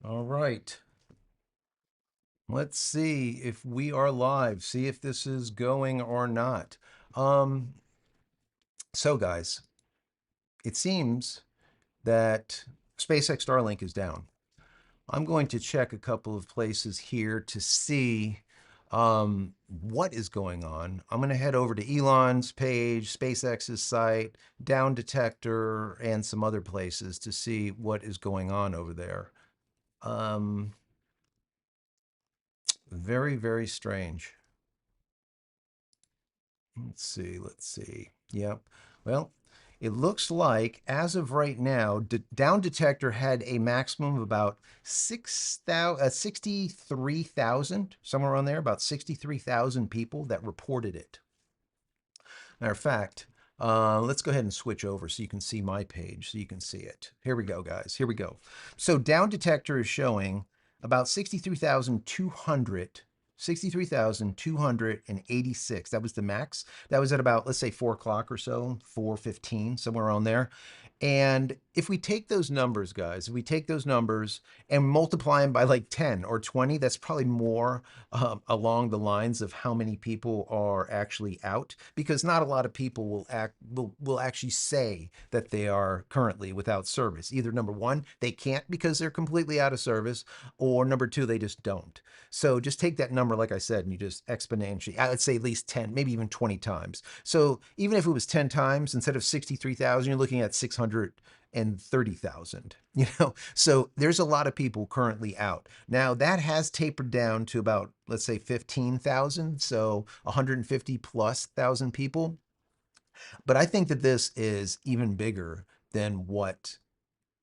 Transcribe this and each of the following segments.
All right. Let's see if we are live. See if this is going or not. Um, so guys, it seems that SpaceX Starlink is down. I'm going to check a couple of places here to see what is going on. I'm going to head over to Elon's page, SpaceX's site, Down Detector, and some other places to see what is going on over there. Um, very, very strange. Let's see. Yep. Well, it looks like as of right now, Down Detector had a maximum of about 63,000, somewhere around there, about 63,000 people that reported it. Matter of fact, let's go ahead and switch over so you can see my page, so you can see it. Here we go, guys. Here we go. So Down Detector is showing about 63,286. That was the max. That was at about, let's say, 4 o'clock or so, 4:15, somewhere around there. And if we take those numbers, guys, if we take those numbers and multiply them by like 10 or 20, that's probably more along the lines of how many people are actually out, because not a lot of people will actually say that they are currently without service. Either number one, they can't because they're completely out of service, or number two, they just don't. So just take that number, like I said, and you just exponentially, I would say at least 10, maybe even 20 times. So even if it was 10 times, instead of 63,000, you're looking at 630,000, so there's a lot of people currently out. Now that has tapered down to about, let's say, 15,000, so 150 plus thousand people. But I think that this is even bigger than what,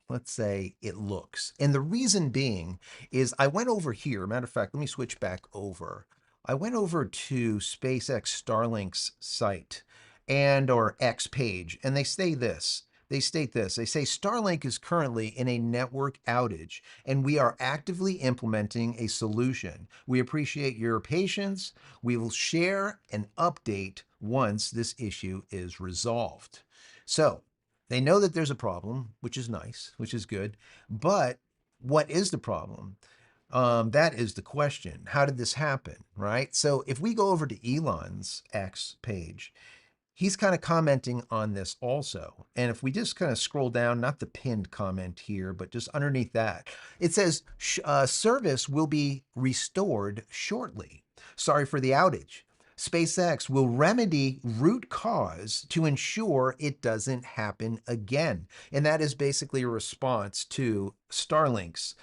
let's say, it looks. And the reason being is I went over here. Matter of fact, let me switch back over. I went over to SpaceX Starlink's site and or X page, and they say this. They state this. They say Starlink is currently in a network outage, and we are actively implementing a solution. We appreciate your patience. We will share an update once this issue is resolved. So they know that there's a problem, which is nice, which is good. But what is the problem? That is the question. How did this happen, right? So if we go over to Elon's X page, he's kind of commenting on this also. And if we just kind of scroll down, not the pinned comment here, but just underneath that, it says service will be restored shortly. Sorry for the outage. SpaceX will remedy root cause to ensure it doesn't happen again. And that is basically a response to Starlink's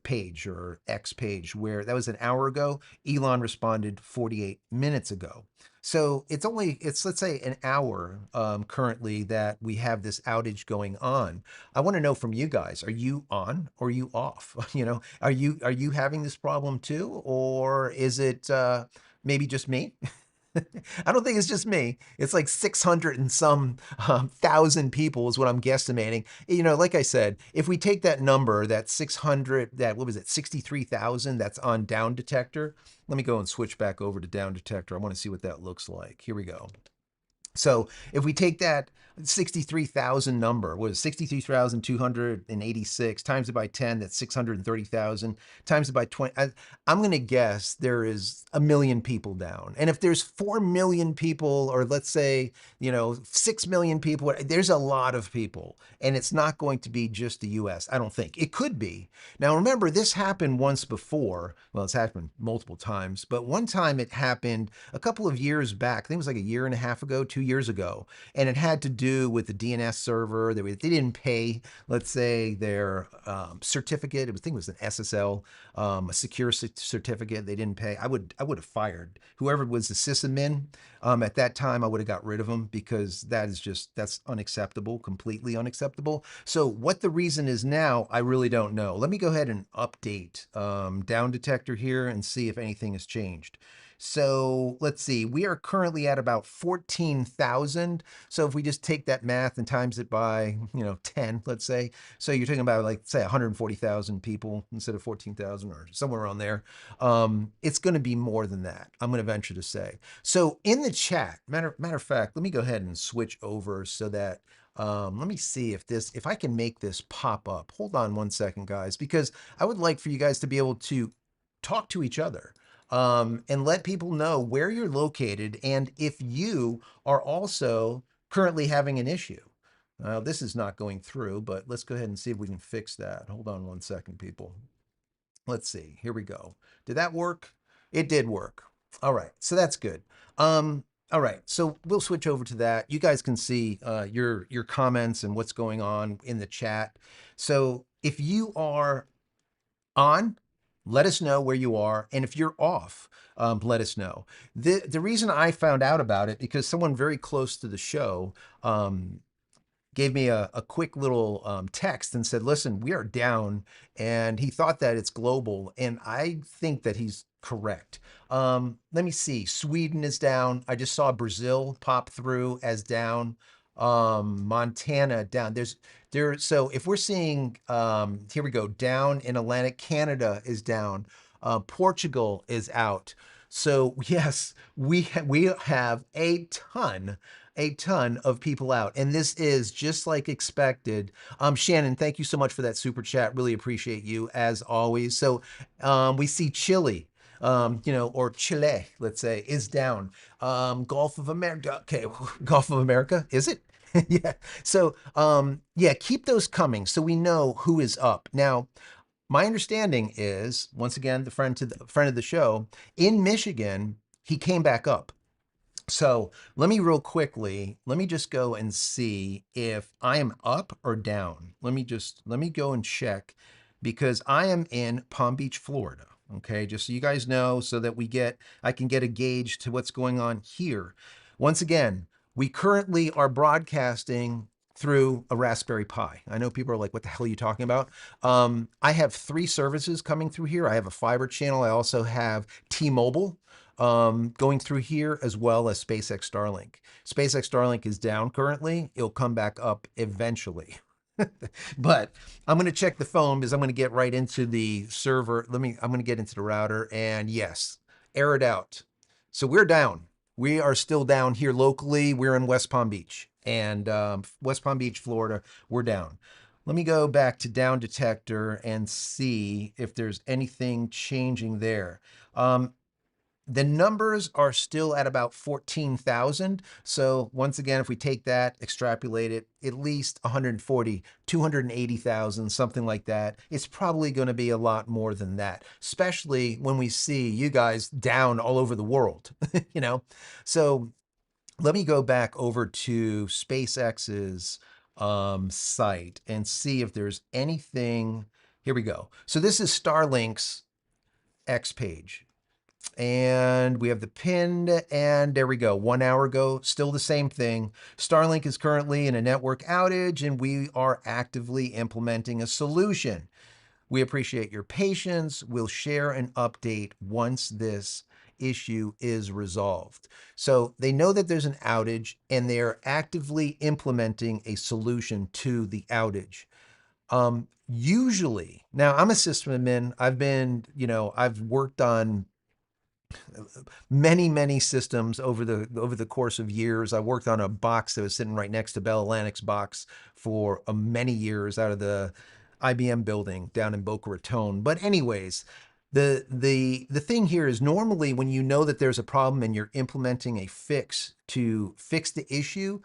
page or X page, where that was an hour ago. Elon responded 48 minutes ago. So it's let's say an hour currently that we have this outage going on. I want to know from you guys: are you on or are you off? Are you having this problem too, or is it maybe just me? I don't think it's just me. It's like 600 and some thousand people is what I'm guesstimating. Like I said, if we take that number, that 600, that, what was it, 63,000 that's on Down Detector. Let me go and switch back over to Down Detector. I want to see what that looks like. Here we go. So if we take that 63,000 number, what is 63,286, times it by 10, that's 630,000, times it by 20. I'm going to guess there is a million people down. And if there's 4 million people, or let's say, 6 million people, there's a lot of people. And it's not going to be just the US. I don't think. It could be. Now, remember, this happened once before. Well, it's happened multiple times, but one time it happened a couple of years back. I think it was like a year and a half ago, 2 years ago. And it had to do with the DNS server. They didn't pay, let's say, their certificate. I think it was an SSL, a secure certificate. They didn't pay. I would have fired whoever was the sysadmin at that time. I would have got rid of them, because that's unacceptable, completely unacceptable. So what the reason is now, I really don't know. Let me go ahead and update Down Detector here and see if anything has changed. So let's see, we are currently at about 14,000. So if we just take that math and times it by, 10, let's say, so you're talking about, like, say, 140,000 people instead of 14,000 or somewhere around there. It's going to be more than that, I'm going to venture to say. So in the chat, matter of fact, let me go ahead and switch over so that Let me see if I can make this pop up. Hold on one second, guys, because I would like for you guys to be able to talk to each other, and let people know where you're located and if you are also currently having an issue. This is not going through, but let's go ahead and see if we can fix that. Hold on one second, people. Let's see. Here we go. Did that work? It did work. All right. So that's good. All right. So we'll switch over to that. You guys can see your comments and what's going on in the chat. So if you are on, let us know where you are, and if you're off, let us know. The reason I found out about it because someone very close to the show gave me a quick little text and said, listen, we are down. And he thought that it's global. And I think that he's correct. Let me see. Sweden is down. I just saw Brazil pop through as down. Montana down. So if we're seeing, here we go, down in Atlantic, Canada is down. Portugal is out. So yes, we have a ton of people out. And this is just like expected. Shannon, thank you so much for that super chat. Really appreciate you as always. So we see Chile, or Chile, let's say, is down. Gulf of America. Okay, Gulf of America, is it? Yeah. So yeah, keep those coming so we know who is up. Now, my understanding is, once again, the friend of the show in Michigan, he came back up. So let me just go and see if I am up or down. Let me go and check because I am in Palm Beach, Florida. Okay, just so you guys know, so that I can get a gauge to what's going on here. Once again, we currently are broadcasting through a Raspberry Pi. I know people are like, what the hell are you talking about? I have 3 services coming through here. I have a fiber channel. I also have T-Mobile going through here, as well as SpaceX Starlink. SpaceX Starlink is down currently. It'll come back up eventually. But I'm going to check the phone because I'm going to get right into the server. I'm going to get into the router, and yes, air it out. So we're down. We are still down here locally. We're in West Palm Beach, and West Palm Beach, Florida, we're down. Let me go back to down detector and see if there's anything changing there. The numbers are still at about 14,000. So once again, if we take that, extrapolate it, at least 140, 280,000, something like that. It's probably going to be a lot more than that, especially when we see you guys down all over the world, So let me go back over to SpaceX's site and see if there's anything. Here we go. So this is Starlink's X page. And we have the pinned, and there we go. 1 hour ago, still the same thing. Starlink is currently in a network outage, and we are actively implementing a solution. We appreciate your patience. We'll share an update once this issue is resolved. So they know that there's an outage, and they are actively implementing a solution to the outage. Usually, now I'm a system admin. I've worked on many systems over the course of years. I worked on a box that was sitting right next to Bell Atlantic's box for many years out of the IBM building down in Boca Raton. But anyways, the thing here is, normally when you know that there's a problem and you're implementing a fix to fix the issue,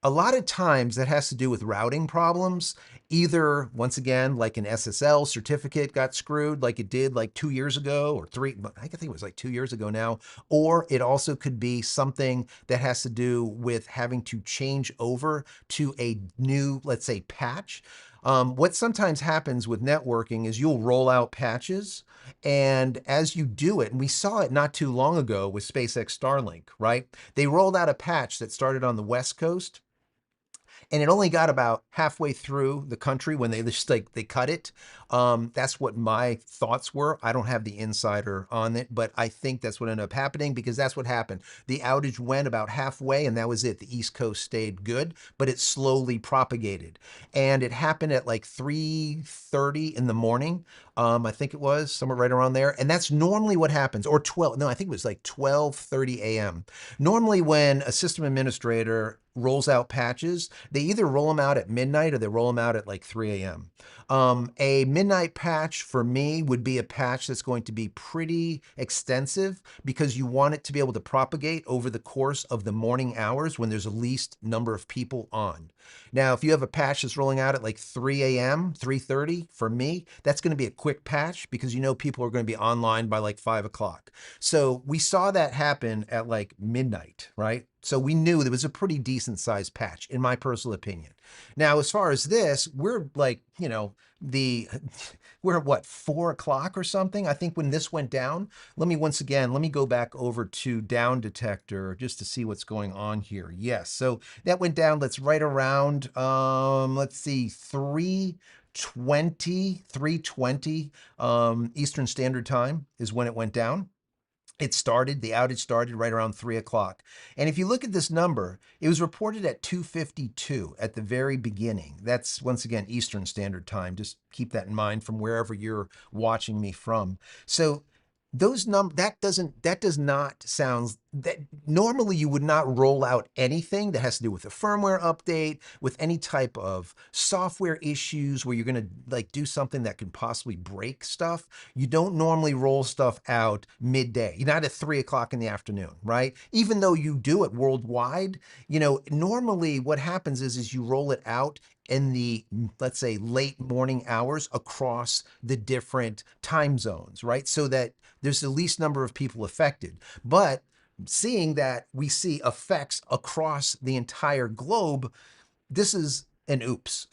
a lot of times that has to do with routing problems. Either, once again, like an SSL certificate got screwed like it did like 2 years ago or 3, I think it was like 2 years ago now. Or it also could be something that has to do with having to change over to a new, let's say, patch. What sometimes happens with networking is you'll roll out patches, and as you do it, and we saw it not too long ago with SpaceX Starlink, right? They rolled out a patch that started on the West Coast, and it only got about halfway through the country when they just they cut it. That's what my thoughts were. I don't have the insider on it, but I think that's what ended up happening, because that's what happened. The outage went about halfway, and that was it. The East Coast stayed good, but it slowly propagated, and it happened at like 3:30 in the morning. I think it was somewhere right around there. And that's normally what happens, or 12, no, I think it was like 12:30 a.m. Normally when a system administrator rolls out patches, they either roll them out at midnight or they roll them out at like 3 a.m. A midnight patch for me would be a patch that's going to be pretty extensive because you want it to be able to propagate over the course of the morning hours when there's the least number of people on. Now, if you have a patch that's rolling out at like 3 a.m., 3:30, for me, that's going to be a quick patch because you know people are going to be online by like 5 o'clock. So we saw that happen at like midnight, right? So we knew it was a pretty decent sized patch, in my personal opinion. Now, as far as this, we're like, the we're at what, 4 o'clock or something? I think when this went down, let me go back over to down detector just to see what's going on here. Yes, so that went down, let's right around, let's see, 3:20 Eastern Standard Time is when it went down. The outage started right around 3 o'clock. And if you look at this number, it was reported at 2:52 at the very beginning. That's, once again, Eastern Standard Time. Just keep that in mind from wherever you're watching me from. So that does not sound, that normally you would not roll out anything that has to do with a firmware update, with any type of software issues where you're going to like do something that could possibly break stuff. You don't normally roll stuff out midday. You're not at 3 o'clock in the afternoon, right? Even though you do it worldwide, normally what happens is you roll it out in the, let's say, late morning hours across the different time zones, right? So that there's the least number of people affected. But seeing that we see effects across the entire globe, this is an oops.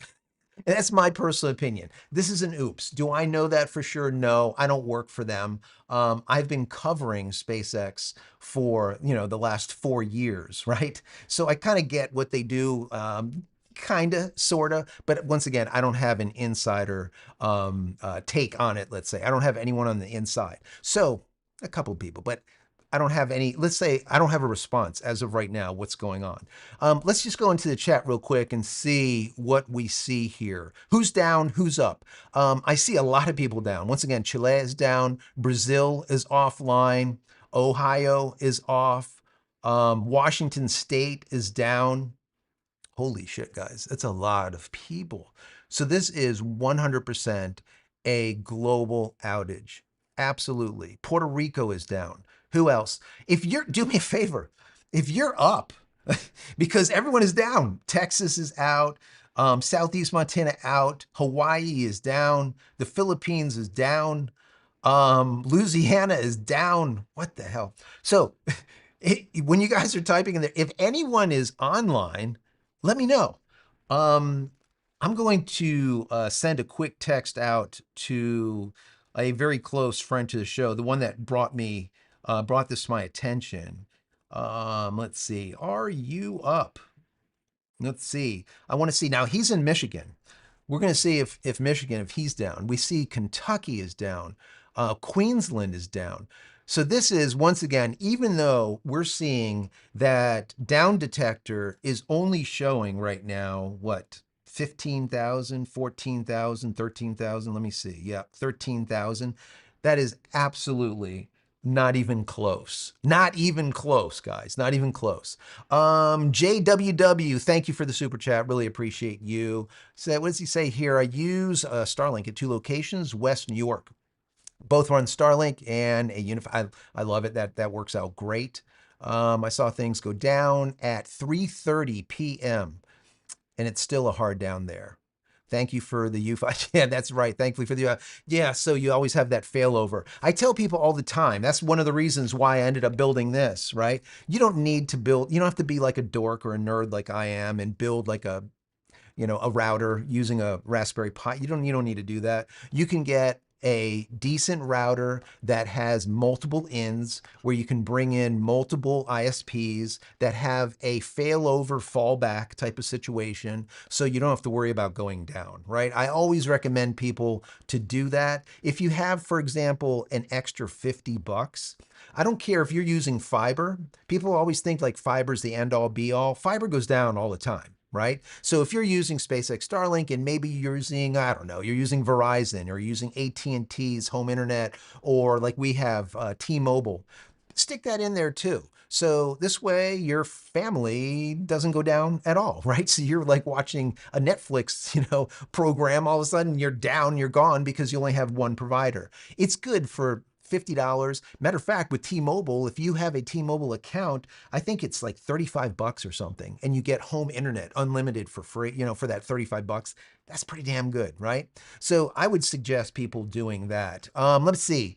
And that's my personal opinion. This is an oops. Do I know that for sure? No, I don't work for them. I've been covering SpaceX for, the last 4 years, right? So I kind of get what they do, kind of, sort of. But once again, I don't have an insider take on it, let's say. I don't have anyone on the inside. So a couple of people, but I don't have any, let's say I don't have a response as of right now, what's going on. Let's just go into the chat real quick and see what we see here. Who's down, who's up? I see a lot of people down. Once again, Chile is down, Brazil is offline, Ohio is off, Washington State is down. Holy shit, guys, that's a lot of people. So this is 100% a global outage. Absolutely. Puerto Rico is down. Who else? Do me a favor, if you're up, because everyone is down. Texas is out. Southeast Montana out. Hawaii is down. The Philippines is down. Louisiana is down. What the hell? So when you guys are typing in there, if anyone is online, let me know. I'm going to send a quick text out to a very close friend to the show, the one that brought this to my attention. Let's see. Are you up? Let's see. I want to see. Now he's in Michigan. We're going to see if Michigan, if he's down. We see Kentucky is down. Queensland is down. So this is, once again, even though we're seeing that down detector is only showing right now, what, 15,000, 14,000, 13,000. Let me see. Yeah, 13,000. That is absolutely not even close. Not even close, guys. Not even close. JWW, thank you for the super chat. Really appreciate you. So what does he say here? I use Starlink at 2 locations, West New York. Both run Starlink and a unified. I love it. That works out great. I saw things go down at 3:30 p.m. and it's still a hard down there. Thank you for the U5. Yeah, that's right. Thankfully for the, yeah, so you always have that failover. I tell people all the time, that's one of the reasons why I ended up building this, right? You don't need to build, you don't have to be like a dork or a nerd like I am and build like a router using a Raspberry Pi. You don't need to do that. You can get a decent router that has multiple ins where you can bring in multiple ISPs that have a failover fallback type of situation so you don't have to worry about going down, right? I always recommend people to do that. If you have, for example, an extra $50, I don't care if you're using fiber. People always think like fiber is the end all be all. Fiber goes down all the time, right? So if you're using SpaceX Starlink and maybe you're using, I don't know, you're using Verizon or using AT&T's home internet, or like we have T-Mobile, stick that in there too. So this way your family doesn't go down at all, right? So you're like watching a Netflix, program, all of a sudden you're down, you're gone because you only have one provider. It's good for $50. Matter of fact, with T-Mobile, if you have a T-Mobile account, I think it's like 35 bucks or something, and you get home internet unlimited for free, for that 35 bucks. That's pretty damn good, right? So I would suggest people doing that. Let's see.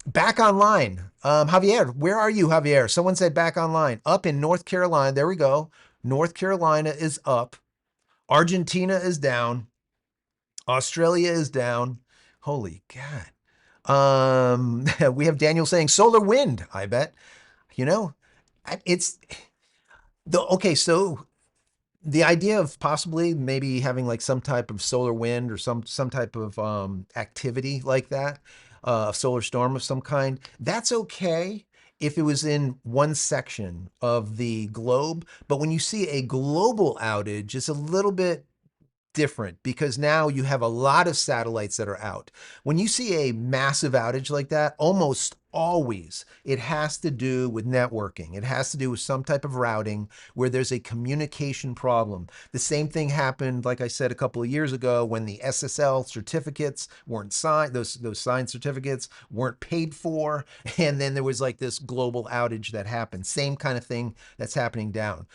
Back online. Javier, where are you, Javier? Someone said back online. Up in North Carolina. There we go. North Carolina is up. Argentina is down. Australia is down. Holy God. We have Daniel saying solar wind, I bet. You know, it's okay. So the idea of possibly maybe having like some type of solar wind or some type of activity like that, a solar storm of some kind, that's okay if it was in one section of the globe. But when you see a global outage, it's a little bit different because now you have a lot of satellites that are out. When you see a massive outage like that, almost always it has to do with networking. It has to do with some type of routing where there's a communication problem. The same thing happened, like I said, a couple of years ago when the SSL certificates weren't signed, those signed certificates weren't paid for, and then there was like this global outage that happened. Same kind of thing that's happening down.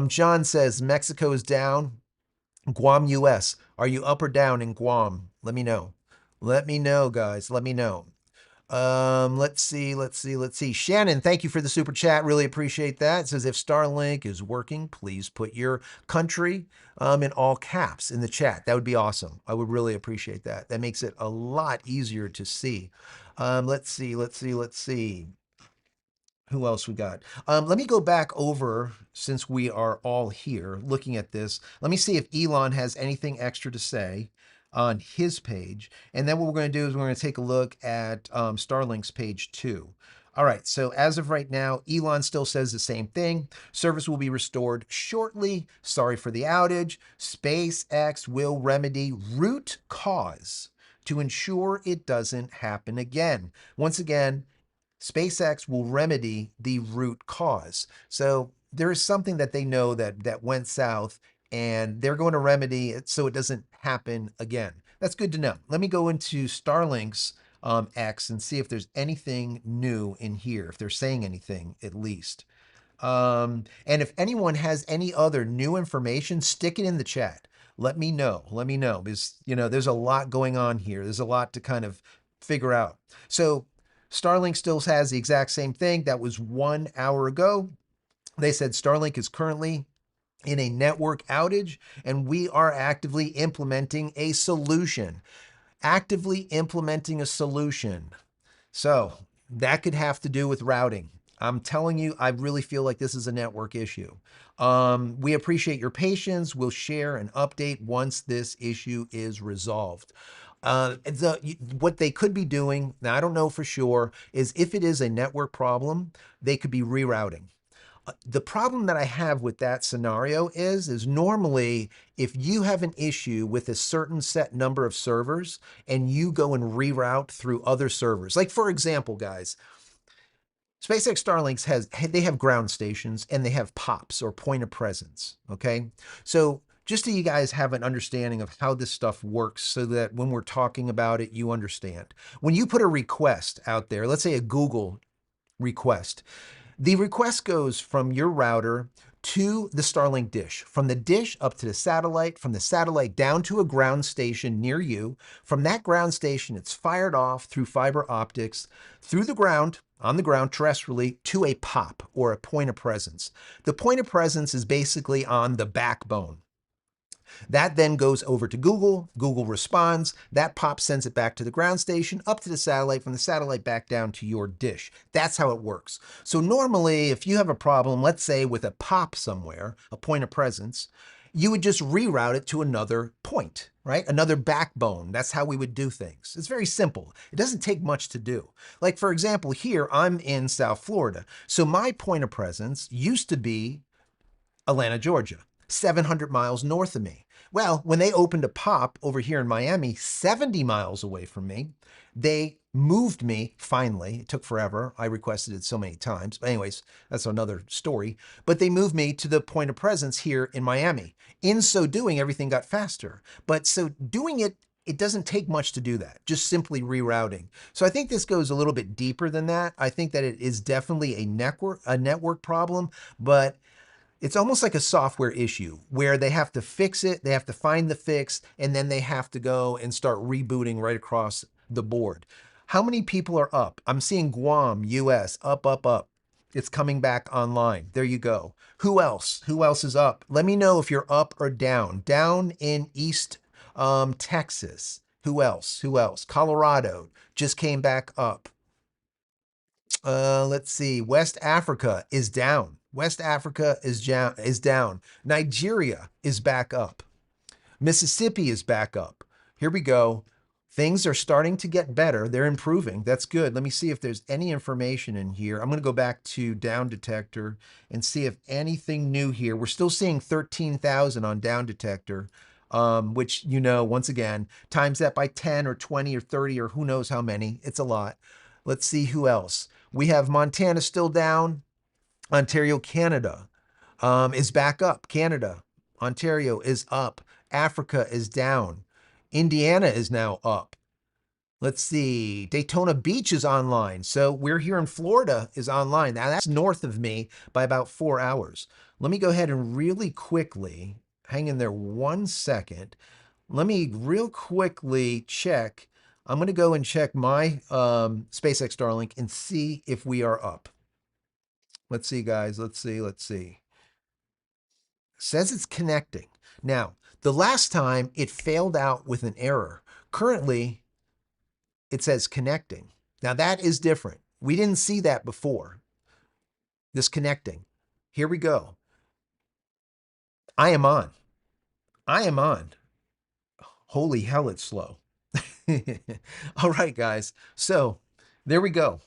John says Mexico is down. Guam, US. Are you up or down in Guam? Let me know. Let me know, guys. Let me know. Let's see. Shannon, thank you for the super chat. Really appreciate that. It says if Starlink is working, please put your country in all caps in the chat. That would be awesome. I would really appreciate that. That makes it a lot easier to see. Let's see. Who else we got? Let me go back over, since we are all here looking at this. Let me see if Elon has anything extra to say on his page. And then what we're going to do is we're going to take a look at Starlink's page too. All right, so as of right now, Elon still says the same thing. Service will be restored shortly. Sorry for the outage. SpaceX will remedy root cause to ensure it doesn't happen again. Once again, SpaceX will remedy the root cause. So there is something that they know that went south, and they're going to remedy it so it doesn't happen again. That's good to know. Let me go into Starlink's X and see if there's anything new in here, if they're saying anything at least. And if anyone has any other new information, stick it in the chat. Let me know. Let me know, because there's a lot going on here. There's a lot to kind of figure out. So Starlink still has the exact same thing. That was 1 hour ago. They said Starlink is currently in a network outage, and we are actively implementing a solution. Actively implementing a solution. So that could have to do with routing. I'm telling you, I really feel like this is a network issue. We appreciate your patience. We'll share an update once this issue is resolved. What they could be doing, now I don't know for sure, is if it is a network problem, they could be rerouting. The problem that I have with that scenario is normally if you have an issue with a certain set number of servers and you go and reroute through other servers, like for example, guys, SpaceX Starlinks they have ground stations and they have POPs or point of presence. Okay. So just so you guys have an understanding of how this stuff works so that when we're talking about it, you understand. When you put a request out there, let's say a Google request, the request goes from your router to the Starlink dish, from the dish up to the satellite, from the satellite down to a ground station near you. From that ground station, it's fired off through fiber optics, through the ground, on the ground terrestrially, to a POP or a point of presence. The point of presence is basically on the backbone. That then goes over to Google. Google responds. That POP sends it back to the ground station, up to the satellite, from the satellite back down to your dish. That's how it works. So normally, if you have a problem, let's say with a POP somewhere, a point of presence, you would just reroute it to another point, right? Another backbone. That's how we would do things. It's very simple. It doesn't take much to do. Like, for example, here, I'm in South Florida. So my point of presence used to be Atlanta, Georgia. 700 miles north of me. Well, when they opened a pop over here in Miami, 70 miles away from me, they moved me finally. It took forever. I requested it so many times. But anyways, that's another story. But they moved me to the point of presence here in Miami. In so doing, everything got faster. But so doing it, it doesn't take much to do that, just simply rerouting. So I think this goes a little bit deeper than that. I think that it is definitely a network problem, but it's almost like a software issue where they have to fix it, they have to find the fix, and then they have to go and start rebooting right across the board. How many people are up? I'm seeing Guam, US, up, up, up. It's coming back online. There you go. Who else? Who else is up? Let me know if you're up or down. Down in East Texas. Who else? Who else? Colorado just came back up. Let's see. West Africa is down. West Africa is down. Nigeria is back up. Mississippi is back up. Here we go. Things are starting to get better. They're improving. That's good. Let me see if there's any information in here. I'm going to go back to down detector and see if anything new here. We're still seeing 13,000 on down detector, which, once again, times that by 10 or 20 or 30 or who knows how many. It's a lot. Let's see who else. We have Montana still down. Ontario, Canada is back up. Canada, Ontario is up. Africa is down. Indiana is now up. Let's see. Daytona Beach is online. So we're here in Florida is online. Now that's north of me by about 4 hours. Let me go ahead and really quickly, hang in there 1 second. Let me real quickly check. I'm going to go and check my SpaceX Starlink and see if we are up. Let's see, guys. Let's see. Says it's connecting. Now, the last time it failed out with an error. Currently, it says connecting. Now, that is different. We didn't see that before. This connecting. Here we go. I am on. I am on. Holy hell, it's slow. All right, guys. So there we go.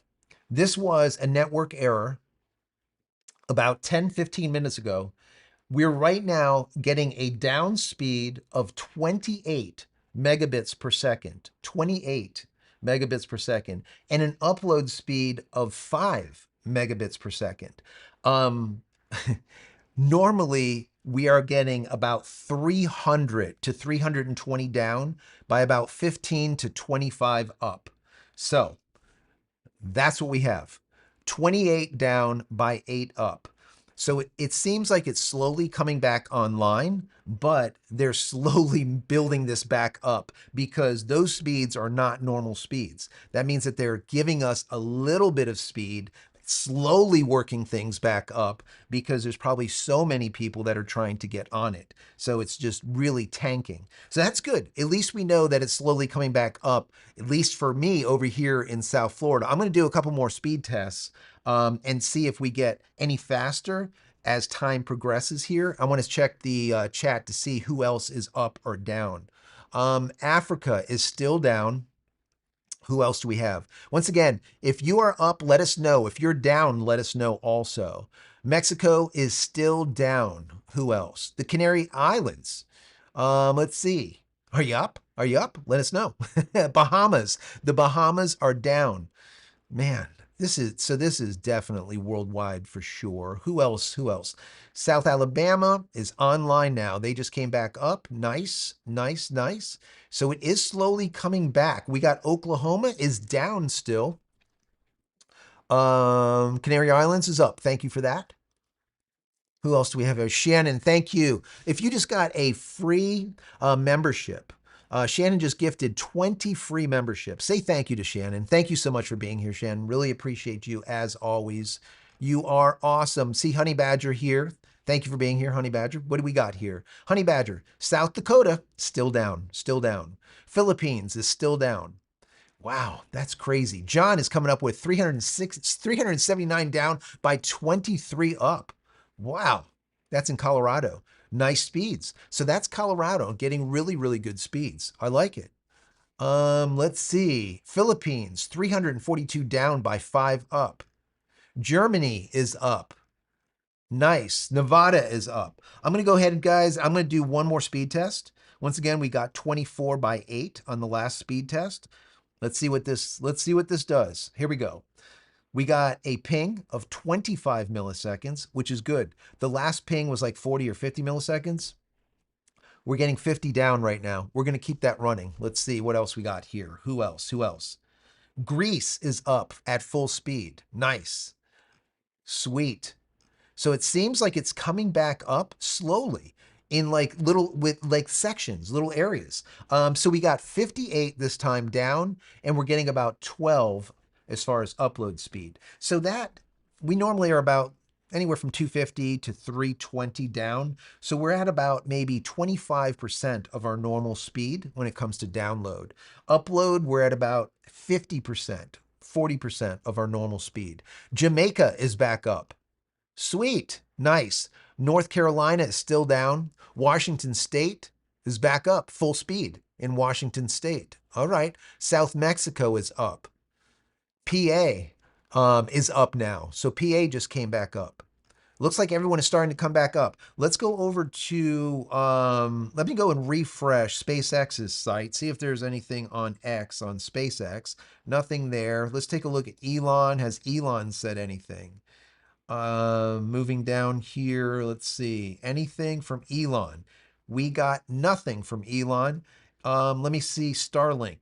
This was a network error about 10-15 minutes ago. We're right now getting a down speed of 28 megabits per second, 28 megabits per second, and an upload speed of 5 megabits per second. Normally, we are getting about 300 to 320 down by about 15 to 25 up. So that's what we have. 28 down by 8 up. So it seems like it's slowly coming back online, but they're slowly building this back up because those speeds are not normal speeds. That means that they're giving us a little bit of speed, slowly working things back up because there's probably so many people that are trying to get on it. So it's just really tanking. So that's good. At least we know that it's slowly coming back up, at least for me over here in South Florida. I'm going to do a couple more speed tests and see if we get any faster as time progresses here. I want to check the chat to see who else is up or down. Africa is still down. Who else do we have? Once again, if you are up, let us know. If you're down, let us know also. Mexico is still down. Who else? The Canary Islands. Let's see. Are you up? Are you up? Let us know. Bahamas. The Bahamas are down. Man, this is definitely worldwide for sure. Who else? Who else? South Alabama is online now. They just came back up. Nice, nice, nice. So it is slowly coming back. We got Oklahoma is down still. Canary Islands is up. Thank you for that. Who else do we have here? Shannon, thank you. If you just got a free membership, Shannon just gifted 20 free memberships. Say thank you to Shannon. Thank you so much for being here, Shannon. Really appreciate you as always. You are awesome. See Honey Badger here. Thank you for being here, Honey Badger. What do we got here? Honey Badger, South Dakota, still down, still down. Philippines is still down. Wow, that's crazy. John is coming up with 379 down by 23 up. Wow, that's in Colorado. Nice speeds. So that's Colorado getting really, really good speeds. I like it. Let's see. Philippines, 342 down by 5 up. Germany is up. Nice. Nevada is up. I'm going to go ahead, guys. I'm going to do one more speed test. Once again, we got 24 by 8 on the last speed test. Let's see what this does. Here we go. We got a ping of 25 milliseconds, which is good. The last ping was like 40 or 50 milliseconds. We're getting 50 down right now. We're going to keep that running. Let's see what else we got here. Who else? Who else? Greece is up at full speed. Nice. Sweet. So it seems like it's coming back up slowly in like little with like sections, little areas. So we got 58 this time down, and we're getting about 12 as far as upload speed. So that we normally are about anywhere from 250 to 320 down. So we're at about maybe 25% of our normal speed when it comes to download. Upload, we're at about 50%, 40% of our normal speed. Jamaica is back up. Sweet. Nice. North Carolina is still down. Washington State is back up full speed in Washington State. All right. South Mexico is up. PA is up now. So PA just came back up. Looks like everyone is starting to come back up. Let's go over to, let me go and refresh SpaceX's site, see if there's anything on X, on SpaceX. Nothing there. Let's take a look at Elon. Has Elon said anything? Moving down here, let's see. Anything from Elon? We got nothing from Elon. Let me see Starlink.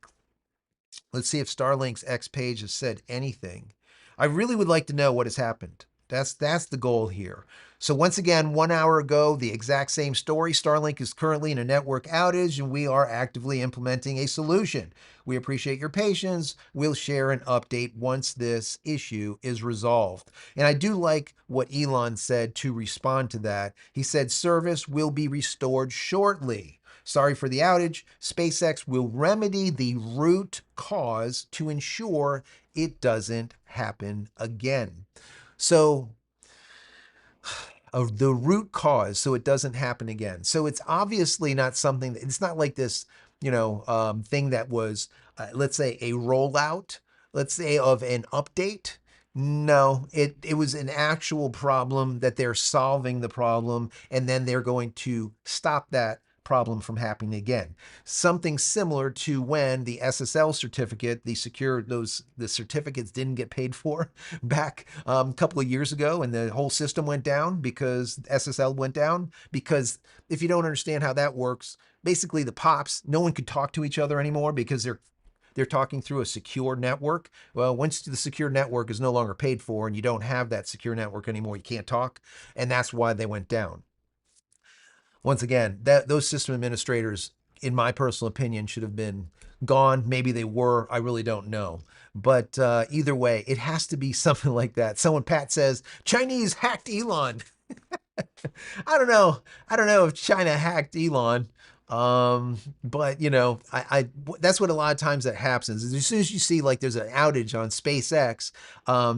Let's see if Starlink's X page has said anything. I really would like to know what has happened. That's the goal here. So once again, 1 hour ago, the exact same story. Starlink is currently in a network outage, and we are actively implementing a solution. We appreciate your patience. We'll share an update once this issue is resolved. And I do like what Elon said to respond to that. He said, service will be restored shortly. Sorry for the outage. SpaceX will remedy the root cause to ensure it doesn't happen again. So of the root cause, so it doesn't happen again. So it's obviously not something that, it's not like this, thing that was, let's say, a rollout, let's say, of an update. No, it was an actual problem that they're solving the problem, and then they're going to stop that problem from happening again. Something similar to when the SSL certificate, the certificates didn't get paid for back a couple of years ago, and the whole system went down because SSL went down. Because if you don't understand how that works, basically the POPs, no one could talk to each other anymore because they're talking through a secure network. Well, once the secure network is no longer paid for and you don't have that secure network anymore, you can't talk. And that's why they went down. Once again, those system administrators, in my personal opinion, should have been gone. Maybe they were. I really don't know. But either way, it has to be something like that. Someone, Pat says, Chinese hacked Elon. I don't know. I don't know if China hacked Elon. But that's what a lot of times that happens is as soon as you see like there's an outage on SpaceX,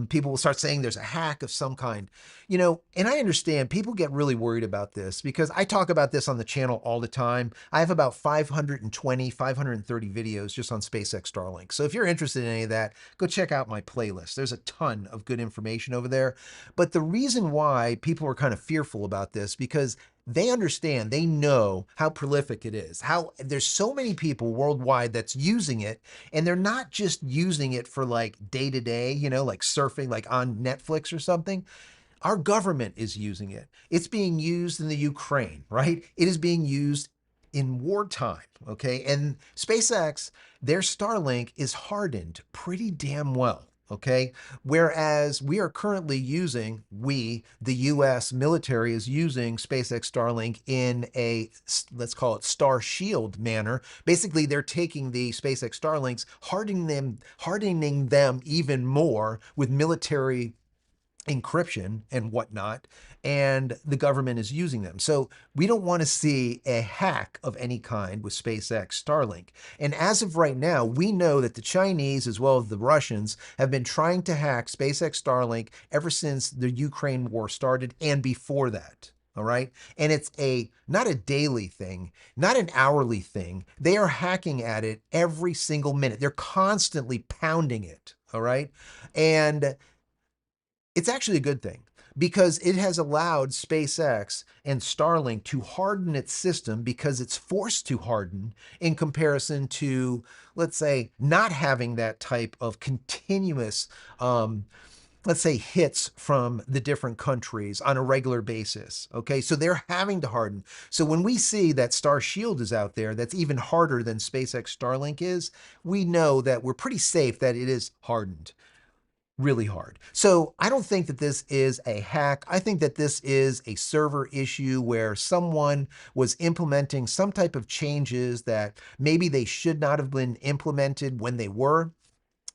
people will start saying there's a hack of some kind, and I understand people get really worried about this because I talk about this on the channel all the time. I have about 520, 530 videos just on SpaceX Starlink. So if you're interested in any of that, go check out my playlist. There's a ton of good information over there. But the reason why people are kind of fearful about this, because they understand, they know how prolific it is, how there's so many people worldwide that's using it, and they're not just using it for like day to day, like surfing, like on Netflix or something. Our government is using it. It's being used in the Ukraine, right? It is being used in wartime, okay? And SpaceX, their Starlink is hardened pretty damn well. Okay. Whereas we are currently using, the US military is using SpaceX Starlink in a, let's call it Star Shield manner. Basically, they're taking the SpaceX Starlinks, hardening them even more with military encryption and whatnot, and the government is using them. So we don't want to see a hack of any kind with SpaceX Starlink. And as of right now, we know that the Chinese as well as the Russians have been trying to hack SpaceX Starlink ever since the Ukraine war started and before that. All right. And it's not a daily thing, not an hourly thing. They are hacking at it every single minute. They're constantly pounding it. All right. And it's actually a good thing because it has allowed SpaceX and Starlink to harden its system because it's forced to harden in comparison to, let's say, not having that type of continuous, let's say, hits from the different countries on a regular basis. Okay, so they're having to harden. So when we see that Star Shield is out there, that's even harder than SpaceX Starlink is, we know that we're pretty safe that it is hardened really hard. So I don't think that this is a hack. I think that this is a server issue where someone was implementing some type of changes that maybe they should not have been implemented when they were.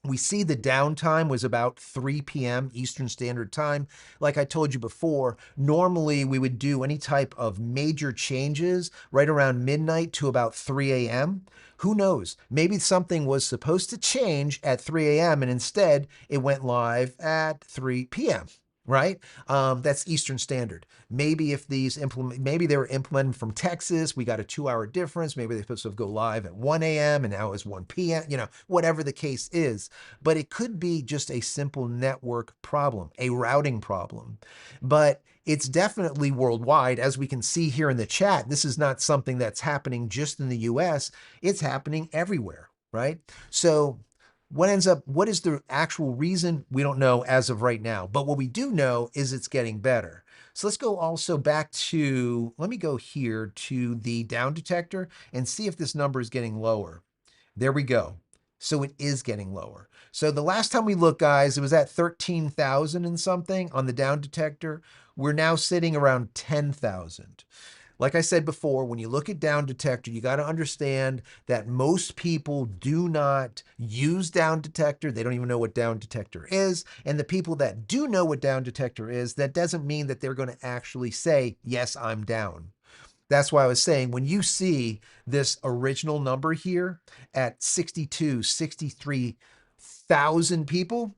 We see the downtime was about 3 p.m. Eastern Standard Time. Like I told you before, normally we would do any type of major changes right around midnight to about 3 a.m. Who knows? Maybe something was supposed to change at 3 a.m. and instead it went live at 3 p.m. Right? That's Eastern Standard. Maybe if maybe they were implemented from Texas, we got a 2-hour difference. Maybe they're supposed to go live at 1 a.m. and now it's 1 p.m. Whatever the case is. But it could be just a simple network problem, a routing problem. But it's definitely worldwide. As we can see here in the chat, this is not something that's happening just in the US. It's happening everywhere, right? So what is the actual reason? We don't know as of right now. But what we do know is it's getting better. So let's go also back to, let me go here to the down detector and see if this number is getting lower. There we go. So it is getting lower. So the last time we looked, guys, it was at 13,000 and something on the down detector. We're now sitting around 10,000. Like I said before, when you look at down detector, you got to understand that most people do not use down detector. They don't even know what down detector is. And the people that do know what down detector is, that doesn't mean that they're going to actually say, yes, I'm down. That's why I was saying, when you see this original number here at 62, 63,000 people,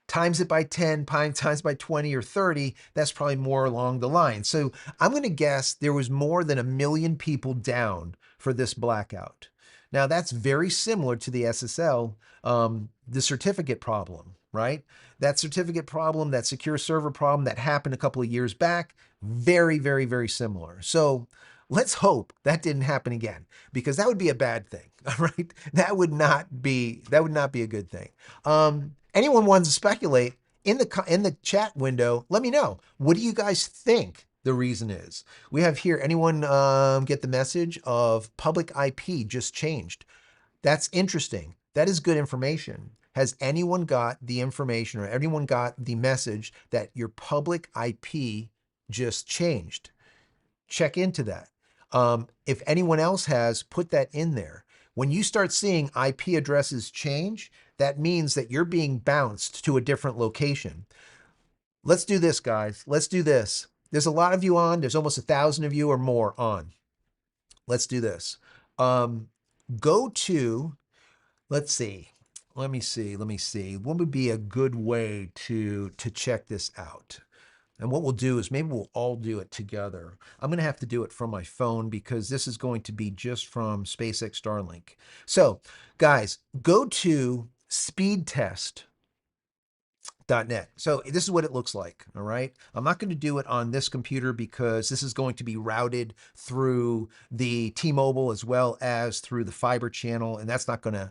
times it by 10, times by 20 or 30, that's probably more along the line. So I'm going to guess there was more than 1 million people down for this blackout. Now that's very similar to the SSL, the certificate problem, right? That certificate problem, that secure server problem that happened a couple of years back, very, very, very similar. So let's hope that didn't happen again, because that would be a bad thing. All right, that would not be a good thing. Anyone wants to speculate in the chat window? Let me know. What do you guys think the reason is? We have here. Anyone get the message of public IP just changed? That's interesting. That is good information. Has anyone got the information or anyone got the message that your public IP just changed? Check into that. If anyone else has, put that in there. When you start seeing IP addresses change, that means that you're being bounced to a different location. Let's do this, guys. Let's do this. There's a lot of you on. There's almost 1,000 of you or more on. Let's do this. Go to, let's see. Let me see. What would be a good way to check this out? And what we'll do is maybe we'll all do it together. I'm going to have to do it from my phone because this is going to be just from SpaceX Starlink. So, guys, go to speedtest.net. So this is what it looks like, all right? I'm not going to do it on this computer because this is going to be routed through the T-Mobile as well as through the fiber channel, and that's not going to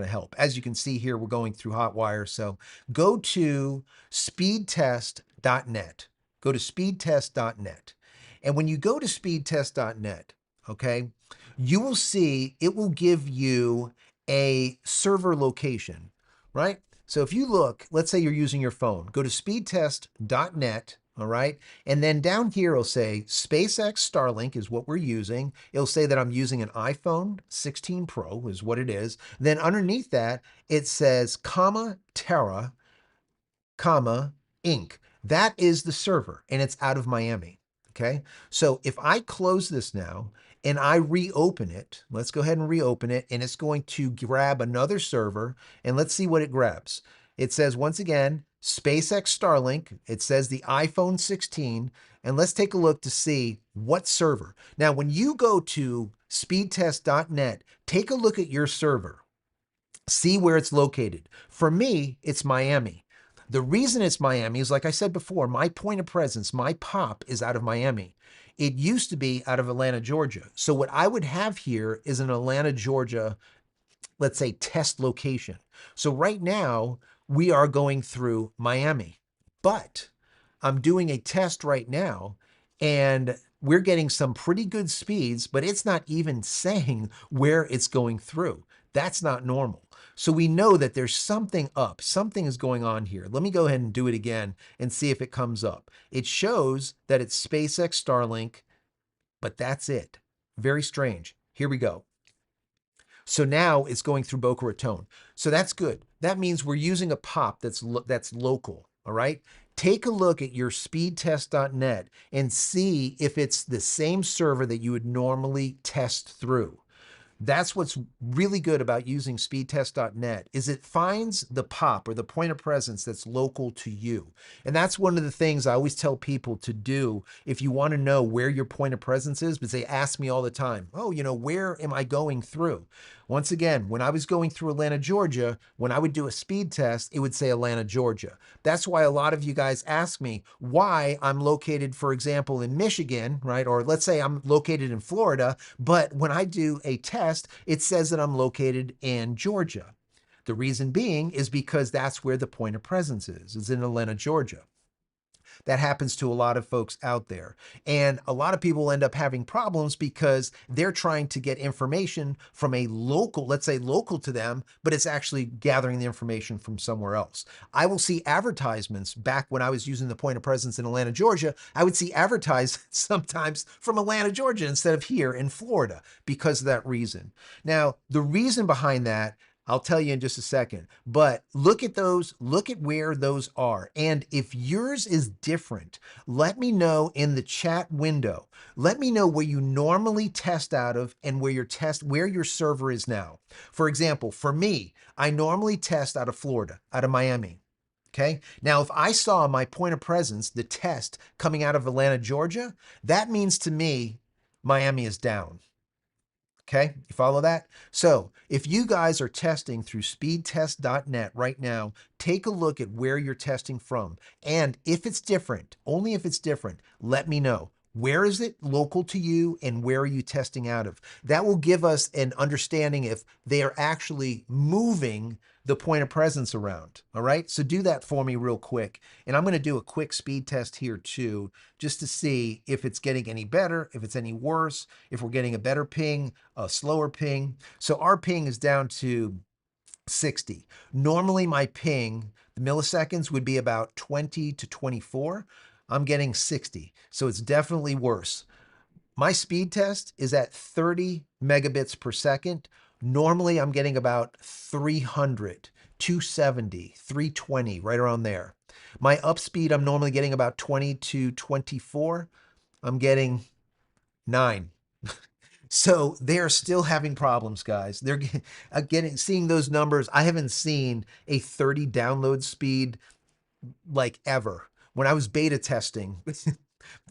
help. As you can see here, we're going through hot wire. So go to speedtest.net. Go to speedtest.net. And when you go to speedtest.net, okay, you will see it will give you a server location, right? So if you look, let's say you're using your phone, go to speedtest.net, all right? And then down here, it'll say SpaceX Starlink is what we're using. It'll say that I'm using an iPhone 16 Pro is what it is. Then underneath that, it says Terra, Inc. That is the server, and it's out of Miami, okay? So if I close this now and I reopen it, let's go ahead and reopen it, and it's going to grab another server, and let's see what it grabs. It says, once again, SpaceX Starlink. It says the iPhone 16, and let's take a look to see what server. Now, when you go to speedtest.net, take a look at your server. See where it's located. For me, it's Miami. The reason it's Miami is, like I said before, my point of presence, my pop is out of Miami. It used to be out of Atlanta, Georgia. So what I would have here is an Atlanta, Georgia, let's say, test location. So right now we are going through Miami, but I'm doing a test right now and we're getting some pretty good speeds, but it's not even saying where it's going through. That's not normal. So we know that there's something up, something is going on here. Let me go ahead and do it again and see if it comes up. It shows that it's SpaceX Starlink, but that's it. Very strange. Here we go. So now it's going through Boca Raton. So that's good. That means we're using a POP that's local, all right? Take a look at your speedtest.net and see if it's the same server that you would normally test through. That's what's really good about using speedtest.net is it finds the pop or the point of presence that's local to you. And that's one of the things I always tell people to do if you want to know where your point of presence is, because they ask me all the time, oh, where am I going through? Once again, when I was going through Atlanta, Georgia, when I would do a speed test, it would say Atlanta, Georgia. That's why a lot of you guys ask me why I'm located, for example, in Michigan, right? Or let's say I'm located in Florida, but when I do a test, it says that I'm located in Georgia. The reason being is because that's where the point of presence is in Atlanta, Georgia. That happens to a lot of folks out there. And a lot of people end up having problems because they're trying to get information from a local, let's say local to them, but it's actually gathering the information from somewhere else. I will see advertisements back when I was using the point of presence in Atlanta, Georgia. I would see advertised sometimes from Atlanta, Georgia instead of here in Florida because of that reason. Now, the reason behind that I'll tell you in just a second, but look at those, look at where those are. And if yours is different, let me know in the chat window. Let me know where you normally test out of and where your server is now. For example, for me, I normally test out of Florida, out of Miami. Okay. Now, if I saw my point of presence, the test coming out of Atlanta, Georgia, that means to me, Miami is down. Okay, you follow that? So if you guys are testing through speedtest.net right now, take a look at where you're testing from. And if it's different, only if it's different, let me know. Where is it local to you and where are you testing out of? That will give us an understanding if they are actually moving the point of presence around. All right, so do that for me real quick. And I'm going to do a quick speed test here too, just to see if it's getting any better, if it's any worse, if we're getting a better ping, a slower ping. So our ping is down to 60. Normally my ping, the milliseconds would be about 20 to 24. I'm getting 60. So it's definitely worse. My speed test is at 30 megabits per second. Normally I'm getting about 300, 270, 320, right around there. My up speed, I'm normally getting about 20 to 24. I'm getting 9. So they're still having problems, guys. They're seeing those numbers. I haven't seen a 30 download speed like ever. When I was beta testing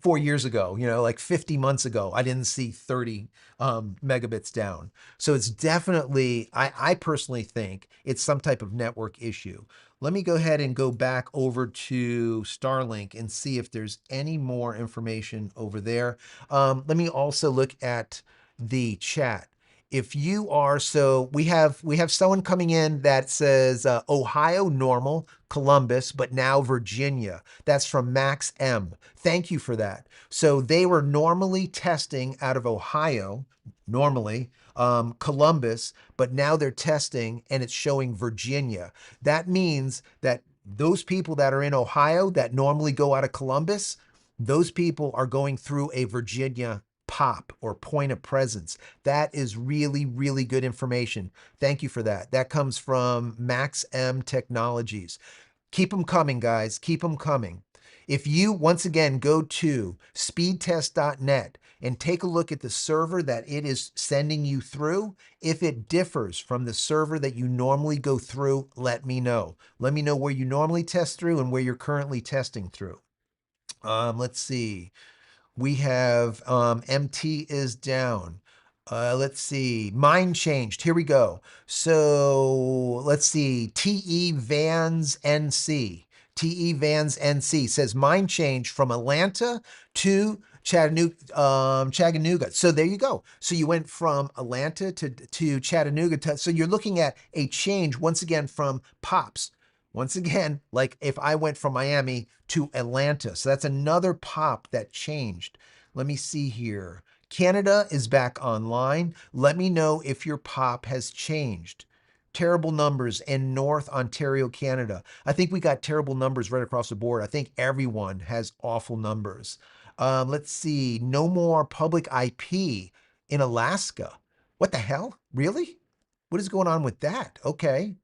4 years ago, like 50 months ago, I didn't see 30 megabits down. So it's definitely, I personally think it's some type of network issue. Let me go ahead and go back over to Starlink and see if there's any more information over there. Let me also look at the chat. If you are, so we have someone coming in that says Ohio normal, Columbus, but now Virginia. That's from Max M. Thank you for that. So they were normally testing out of Ohio, normally, Columbus, but now they're testing and it's showing Virginia. That means that those people that are in Ohio that normally go out of Columbus, those people are going through a Virginia pop or point of presence. That is really, really good information. Thank you for that. That comes from Max M Technologies. Keep them coming, guys. Keep them coming. If you, once again, go to speedtest.net and take a look at the server that it is sending you through, if it differs from the server that you normally go through, let me know. Let me know where you normally test through and where you're currently testing through. Let's see. We have MT is down. Let's see. Mine changed. Here we go. So let's see. TE Vans NC. TE Vans NC says mine changed from Atlanta to Chattanooga. So there you go. So you went from Atlanta to Chattanooga. So you're looking at a change once again from pops. Once again, like if I went from Miami to Atlanta. So that's another pop that changed. Let me see here. Canada is back online. Let me know if your pop has changed. Terrible numbers in North Ontario, Canada. I think we got terrible numbers right across the board. I think everyone has awful numbers. Let's see. No more public IP in Alaska. What the hell? Really? What is going on with that? Okay.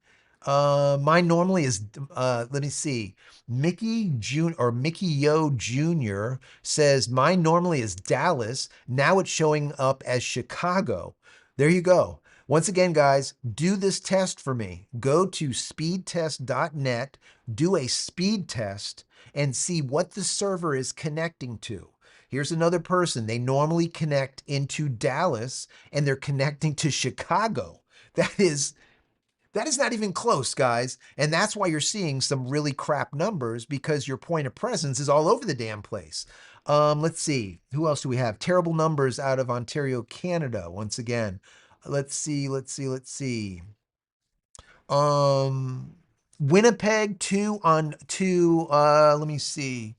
Mine normally is, let me see. Mickey Yo Jr. says mine normally is Dallas. Now it's showing up as Chicago. There you go. Once again, guys, do this test for me. Go to speedtest.net, do a speed test, and see what the server is connecting to. Here's another person. They normally connect into Dallas, and they're connecting to Chicago. That is not even close, guys. And that's why you're seeing some really crap numbers, because your point of presence is all over the damn place. Let's see. Who else do we have? Terrible numbers out of Ontario, Canada, once again. Let's see. Um, Winnipeg let me see.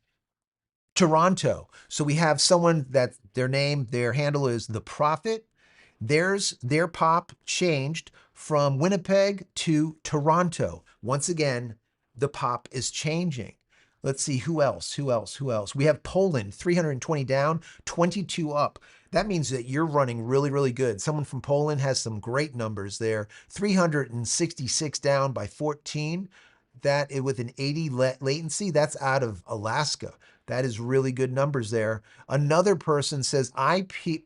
Toronto. So we have someone that their handle is The Prophet. Their pop changed from Winnipeg to Toronto. Once again, the pop is changing. Let's see, who else? We have Poland, 320 down, 22 up. That means that you're running really, really good. Someone from Poland has some great numbers there. 366 down by 14. That with an 80 latency, that's out of Alaska. That is really good numbers there. Another person says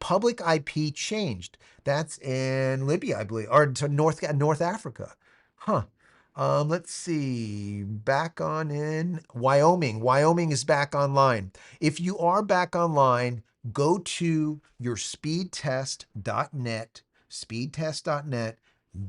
public IP changed. That's in Libya, I believe, or to North Africa. Huh. Let's see. Back on in Wyoming. Wyoming is back online. If you are back online, go to your speedtest.net,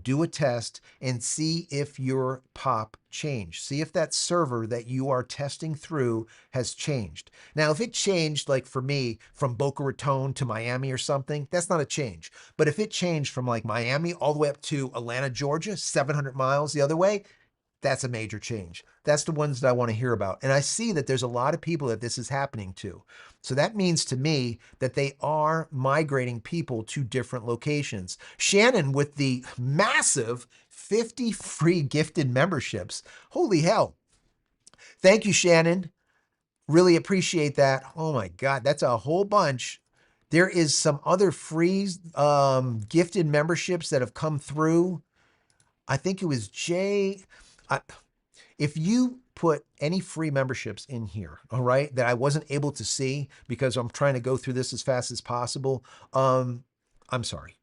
do a test and see if your pop changed. See if that server that you are testing through has changed. Now, if it changed, like for me, from Boca Raton to Miami or something, that's not a change. But if it changed from like Miami all the way up to Atlanta, Georgia, 700 miles the other way, that's a major change. That's the ones that I want to hear about. And I see that there's a lot of people that this is happening to. So that means to me that they are migrating people to different locations. Shannon with the massive 50 free gifted memberships. Holy hell. Thank you, Shannon. Really appreciate that. Oh my God, that's a whole bunch. There is some other free gifted memberships that have come through. I think it was Jay. If you put any free memberships in here, all right, that I wasn't able to see because I'm trying to go through this as fast as possible, I'm sorry.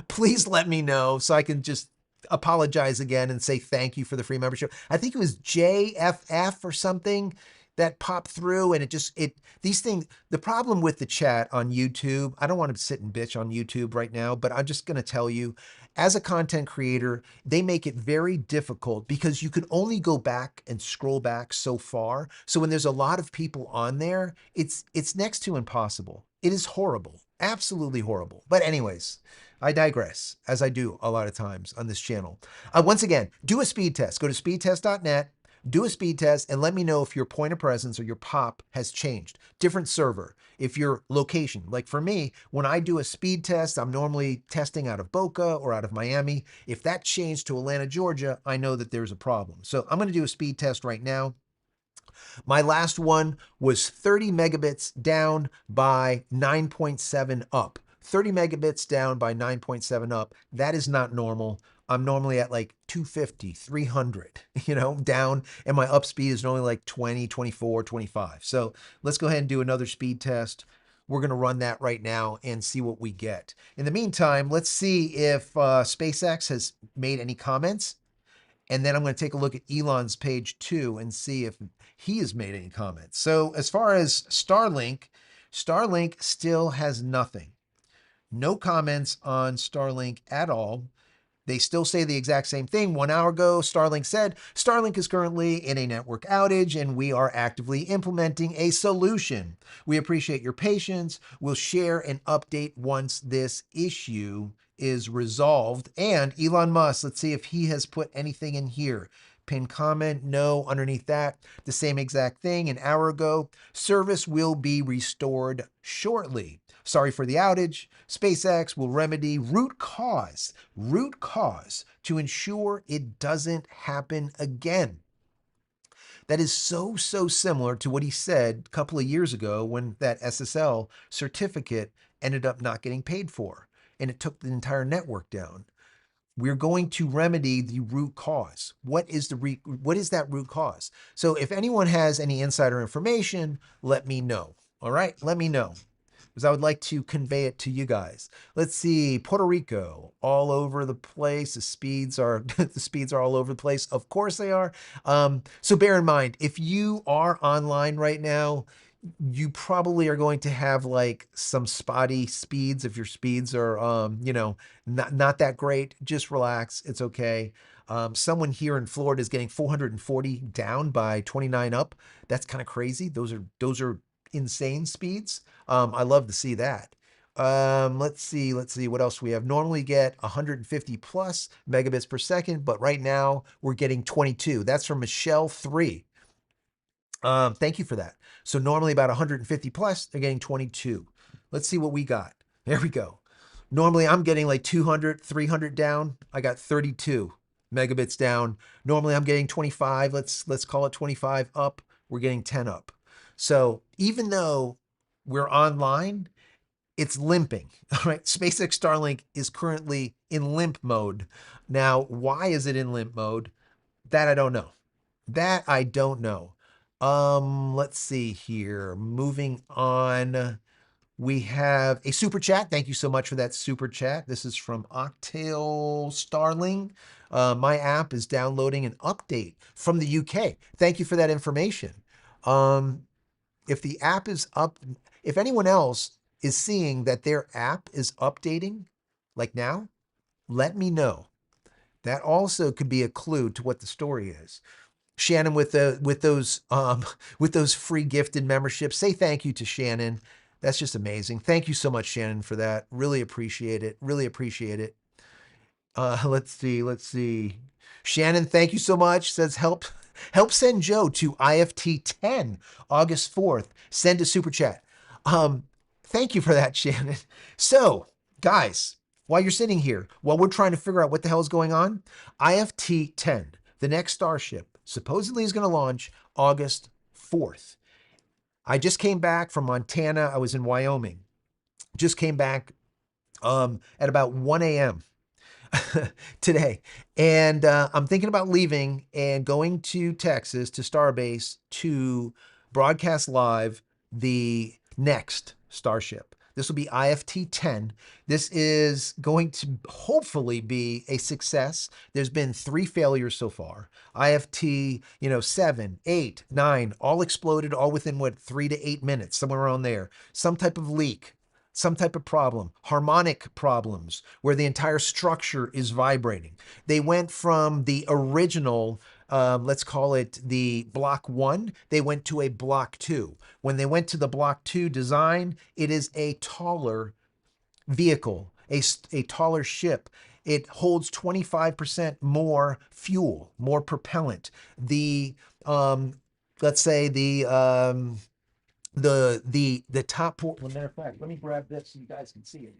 Please let me know so I can just apologize again and say thank you for the free membership. I think it was JFF or something that popped through, and these things, the problem with the chat on YouTube, I don't want to sit and bitch on YouTube right now, but I'm just going to tell you, as a content creator, they make it very difficult because you can only go back and scroll back so far. So when there's a lot of people on there, it's next to impossible. It is horrible, absolutely horrible. But anyways, I digress, as I do a lot of times on this channel. Once again, do a speed test. Go to speedtest.net, do a speed test, and let me know if your point of presence or your pop has changed. Different server. If your location, like for me, when I do a speed test, I'm normally testing out of Boca or out of Miami. If that changed to Atlanta, Georgia, I know that there's a problem. So I'm going to do a speed test right now. My last one was 30 megabits down by 9.7 up. 30 megabits down by 9.7 up. That is not normal. I'm normally at like 250, 300, down, and my up speed is normally like 20, 24, 25. So let's go ahead and do another speed test. We're going to run that right now and see what we get. In the meantime, let's see if SpaceX has made any comments. And then I'm going to take a look at Elon's page too and see if he has made any comments. So as far as Starlink still has nothing. No comments on Starlink at all. They still say the exact same thing. 1 hour ago, Starlink said, Starlink is currently in a network outage and we are actively implementing a solution. We appreciate your patience. We'll share an update once this issue is resolved. And Elon Musk, let's see if he has put anything in here. Pin comment, no, underneath that, the same exact thing an hour ago. Service will be restored shortly. Sorry for the outage. SpaceX will remedy root cause to ensure it doesn't happen again. That is so similar to what he said a couple of years ago when that SSL certificate ended up not getting paid for and it took the entire network down. We're going to remedy the root cause. What is that root cause? So if anyone has any insider information, let me know. All right, let me know, because I would like to convey it to you guys. Let's see, Puerto Rico, all over the place. The speeds are the speeds are all over the place. Of course they are. So bear in mind, if you are online right now, you probably are going to have like some spotty speeds. If your speeds are, not that great, just relax. It's okay. Someone here in Florida is getting 440 down by 29 up. That's kind of crazy. Those are insane speeds. I love to see that. Let's see what else we have. Normally get 150 plus megabits per second, but right now we're getting 22. That's from Michelle 3. Thank you for that. So normally about 150 plus, they're getting 22. Let's see what we got. There we go. Normally I'm getting like 200, 300 down. I got 32 megabits down. Normally I'm getting 25. Let's call it 25 up. We're getting 10 up. So even though we're online, it's limping. All right. SpaceX Starlink is currently in limp mode. Now, why is it in limp mode? That I don't know. That I don't know. Let's see here. Moving on. We have a super chat. Thank you so much for that super chat. This is from Octale Starling. My app is downloading an update from the UK. Thank you for that information. If the app is up, if anyone else is seeing that their app is updating, like now, let me know. That also could be a clue to what the story is. Shannon, with those free gifted memberships, say thank you to Shannon. That's just amazing. Thank you so much, Shannon, for that. Really appreciate it. Really appreciate it. Let's see. Shannon, thank you so much. Says help send Joe to IFT 10, August 4th. Send a super chat. Thank you for that, Shannon. So, guys, while you're sitting here, while we're trying to figure out what the hell is going on, IFT 10, the next Starship, supposedly is going to launch August 4th. I just came back from Montana. I was in Wyoming. Just came back at about 1 a.m. today. And I'm thinking about leaving and going to Texas to Starbase to broadcast live the next Starship. This will be IFT 10. This is going to hopefully be a success. There's been 3 failures so far. IFT, 7, 8, 9, all exploded, all within 3 to 8 minutes, somewhere around there. Some type of leak, some type of problem, harmonic problems where the entire structure is vibrating. They went from the original, let's call it the Block 1, they went to a Block 2. When they went to the Block 2 design, it is a taller vehicle, a taller ship. It holds 25% more fuel, more propellant. The, let's say the top port. Well, matter of fact, let me grab this so you guys can see it.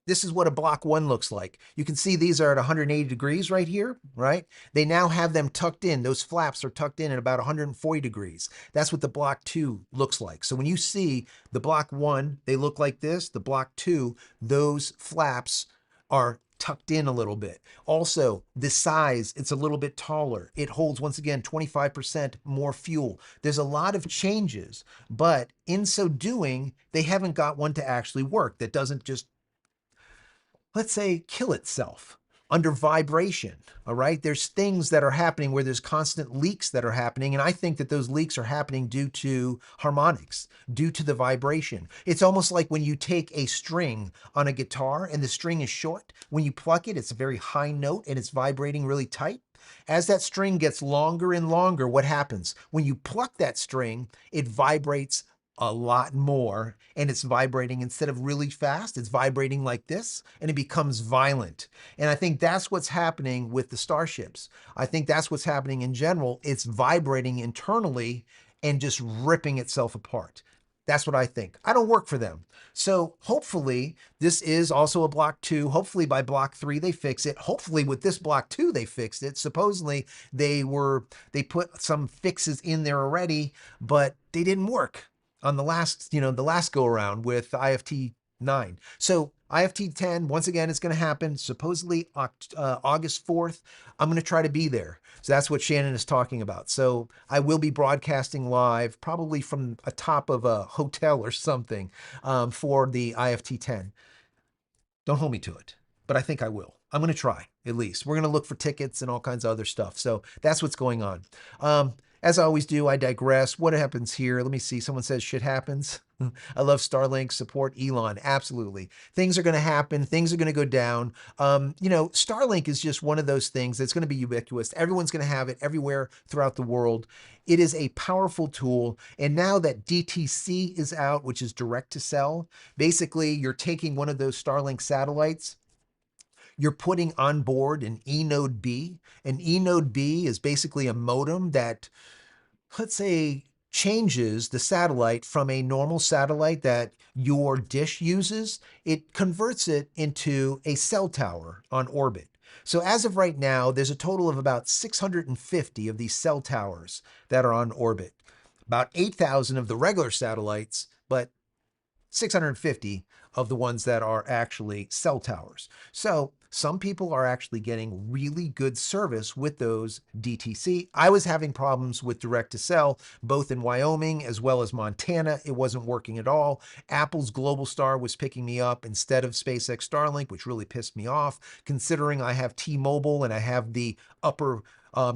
This is what a Block 1 looks like. You can see these are at 180 degrees right here, right? They now have them tucked in. Those flaps are tucked in at about 140 degrees. That's what the Block 2 looks like. So when you see the Block 1, they look like this. The Block 2, those flaps are tucked in a little bit. Also, the size, it's a little bit taller. It holds, once again, 25% more fuel. There's a lot of changes, but in so doing, they haven't got one to actually work that doesn't just, let's say, kill itself. under vibration. All right. There's things that are happening where there's constant leaks that are happening. And I think that those leaks are happening due to harmonics, due to the vibration. It's almost like when you take a string on a guitar and the string is short. When you pluck it, it's a very high note and it's vibrating really tight. As that string gets longer and longer, what happens? When you pluck that string, it vibrates a lot more, and it's vibrating instead of really fast, it's vibrating like this, and it becomes violent. And I think that's what's happening with the starships. I think that's what's happening in general. It's vibrating internally and just ripping itself apart. That's what I think. I don't work for them. So hopefully this is also a block 2. Hopefully by block 3 they fix it. Hopefully with this block 2 they fixed it. Supposedly they put some fixes in there already, but they didn't work on the last, the last go around with IFT 9. So IFT 10, once again, it's going to happen supposedly August 4th. I'm going to try to be there. So that's what Shannon is talking about. So I will be broadcasting live, probably from atop of a hotel or something, for the IFT 10. Don't hold me to it, but I think I will. I'm going to try, at least. We're going to look for tickets and all kinds of other stuff. So that's what's going on. As I always do, I digress. What happens here? Let me see. Someone says shit happens. I love Starlink. Support Elon. Absolutely. Things are going to happen. Things are going to go down. Starlink is just one of those things that's going to be ubiquitous. Everyone's going to have it everywhere throughout the world. It is a powerful tool. And now that DTC is out, which is direct to cell, basically you're taking one of those Starlink satellites, you're putting on board an eNode B. An eNode B is basically a modem that, let's say, changes the satellite from a normal satellite that your dish uses. It converts it into a cell tower on orbit. So as of right now, there's a total of about 650 of these cell towers that are on orbit. About 8,000 of the regular satellites, but 650 of the ones that are actually cell towers. So some people are actually getting really good service with those DTC. I was having problems with direct to cell, both in Wyoming as well as Montana. It wasn't working at all. Apple's Globalstar was picking me up instead of SpaceX Starlink, which really pissed me off, considering I have T-Mobile and I have the upper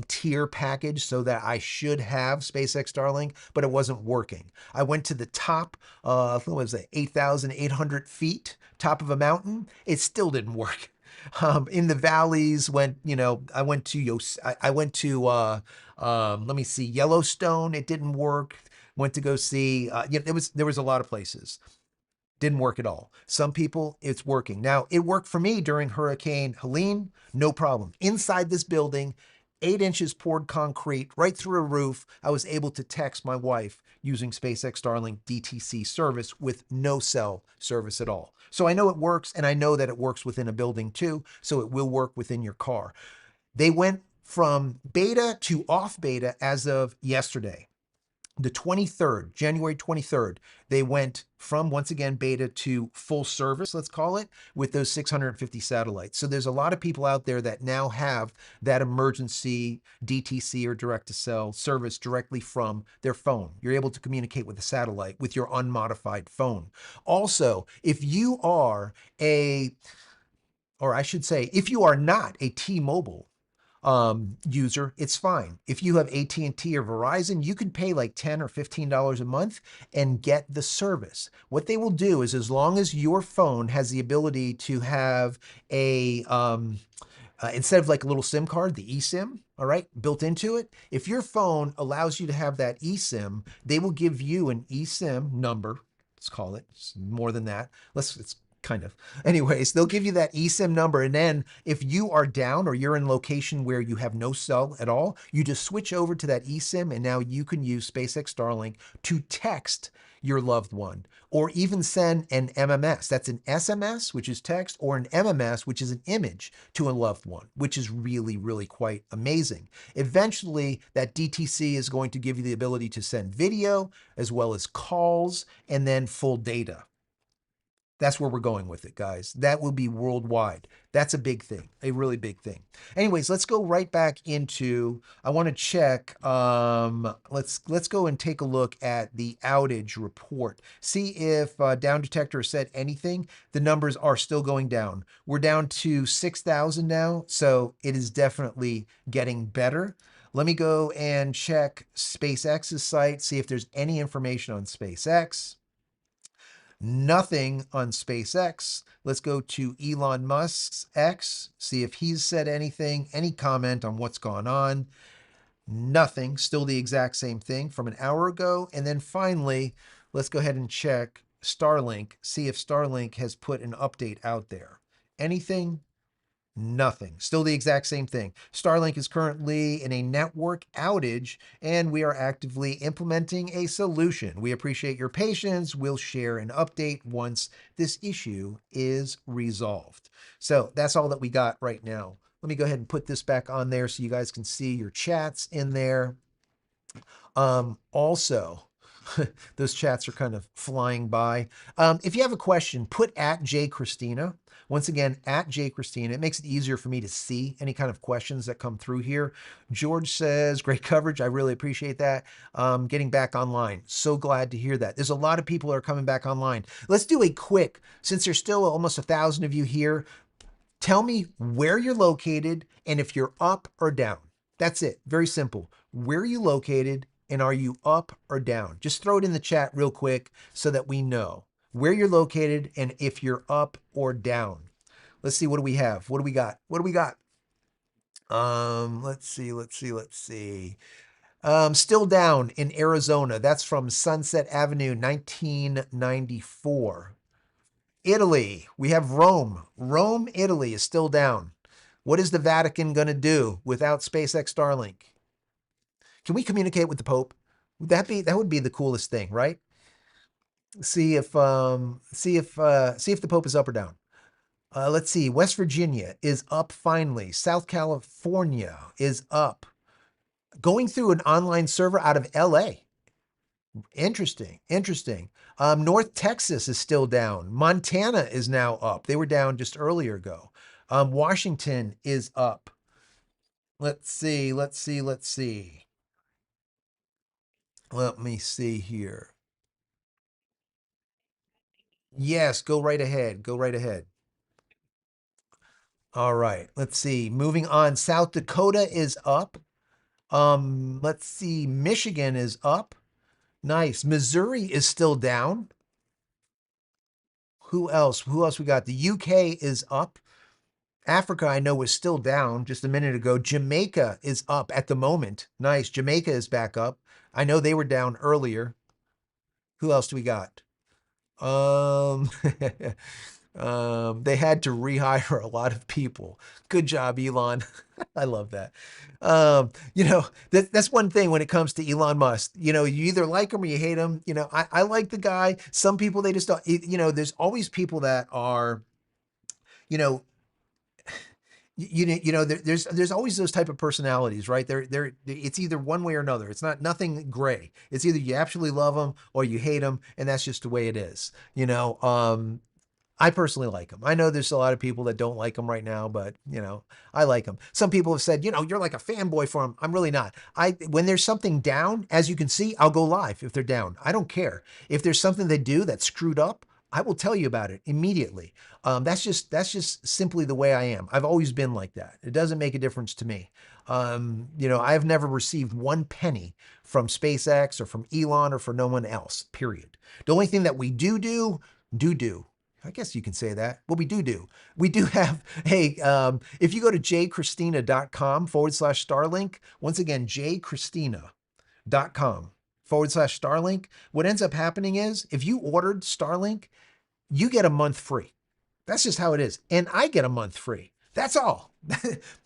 tier package, so that I should have SpaceX Starlink, but it wasn't working. I went to the top, what was it, 8,800 feet, top of a mountain. It still didn't work. In the valleys, I went to let me see, Yellowstone. It didn't work. Went to go see, there was a lot of places. Didn't work at all. Some people, it's working. Now, it worked for me during Hurricane Helene, no problem. Inside this building, 8 inches poured concrete right through a roof. I was able to text my wife using SpaceX Starlink DTC service with no cell service at all. So I know it works, and I know that it works within a building too, so it will work within your car. They went from beta to off beta as of yesterday. The 23rd, January 23rd, they went from, once again, beta to full service, let's call it, with those 650 satellites. So there's a lot of people out there that now have that emergency DTC or direct-to-cell service directly from their phone. You're able to communicate with the satellite with your unmodified phone. Also, if you are if you are not a T-Mobile user, it's fine. If you have AT&T or Verizon, you can pay like $10 or $15 a month and get the service. What they will do is, as long as your phone has the ability to have a instead of like a little SIM card, the eSIM, all right, built into it, if your phone allows you to have that eSIM, they will give you an eSIM number. Let's call it, it's more than that. It's kind of. Anyways, they'll give you that eSIM number, and then if you are down or you're in a location where you have no cell at all, you just switch over to that eSIM, and now you can use SpaceX Starlink to text your loved one, or even send an MMS. That's an SMS, which is text, or an MMS, which is an image to a loved one, which is really, really quite amazing. Eventually, that DTC is going to give you the ability to send video as well as calls, and then full data. That's where we're going with it, guys. That will be worldwide. That's a big thing, a really big thing. Anyways, let's go right back into, I want to check, let's go and take a look at the outage report. See if Down Detector said anything. The numbers are still going down. We're down to 6,000 now, so it is definitely getting better. Let me go and check SpaceX's site, see if there's any information on SpaceX. Nothing on SpaceX. Let's go to Elon Musk's X, see if he's said anything, any comment on what's gone on. Nothing, still the exact same thing from an hour ago. And then finally, let's go ahead and check Starlink, see if Starlink has put an update out there. Anything? Nothing. Still the exact same thing. Starlink is currently in a network outage, and we are actively implementing a solution. We appreciate your patience. We'll share an update once this issue is resolved. So that's all that we got right now. Let me go ahead and put this back on there so you guys can see your chats in there. Also, those chats are kind of flying by. If you have a question, put at @JChristina. Once again, at @JChristina. It makes it easier for me to see any kind of questions that come through here. George says, great coverage. I really appreciate that. Getting back online. So glad to hear that. There's a lot of people that are coming back online. Let's do a quick, since there's still almost 1,000 of you here, tell me where you're located and if you're up or down. That's it. Very simple. Where are you located and are you up or down? Just throw it in the chat real quick so that we know where you're located and if you're up or down. Let's see, what do we have? What do we got? What do we got? Let's see. Still down in Arizona. That's from Sunset Avenue, 1994. Italy, we have Rome. Rome, Italy is still down. What is the Vatican going to do without SpaceX Starlink? Can we communicate with the Pope? That would be the coolest thing, right? See if the Pope is up or down. Let's see. West Virginia is up finally. South California is up. Going through an online server out of LA. Interesting. North Texas is still down. Montana is now up. They were down just earlier ago. Washington is up. Let's see. Let me see here. Yes, go right ahead. All right. Let's see. Moving on. South Dakota is up. Let's see. Michigan is up. Nice. Missouri is still down. Who else? We got? The UK is up. Africa, I know, was still down just a minute ago. Jamaica is up at the moment. Nice. Jamaica is back up. I know they were down earlier. Who else do we got? They had to rehire a lot of people. Good job, Elon. I love that. That's one thing when it comes to Elon Musk. You either like him or you hate him. I like the guy. Some people, they just don't. There's always people that are, you know, there's always those type of personalities, right? It's either one way or another. It's nothing gray. It's either you absolutely love them or you hate them, and that's just the way it is. I personally like him. I know there's a lot of people that don't like him right now, but I like him. Some people have said, you're like a fanboy for him. I'm really not. When there's something down, as you can see, I'll go live if they're down. I don't care. If there's something they do that's screwed up, I will tell you about it immediately. That's just simply the way I am. I've always been like that. It doesn't make a difference to me. I've never received one penny from SpaceX or from Elon or for no one else, period. The only thing that we do, I guess you can say that. What we do. We do have, if you go to jchristina.com/Starlink, once again, jchristina.com/Starlink, what ends up happening is if you ordered Starlink, you get a month free. That's just how it is. And I get a month free. That's all.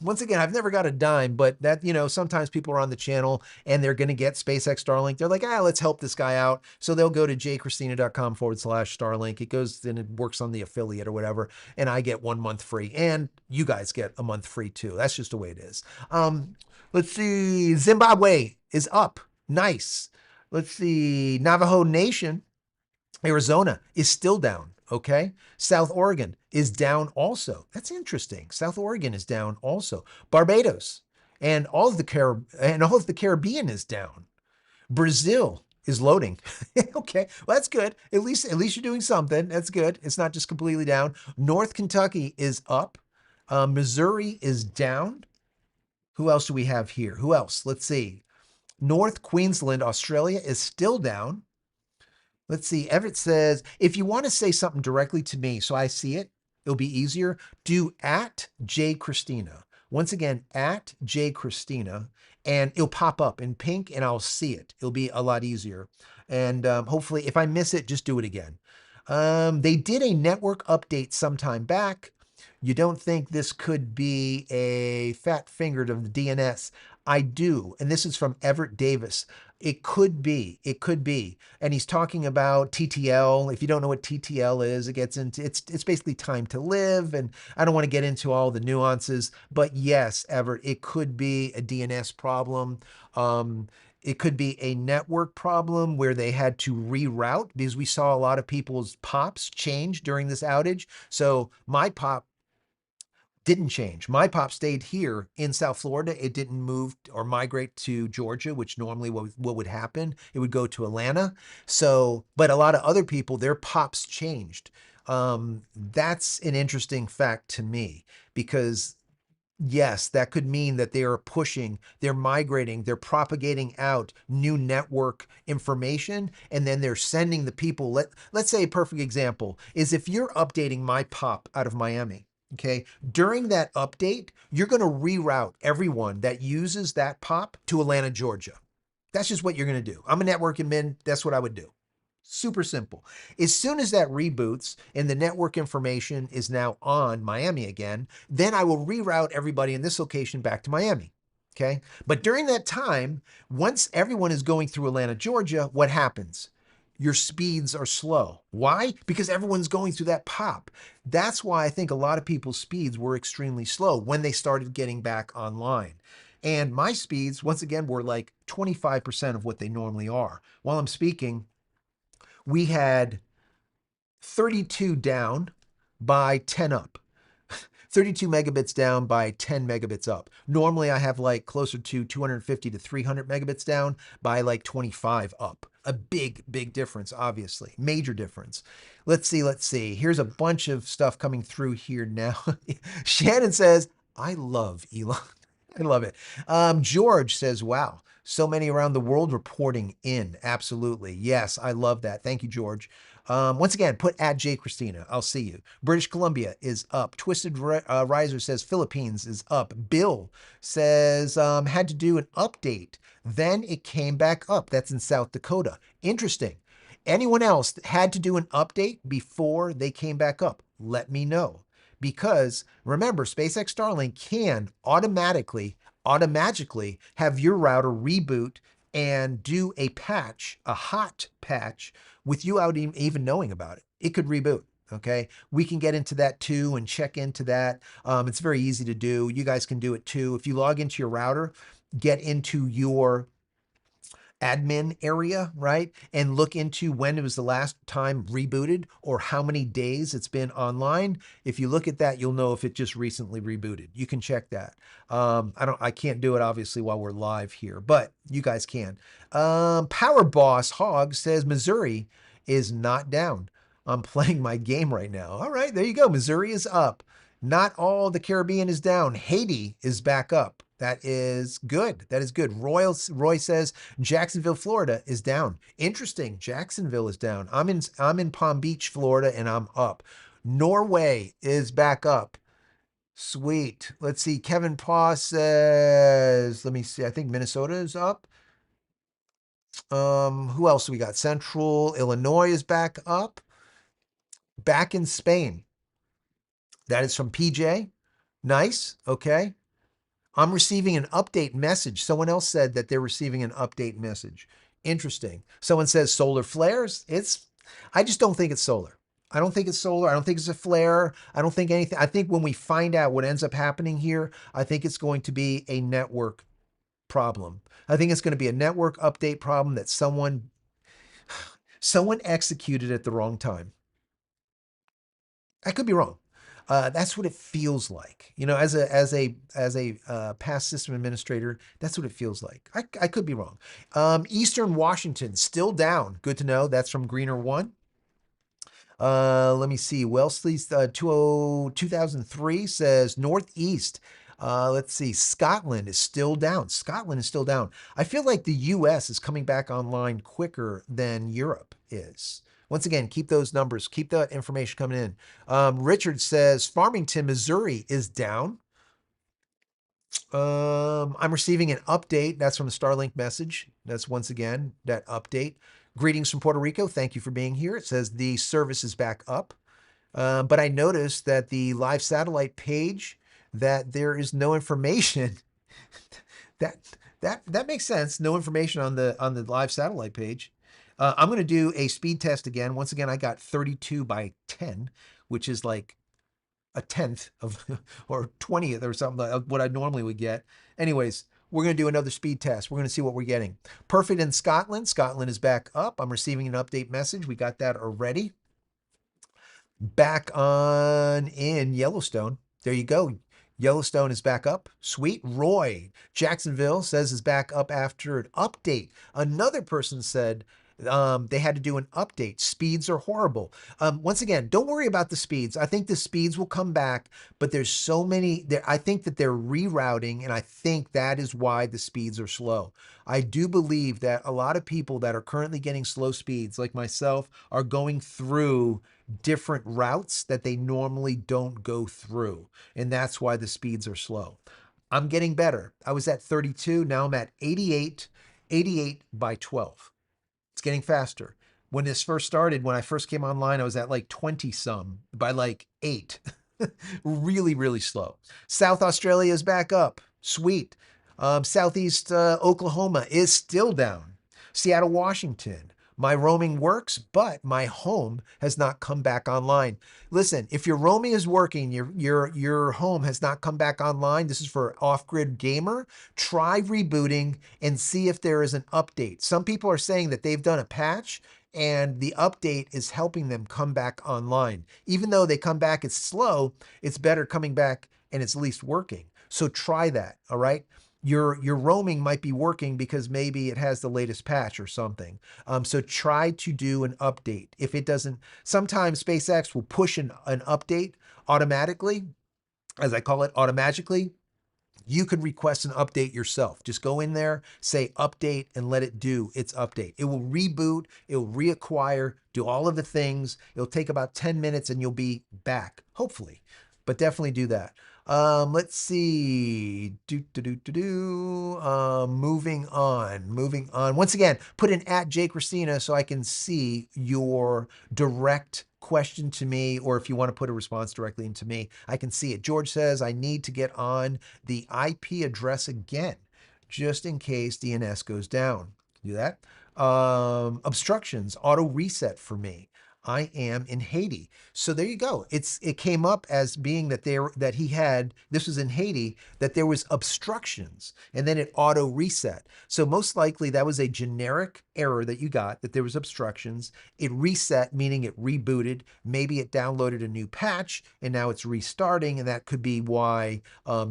Once again, I've never got a dime, but that, sometimes people are on the channel and they're going to get SpaceX Starlink. They're like, let's help this guy out. So they'll go to jchristina.com/Starlink. It goes and it works on the affiliate or whatever. And I get 1 month free and you guys get a month free too. That's just the way it is. Let's see. Zimbabwe is up. Nice. Let's see. Navajo Nation, Arizona is still down. Okay. South Oregon is down also. That's interesting. South Oregon is down also. Barbados and all of the Caribbean is down. Brazil is loading. Okay, well that's good. At least you're doing something. That's good. It's not just completely down. North Kentucky is up. Missouri is down. Who else do we have here? Who else? Let's see. North Queensland, Australia is still down. Let's see. Everett says, if you want to say something directly to me so I see it, it'll be easier. Do at J Christina. Once again, at J Christina, and it'll pop up in pink and I'll see it. It'll be a lot easier. And hopefully, if I miss it, just do it again. They did a network update sometime back. You don't think this could be a fat fingered of the DNS? I do. And this is from Everett Davis. It could be. It could be. And he's talking about TTL. If you don't know what TTL is, it gets into it's basically time to live. And I don't want to get into all the nuances, but yes, Everett, it could be a DNS problem. It could be a network problem where they had to reroute because we saw a lot of people's pops change during this outage. So my pop didn't change. My pop stayed here in South Florida. It didn't move or migrate to Georgia, which normally what would happen. It would go to Atlanta. So, but a lot of other people, their pops changed. That's an interesting fact to me because yes, that could mean that they are pushing, they're migrating, they're propagating out new network information, and then they're sending the people. Let's say a perfect example is if you're updating my pop out of Miami. Okay, during that update, you're going to reroute everyone that uses that pop to Atlanta, Georgia. That's just what you're going to do. I'm a network admin. That's what I would do. Super simple. As soon as that reboots and the network information is now on Miami again, then I will reroute everybody in this location back to Miami. Okay. But during that time, once everyone is going through Atlanta, Georgia, what happens? Your speeds are slow. Why? Because everyone's going through that pop. That's why I think a lot of people's speeds were extremely slow when they started getting back online. And my speeds, once again, were like 25% of what they normally are. While I'm speaking, we had 32 down by 10 up. 32 megabits down by 10 megabits up. Normally I have like closer to 250 to 300 megabits down by like 25 up. A big, big difference, obviously. Major difference. Let's see, let's see. Here's a bunch of stuff coming through here now. Shannon says, I love Elon. I love it. George says, wow, so many around the world reporting in. Absolutely. Yes, I love that. Thank you, George. Once again, put at J Christina. I'll see you. British Columbia is up. Twisted Riser says Philippines is up. Bill says had to do an update. Then it came back up. That's in South Dakota. Interesting. Anyone else had to do an update before they came back up? Let me know. Because remember, SpaceX Starlink can automatically have your router reboot and do a patch, a hot patch, with you out even knowing about it. It could reboot. Okay, we can get into that too and check into that. It's very easy to do. You guys can do it too. If you log into your router, get into your admin area, right? And look into when it was the last time rebooted or how many days it's been online. If you look at that, you'll know if it just recently rebooted. You can check that. I can't do it obviously while we're live here, but you guys can. Power Boss Hog says Missouri is not down. I'm playing my game right now. All right, there you go. Missouri is up. Not all the Caribbean is down. Haiti is back up. That is good. That is good. Roy says Jacksonville, Florida is down. Interesting. Jacksonville is down. I'm in Palm Beach, Florida, and I'm up. Norway is back up. Sweet. Let's see. Kevin Paw says, let me see. I think Minnesota is up. Who else do we got? Central Illinois is back up. Back in Spain. That is from PJ. Nice. Okay. I'm receiving an update message. Someone else said that they're receiving an update message. Interesting. Someone says solar flares. I just don't think it's solar. I don't think it's solar. I don't think it's a flare. I don't think anything. I think when we find out what ends up happening here, I think it's going to be a network problem. I think it's going to be a network update problem that someone executed at the wrong time. I could be wrong. That's what it feels like. You know, as a past system administrator, that's what it feels like. I could be wrong. Eastern Washington still down. Good to know. That's from Greener One. Let me see. Wellesley's 2003 says Northeast. Let's see. Scotland is still down. Scotland is still down. I feel like the US is coming back online quicker than Europe is. Once again, keep those numbers, keep that information coming in. Richard says Farmington, Missouri is down. I'm receiving an update. That's from the Starlink message. That's once again that update. Greetings from Puerto Rico. Thank you for being here. It says the service is back up. But I noticed that the live satellite page, that there is no information. that that makes sense. No information on the live satellite page. I'm going to do a speed test again. Once again, I got 32 by 10, which is like a tenth of or 20th or something of what I normally would get. Anyways, we're going to do another speed test. We're going to see what we're getting. Perfect in Scotland. Scotland is back up. I'm receiving an update message. We got that already. Back on in Yellowstone. There you go. Yellowstone is back up. Sweet. Roy, Jacksonville says is back up after an update. Another person said they had to do an update. Speeds are horrible. Once again, don't worry about the speeds. I think the speeds will come back, but there's so many there. I think that they're rerouting, and I think that is why the speeds are slow. I do believe that a lot of people that are currently getting slow speeds, like myself, are going through different routes that they normally don't go through. And that's why the speeds are slow. I'm getting better. I was at 32. Now I'm at 88, 88 by 12. It's getting faster. When this first started, when I first came online, I was at like 20 some by like 8. Really, really slow. South Australia is back up. Sweet. Southeast Oklahoma is still down. Seattle, Washington. My roaming works, but my home has not come back online. Listen, if your roaming is working, your home has not come back online. This is for off-grid gamer. Try rebooting and see if there is an update. Some people are saying that they've done a patch and the update is helping them come back online. Even though they come back, it's slow, it's better coming back and it's at least working. So try that, all right? Your roaming might be working because maybe it has the latest patch or something. So try to do an update. If it doesn't, sometimes SpaceX will push an update automatically, as I call it, automatically. You could request an update yourself. Just go in there, say update, and let it do its update. It will reboot, it will reacquire, do all of the things. It'll take about 10 minutes and you'll be back, hopefully. But definitely do that. Let's see. Moving on. Once again, put in at Jake Christina so I can see your direct question to me, or if you want to put a response directly into me, I can see it. George says, I need to get on the IP address again, just in case DNS goes down. Do that. Obstructions, auto reset for me. I am in Haiti. So there you go. It came up as being that he had, this was in Haiti, that there was obstructions and then it auto reset. So most likely that was a generic error that you got, that there was obstructions. It reset, meaning it rebooted. Maybe it downloaded a new patch and now it's restarting, and that could be why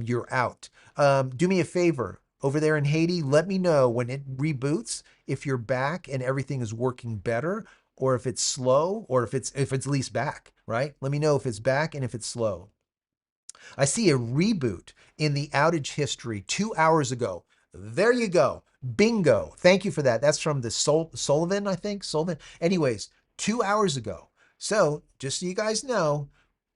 you're out. Do me a favor. Over there in Haiti, let me know when it reboots if you're back and everything is working better, or if it's slow, or if it's at least back, right? Let me know if it's back and if it's slow. I see a reboot in the outage history 2 hours ago. There you go. Bingo. Thank you for that. That's from the Sullivan, I think. Sullivan. Anyways, 2 hours ago. So just so you guys know,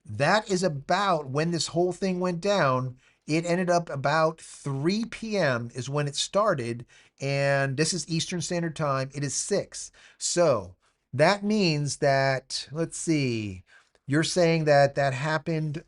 that is about when this whole thing went down. It ended up about 3 p.m. is when it started. And this is Eastern Standard Time. It is 6. So that means that, let's see, you're saying that that happened.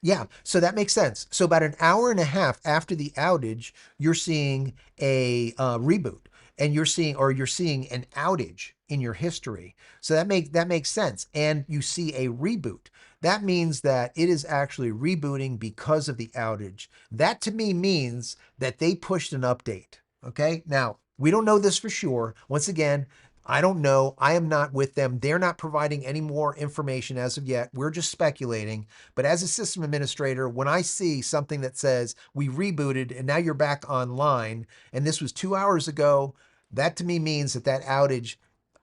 Yeah, so that makes sense. So about an hour and a half after the outage, you're seeing a reboot, and you're seeing an outage in your history. So that makes sense. And you see a reboot. That means that it is actually rebooting because of the outage. That to me means that they pushed an update. Okay. Now we don't know this for sure. Once again, I don't know. I am not with them. They're not providing any more information as of yet. We're just speculating. But as a system administrator, when I see something that says we rebooted and now you're back online, and this was 2 hours ago, that to me means that that outage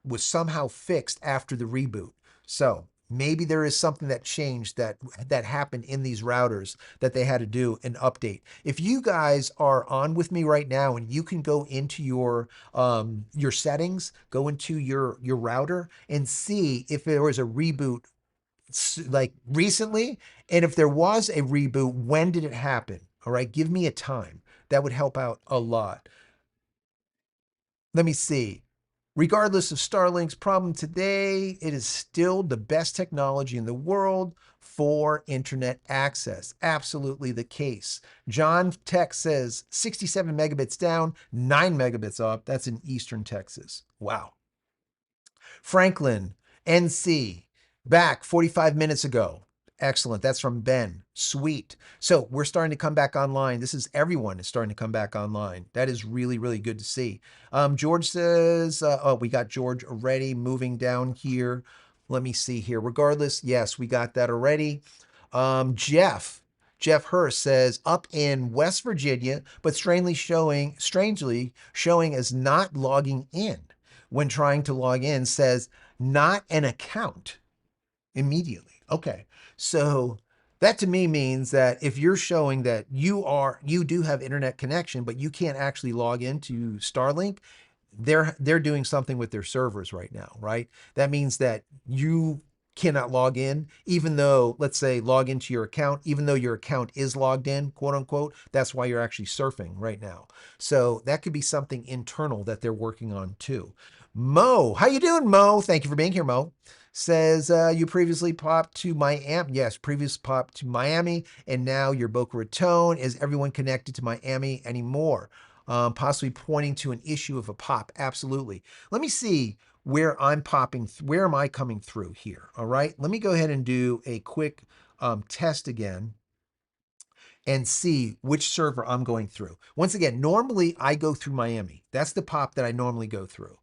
was somehow fixed after the reboot. So maybe there is something that changed that happened in these routers that they had to do an update. If you guys are on with me right now and you can go into your settings, go into your router and see if there was a reboot like recently, and if there was a reboot, when did it happen? All right, give me a time. That would help out a lot. Let me see. Regardless of Starlink's problem today, it is still the best technology in the world for internet access. Absolutely the case. John Tech says 67 megabits down, 9 megabits up. That's in Eastern Texas. Wow. Franklin, NC, back 45 minutes ago. Excellent. That's from Ben. Sweet. So we're starting to come back online. This is everyone is starting to come back online. That is really, really good to see. George says, oh, we got George already moving down here. Let me see here. Regardless, yes, we got that already. Jeff Hurst says up in West Virginia, but strangely showing as not logging in when trying to log in, says not an account immediately. Okay. So that to me means that if you're showing that you do have internet connection, but you can't actually log into Starlink, they're doing something with their servers right now, right? That means that you cannot log in, even though, let's say, log into your account, even though your account is logged in, quote unquote. That's why you're actually surfing right now. So that could be something internal that they're working on too. Mo, how you doing, Mo? Thank you for being here, Mo. Says you previously popped to Miami. Yes, previous popped to Miami, and now you're Boca Raton. Is everyone connected to Miami anymore? Possibly pointing to an issue of a pop. Absolutely. Let me see where I'm popping. Where am I coming through here? All right. Let me go ahead and do a quick test again and see which server I'm going through. Once again, normally I go through Miami. That's the pop that I normally go through.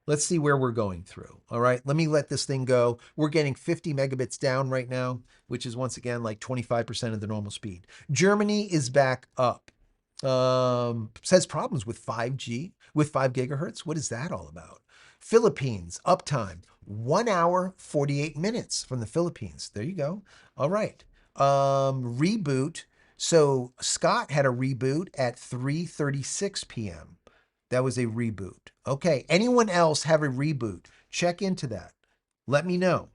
Let's see where we're going through. All right, let me let this thing go. We're getting 50 megabits down right now, which is once again like 25% of the normal speed. Germany is back up. Says problems with 5G, with 5 gigahertz. What is that all about? Philippines, uptime, 1 hour, 48 minutes from the Philippines. There you go. All right. Reboot. So Scott had a reboot at 3:36 p.m. That was a reboot. Okay. Anyone else have a reboot? Check into that. Let me know.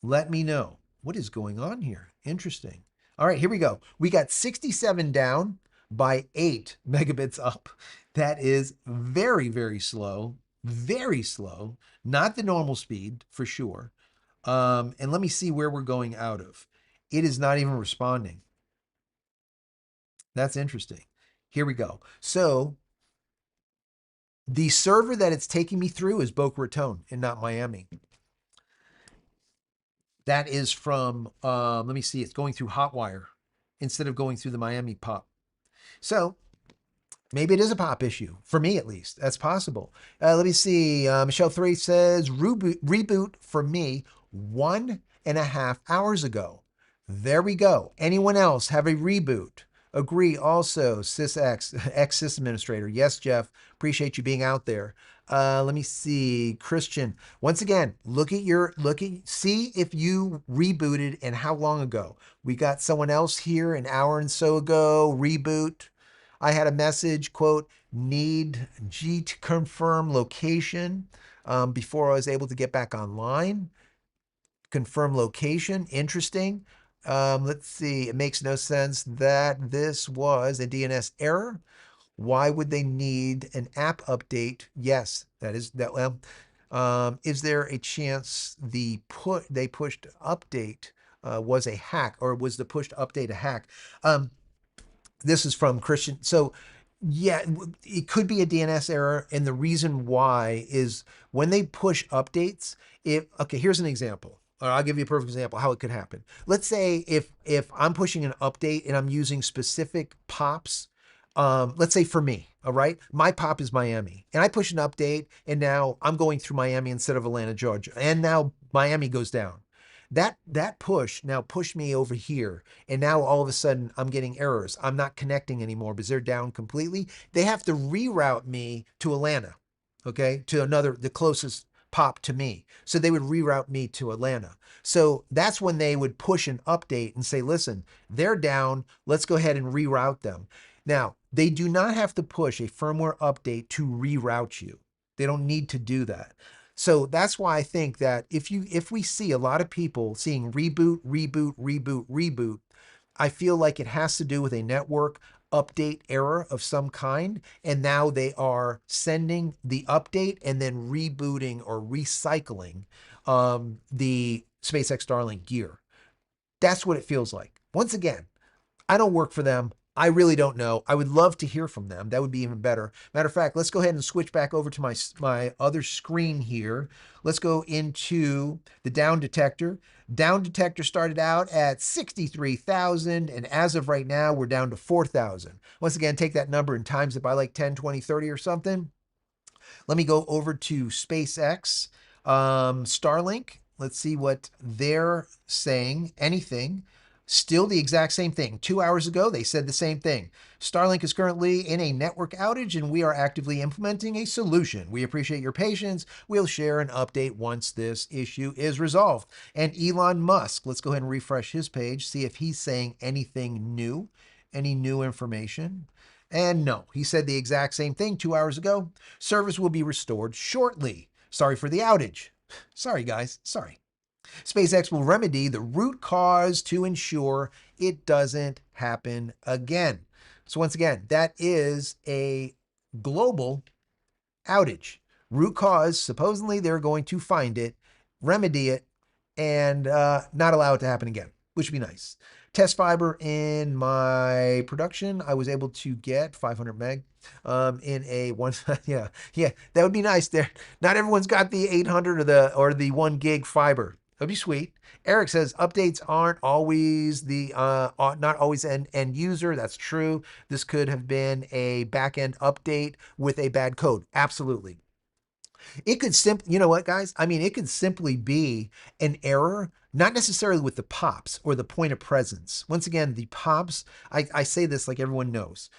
Let me know. What is going on here? Interesting. All right, here we go. We got 67 down by 8 megabits up. That is very, very slow. Very slow. Not the normal speed for sure. And let me see where we're going out of. It is not even responding. That's interesting. Here we go. So the server that it's taking me through is Boca Raton and not Miami. That is from, let me see, it's going through Hotwire instead of going through the Miami pop. So maybe it is a pop issue, for me at least. That's possible. Let me see. Michelle 3 says, reboot for me 1.5 hours ago. There we go. Anyone else have a reboot? Agree also, SysX, ex-sys administrator. Yes, Jeff. Appreciate you being out there. Let me see. Christian. Once again, see if you rebooted and how long ago. We got someone else here an hour and so ago. Reboot. I had a message, quote, need G to confirm location before I was able to get back online. Confirm location. Interesting. Let's see. It makes no sense that this was a DNS error. Why would they need an app update? Yes, that is that. Well, is there a chance they pushed update was a hack, or was the pushed update a hack? This is from Christian. So yeah, it could be a DNS error. And the reason why is when they push updates, okay, here's an example. Or I'll give you a perfect example how it could happen. Let's say if I'm pushing an update and I'm using specific pops, let's say for me, All right. My pop is Miami. And I push an update, and now I'm going through Miami instead of Atlanta, Georgia. And now Miami goes down. That push now pushed me over here. And now all of a sudden I'm getting errors. I'm not connecting anymore because they're down completely. They have to reroute me to Atlanta, okay, to another, the closest pop to me. So they would reroute me to Atlanta. So that's when they would push an update and say, listen, they're down. Let's go ahead and reroute them. Now, they do not have to push a firmware update to reroute you. They don't need to do that. So that's why I think that if we see a lot of people seeing reboot, reboot, reboot, reboot, I feel like it has to do with a network update error of some kind. And now they are sending the update and then rebooting or recycling the SpaceX Starlink gear. That's what it feels like. Once again, I don't work for them. I really don't know. I would love to hear from them. That would be even better. Matter of fact, let's go ahead and switch back over to my other screen here. Let's go into the down detector. Down detector started out at 63,000, and as of right now, we're down to 4,000. Once again, take that number and times it by like 10, 20, 30 or something. Let me go over to SpaceX Starlink. Let's see what they're saying. Anything. Still the exact same thing. 2 hours ago, they said the same thing. Starlink is currently in a network outage and we are actively implementing a solution. We appreciate your patience. We'll share an update once this issue is resolved. And Elon Musk, let's go ahead and refresh his page, see if he's saying anything new, any new information. And no, he said the exact same thing 2 hours ago. Service will be restored shortly. Sorry for the outage. Sorry, guys. Sorry. SpaceX will remedy the root cause to ensure it doesn't happen again. So, once again, that is a global outage. Root cause, supposedly they're going to find it, remedy it, and not allow it to happen again, which would be nice. Test fiber in my production, I was able to get 500 meg in a one. Yeah, that would be nice. There, not everyone's got the 800 or the 1 gig fiber. That'd be sweet. Eric says updates aren't always not always end user. That's true. This could have been a back end update with a bad code. Absolutely. It could simply, you know what, guys? I mean, it could simply be an error, not necessarily with the pops or the point of presence. Once again, the pops, I say this like everyone knows.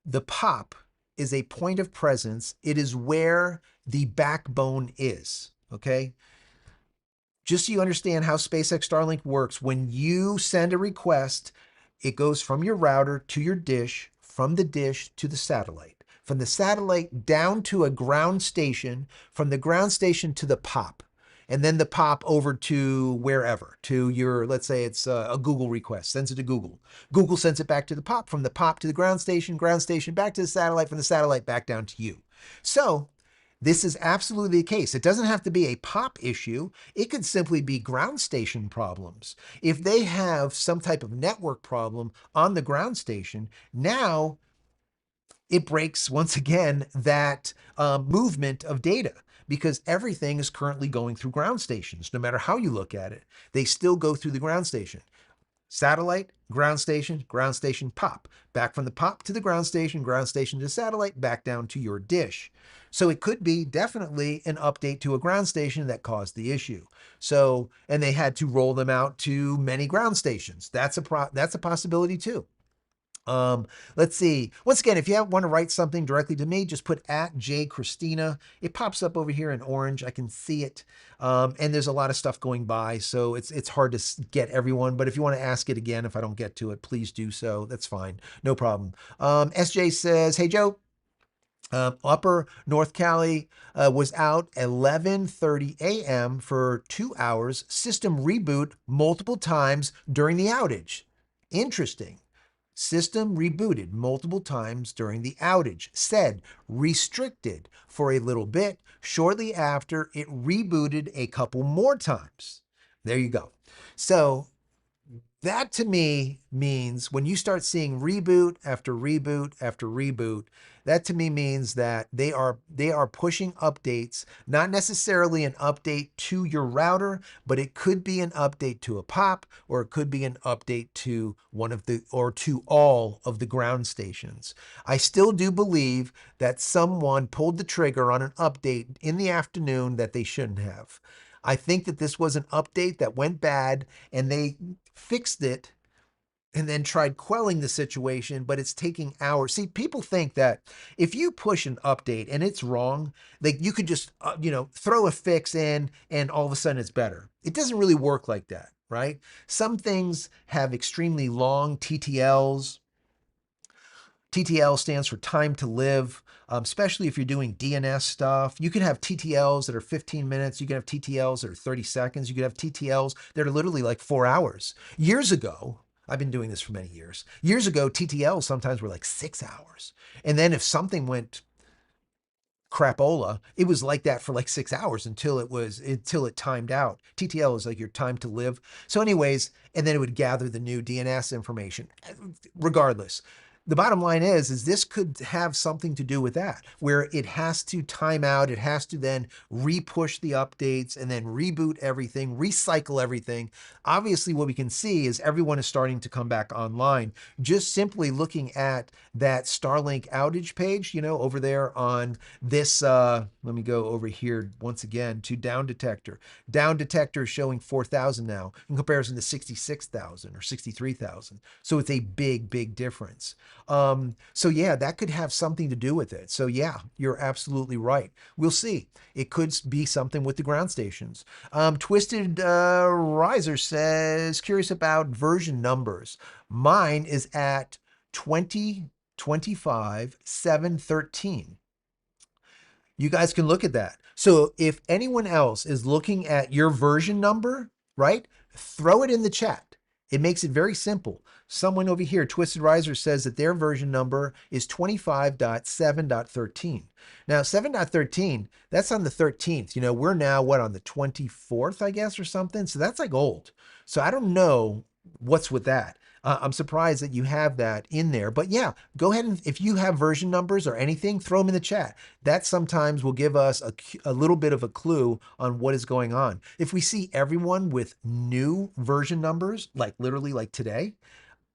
The pop is a point of presence. It is where the backbone is. Okay. Just so you understand how SpaceX Starlink works, when you send a request, it goes from your router to your dish, from the dish to the satellite, from the satellite down to a ground station, from the ground station to the pop, and then the pop over to wherever, to your, let's say it's a Google request, sends it to Google. Google sends it back to the pop, from the pop to the ground station back to the satellite, from the satellite back down to you. So this is absolutely the case. It doesn't have to be a pop issue. It could simply be ground station problems. If they have some type of network problem on the ground station, now it breaks once again that movement of data because everything is currently going through ground stations. No matter how you look at it, they still go through the ground station. Satellite, ground station, pop. Back from the pop to the ground station to satellite, back down to your dish. So it could be definitely an update to a ground station that caused the issue. So, and they had to roll them out to many ground stations. That's a possibility too. Let's see. Once again, if you want to write something directly to me, just put @JChristina. It pops up over here in orange. I can see it. And there's a lot of stuff going by, so it's hard to get everyone. But if you want to ask it again, if I don't get to it, please do so. That's fine. No problem. SJ says, hey, Joe. Upper North Cali was out 11:30 a.m. for 2 hours. System reboot multiple times during the outage. Interesting. System rebooted multiple times during the outage. Said restricted for a little bit. Shortly after, it rebooted a couple more times. There you go. So That to me means when you start seeing reboot after reboot after reboot, that to me means that they are pushing updates, not necessarily an update to your router, but it could be an update to a POP, or it could be an update to one of the, or to all of the ground stations. I still do believe that someone pulled the trigger on an update in the afternoon that they shouldn't have. I think that this was an update that went bad, and they fixed it and then tried quelling the situation, but it's taking hours. See, people think that if you push an update and it's wrong, like you could just, throw a fix in and all of a sudden it's better. It doesn't really work like that, right? Some things have extremely long TTLs. TTL stands for time to live, especially if you're doing DNS stuff. You can have TTLs that are 15 minutes. You can have TTLs that are 30 seconds. You can have TTLs that are literally like 4 hours. Years ago, I've been doing this for many years. Years ago, TTLs sometimes were like 6 hours. And then if something went crapola, it was like that for like 6 hours until it timed out. TTL is like your time to live. So, anyways, and then it would gather the new DNS information. Regardless, the bottom line is this could have something to do with that, where it has to time out, it has to then re-push the updates and then reboot everything, recycle everything. Obviously, what we can see is everyone is starting to come back online. Just simply looking at that Starlink outage page, over there on this, let me go over here once again to Down Detector. Down Detector is showing 4,000 now in comparison to 66,000 or 63,000. So it's a big, big difference. So yeah, that could have something to do with it. So yeah, you're absolutely right. We'll see. It could be something with the ground stations. Twisted Riser says, curious about version numbers. Mine is at 2025 713. You guys can look at that. So if anyone else is looking at your version number, right, throw it in the chat. It makes it very simple. Someone over here, Twisted Riser, says that their version number is 25.7.13. Now, 7.13, that's on the 13th. We're now, what, on the 24th, I guess, or something? So that's like old. So I don't know what's with that. I'm surprised that you have that in there. But yeah, go ahead and if you have version numbers or anything, throw them in the chat. That sometimes will give us a little bit of a clue on what is going on. If we see everyone with new version numbers, like literally like today,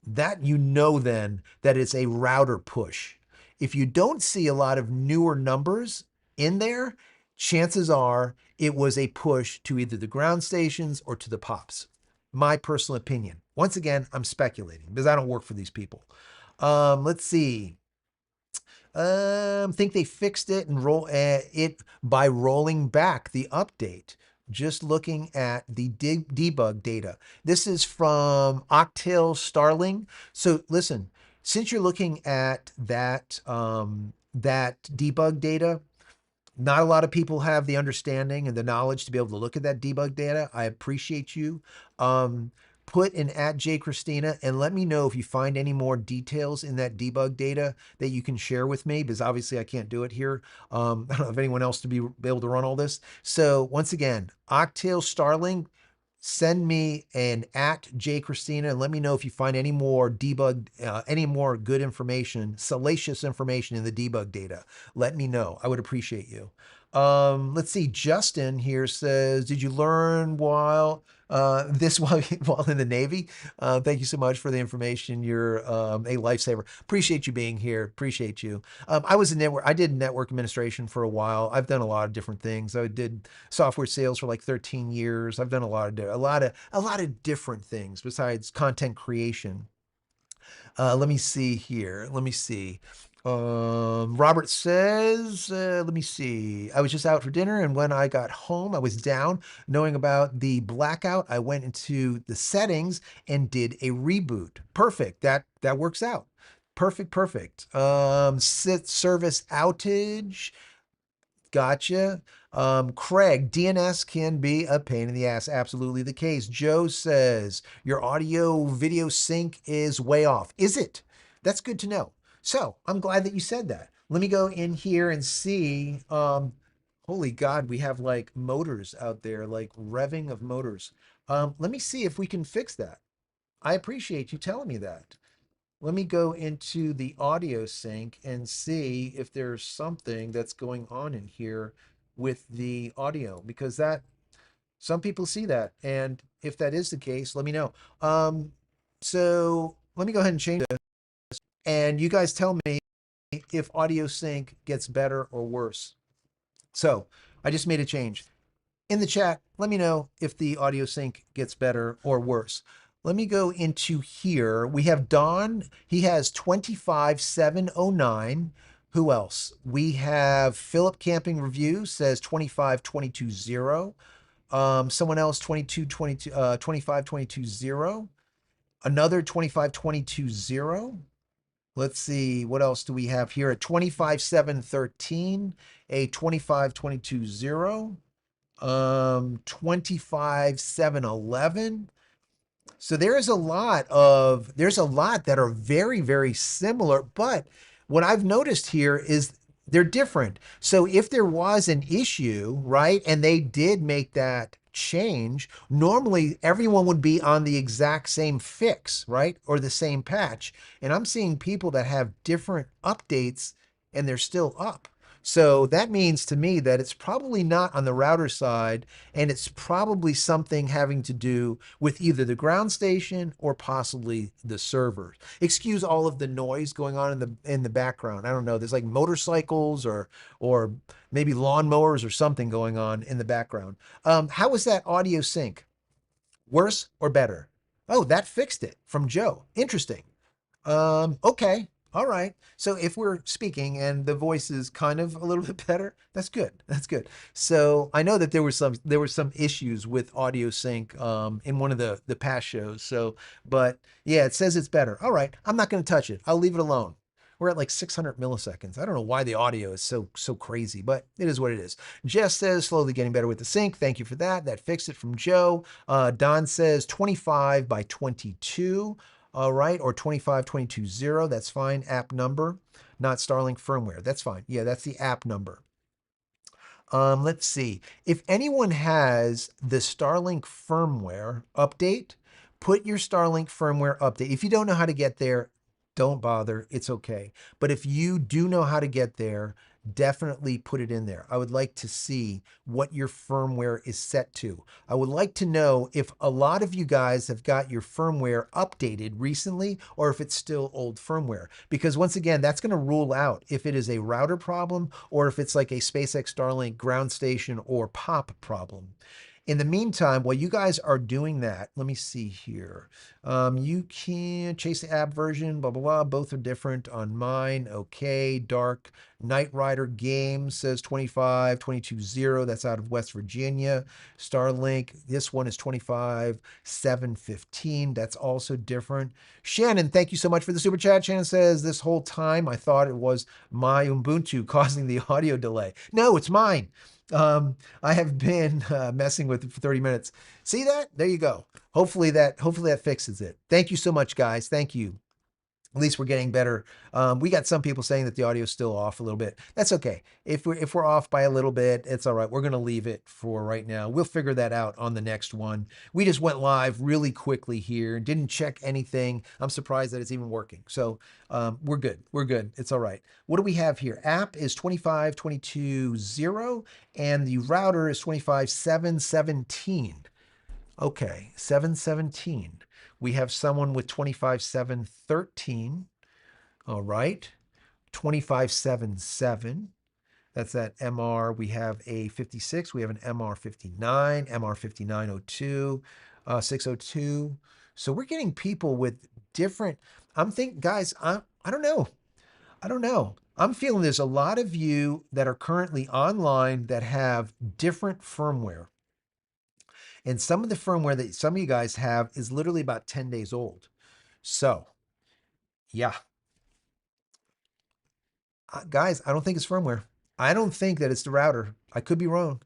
that then that it's a router push. If you don't see a lot of newer numbers in there, chances are it was a push to either the ground stations or to the POPs. My personal opinion. Once again, I'm speculating because I don't work for these people. Let's see. Think they fixed it and roll it by rolling back the update. Just looking at the debug data. This is from Octil Starling. So listen, since you're looking at that debug data, not a lot of people have the understanding and the knowledge to be able to look at that debug data. I appreciate you. Put in at @jchristina and let me know if you find any more details in that debug data that you can share with me, because obviously I can't do it here. I don't have anyone else to be able to run all this. So once again, Octale Starling, send me an at @jchristina and let me know if you find any more any more good information, salacious information in the debug data. Let me know. I would appreciate you. Let's see. Justin here says, "Did you learn this while in the Navy?" Thank you so much for the information. You're a lifesaver. Appreciate you being here. Appreciate you. I did network administration for a while. I've done a lot of different things. I did software sales for like 13 years. I've done a lot of different things besides content creation. Let me see here. Let me see. Robert says, let me see. I was just out for dinner, and when I got home, I was down. Knowing about the blackout, I went into the settings and did a reboot. Perfect. That works out. Perfect, perfect. Service outage. Gotcha. Craig, DNS can be a pain in the ass. Absolutely the case. Joe says your audio video sync is way off. Is it? That's good to know. So I'm glad that you said that. Let me go in here and see. Holy God, we have like motors out there, like revving of motors. Let me see if we can fix that. I appreciate you telling me that. Let me go into the audio sync and see if there's something that's going on in here with the audio, because that some people see that. And if that is the case, let me know. Um, so let me go ahead and change it. And you guys tell me if audio sync gets better or worse. So I just made a change. In the chat, let me know if the audio sync gets better or worse. Let me go into here. We have Don. He has 25709. Who else? We have Philip Camping Review says 25220. Someone else 25220. Another 25220. Let's see, what else do we have here? A 25713, a 25220, 25711. So there's a lot that are very, very similar, but what I've noticed here is they're different. So if there was an issue, right, and they did make that change, normally everyone would be on the exact same fix, right, or the same patch. And I'm seeing people that have different updates and they're still up. So that means to me that it's probably not on the router side, and it's probably something having to do with either the ground station or possibly the server. Excuse all of the noise going on in the background. I don't know. There's like motorcycles or maybe lawnmowers or something going on in the background. How was that audio sync? Worse or better? Oh, that fixed it from Joe. Interesting. Okay. All right. So if we're speaking and the voice is kind of a little bit better, that's good. That's good. So I know that there were some issues with audio sync in one of the past shows. So, but yeah, it says it's better. All right. I'm not going to touch it. I'll leave it alone. We're at like 600 milliseconds. I don't know why the audio is so crazy, but it is what it is. Jess says slowly getting better with the sync. Thank you for that. That fixed it from Joe. Don says 25 by 22. All right, or 25220, that's fine. App number, not Starlink firmware. That's fine. Yeah, that's the app number. Let's see. If anyone has the Starlink firmware update, put your Starlink firmware update. If you don't know how to get there, don't bother. It's okay. But if you do know how to get there, definitely put it in there. I would like to see what your firmware is set to. I would like to know if a lot of you guys have got your firmware updated recently or if it's still old firmware. Because once again, that's going to rule out if it is a router problem or if it's like a SpaceX Starlink ground station or POP problem. In the meantime, while you guys are doing that, let me see here. You can chase the app version, blah, blah, blah. Both are different on mine. Okay. Dark Knight Rider Games says 25220. That's out of West Virginia. Starlink, this one is 25715. That's also different. Shannon, thank you so much for the super chat. Shannon says, this whole time I thought it was my Ubuntu causing the audio delay. No, it's mine. I have been messing with it for 30 minutes. See that? There you go. Hopefully that fixes it. Thank you so much, guys. Thank you. At least we're getting better. We got some people saying that the audio is still off a little bit. That's okay. If we're off by a little bit, it's all right. We're gonna leave it for right now. We'll figure that out on the next one. We just went live really quickly here. Didn't check anything. I'm surprised that it's even working. So we're good. We're good. It's all right. What do we have here? App is 25220 and the router is 25717. Okay, 717. We have someone with 25713. All right. 2577. That's that MR. We have a 56. We have an MR59, MR5902, 602. So we're getting people with different. I'm thinking, guys, I don't know. I don't know. I'm feeling there's a lot of you that are currently online that have different firmware. And some of the firmware that some of you guys have is literally about 10 days old. So, yeah. Guys, I don't think it's firmware. I don't think that it's the router. I could be wrong.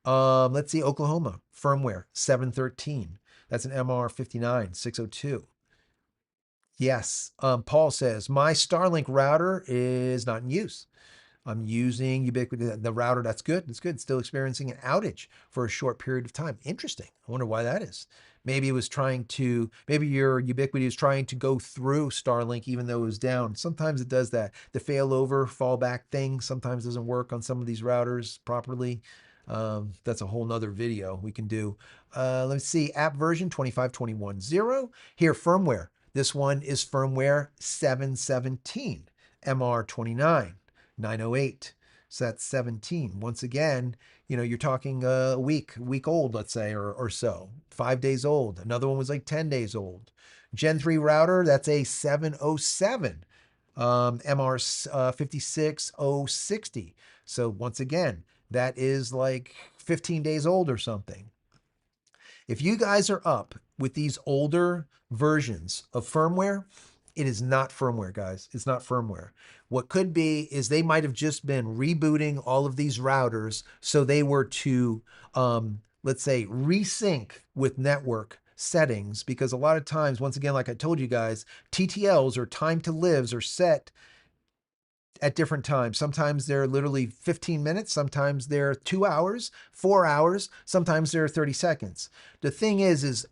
Let's see, Oklahoma, firmware 713. That's an MR59 602. Yes. Paul says, my Starlink router is not in use. I'm using Ubiquiti, the router. That's good. That's good. Still experiencing an outage for a short period of time. Interesting. I wonder why that is. Maybe it was trying to, maybe your Ubiquiti is trying to go through Starlink even though it was down. Sometimes it does that. The failover fallback thing sometimes doesn't work on some of these routers properly. That's a whole nother video we can do. Let's see, app version 25.21.0. Here, firmware. This one is firmware 717, MR29. 908. So that's 17. Once again, you're talking a week old, let's say, or so. 5 days old. Another one was like 10 days old. Gen 3 router, that's a 707. MR 56060. So once again, that is like 15 days old or something. If you guys are up with these older versions of firmware, it is not firmware, guys. It's not firmware. What could be is they might have just been rebooting all of these routers so they were to, let's say, resync with network settings, because a lot of times, once again, like I told you guys, TTLs or time to lives are set at different times. Sometimes they're literally 15 minutes, sometimes they're 2 hours, 4 hours, sometimes they're 30 seconds. The thing is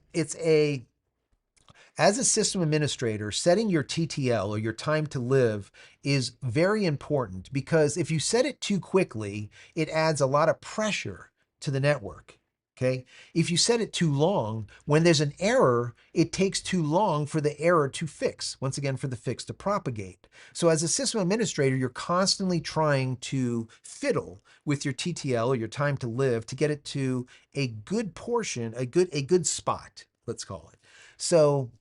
as a system administrator, setting your TTL or your time to live is very important, because if you set it too quickly, it adds a lot of pressure to the network. Okay. If you set it too long, when there's an error, it takes too long for the error to fix. Once again, for the fix to propagate. So as a system administrator, you're constantly trying to fiddle with your TTL or your time to live to get it to a good portion, a good spot, let's call it. So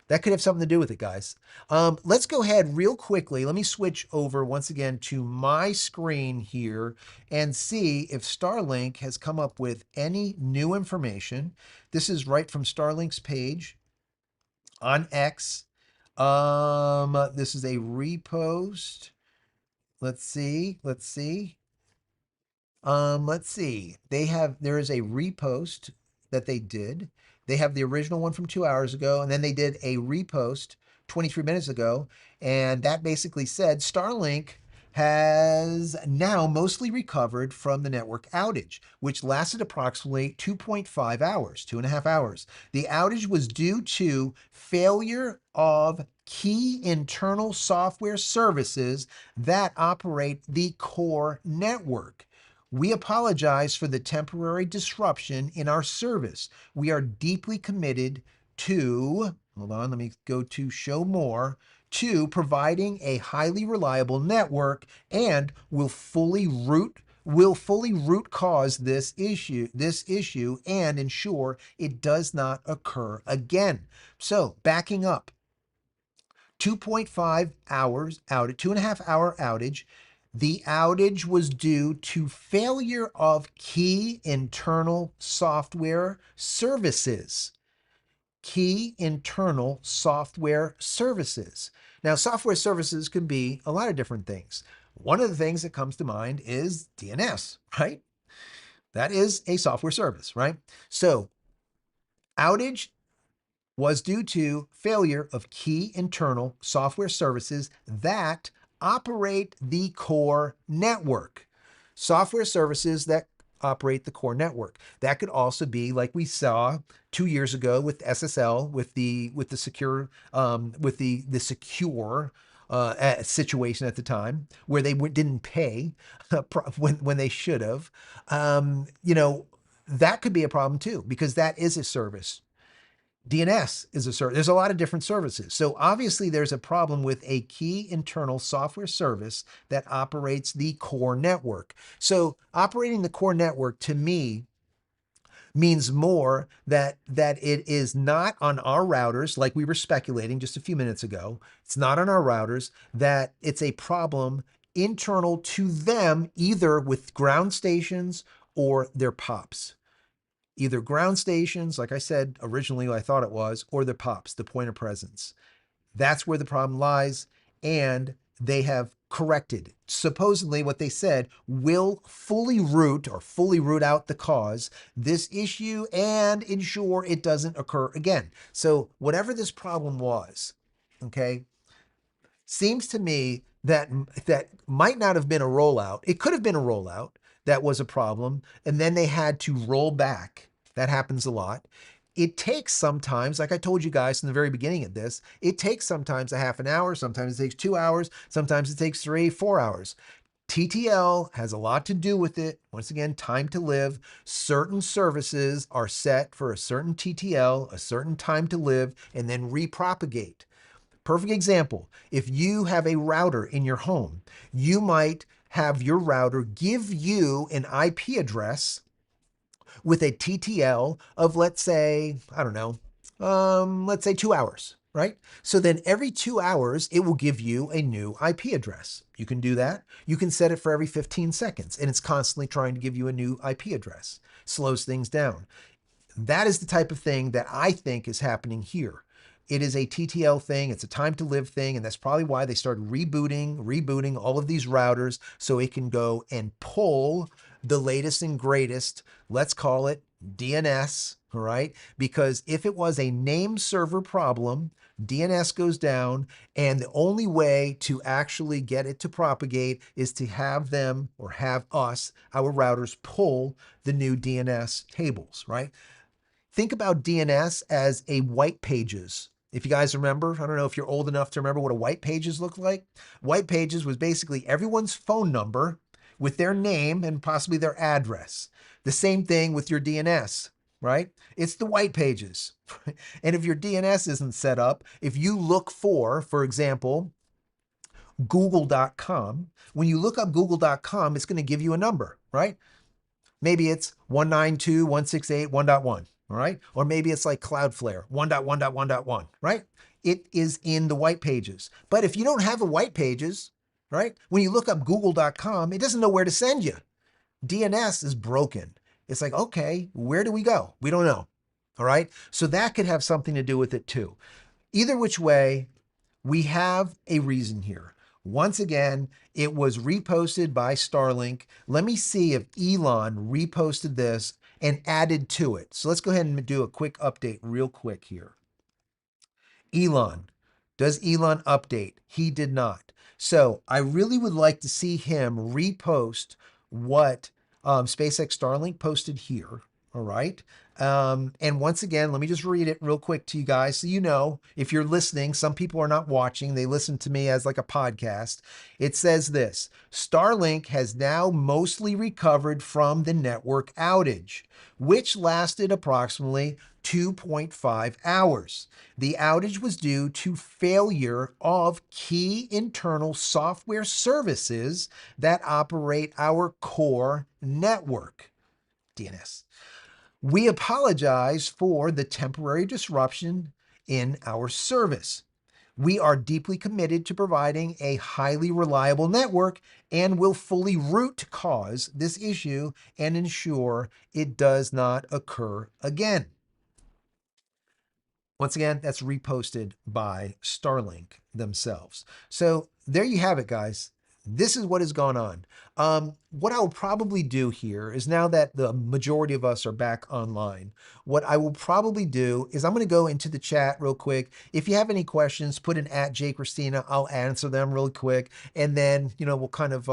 that could have something to do with it, guys. Let's go ahead real quickly. Let me switch over once again to my screen here and see if Starlink has come up with any new information. This is right from Starlink's page on X. This is a repost. Let's see. Let's see. There is a repost that they did. They have the original one from 2 hours ago, and then they did a repost 23 minutes ago. And that basically said Starlink has now mostly recovered from the network outage, which lasted approximately 2.5 hours, 2.5 hours. The outage was due to failure of key internal software services that operate the core network. We apologize for the temporary disruption in our service. We are deeply committed to, hold on, let me go to show more, to providing a highly reliable network, and will fully root cause this issue and ensure it does not occur again. So backing up, 2.5 hours outage, 2.5 hour outage. The outage was due to failure of key internal software services. Key internal software services. Now, software services can be a lot of different things. One of the things that comes to mind is DNS, right? That is a software service, right? So, outage was due to failure of key internal software services that operate the core network. Software services that operate the core network. That could also be like we saw 2 years ago with SSL, with the secure secure situation at the time, where they didn't pay when they should have. That could be a problem too, because that is a service. DNS is a service. There's a lot of different services. So obviously there's a problem with a key internal software service that operates the core network. So operating the core network, to me, means more that it is not on our routers, like we were speculating just a few minutes ago. It's not on our routers, that it's a problem internal to them, either with ground stations or their POPs. Either ground stations, like I said originally, I thought it was, or the POPs, the point of presence. That's where the problem lies, and they have corrected. Supposedly, what they said will fully root out the cause, this issue, and ensure it doesn't occur again. So whatever this problem was, okay, seems to me that that might not have been a rollout. It could have been a rollout that was a problem, and then they had to roll back. That happens a lot. It takes sometimes, like I told you guys in the very beginning of this, it takes sometimes a half an hour, sometimes it takes 2 hours, sometimes it takes 3, 4 hours. TTL has a lot to do with it. Once again, time to live. Certain services are set for a certain TTL, a certain time to live, and then repropagate. Perfect example. If you have a router in your home, you might have your router give you an IP address with a TTL of, let's say, I don't know, let's say 2 hours, right? So then every 2 hours, it will give you a new IP address. You can do that. You can set it for every 15 seconds, and it's constantly trying to give you a new IP address. Slows things down. That is the type of thing that I think is happening here. It is a TTL thing. It's a time to live thing. And that's probably why they started rebooting all of these routers so it can go and pull the latest and greatest, let's call it DNS, all right? Because if it was a name server problem, DNS goes down, and the only way to actually get it to propagate is to have them, or have us, our routers, pull the new DNS tables, right? Think about DNS as a white pages. If you guys remember, I don't know if you're old enough to remember what a white pages looked like. White pages was basically everyone's phone number with their name and possibly their address. The same thing with your DNS, right? It's the white pages. And if your DNS isn't set up, if you look for example, google.com, when you look up google.com, it's going to give you a number, right? Maybe it's 192.168.1.1, all right? Or maybe it's like Cloudflare, 1.1.1.1, right? It is in the white pages. But if you don't have a white pages, right? When you look up google.com, it doesn't know where to send you. DNS is broken. It's like, okay, where do we go? We don't know, all right? So that could have something to do with it too. Either which way, we have a reason here. Once again, it was reposted by Starlink. Let me see if Elon reposted this and added to it. So let's go ahead and do a quick update real quick here. Elon. Does Elon update? He did not. So I really would like to see him repost what SpaceX Starlink posted here. All right. And once again, let me just read it real quick to you guys. So, you know, if you're listening, some people are not watching. They listen to me as like a podcast. It says this: Starlink has now mostly recovered from the network outage, which lasted approximately 2.5 hours. The outage was due to failure of key internal software services that operate our core network, DNS. We apologize for the temporary disruption in our service. We are deeply committed to providing a highly reliable network and will fully root cause this issue and ensure it does not occur again. Once again, that's reposted by Starlink themselves. So there you have it, guys. This is what has gone on. What I'll probably do here is, now that the majority of us are back online, what I will probably do is I'm going to go into the chat real quick. If you have any questions, put in @JChristina. I'll answer them really quick, and then we'll kind of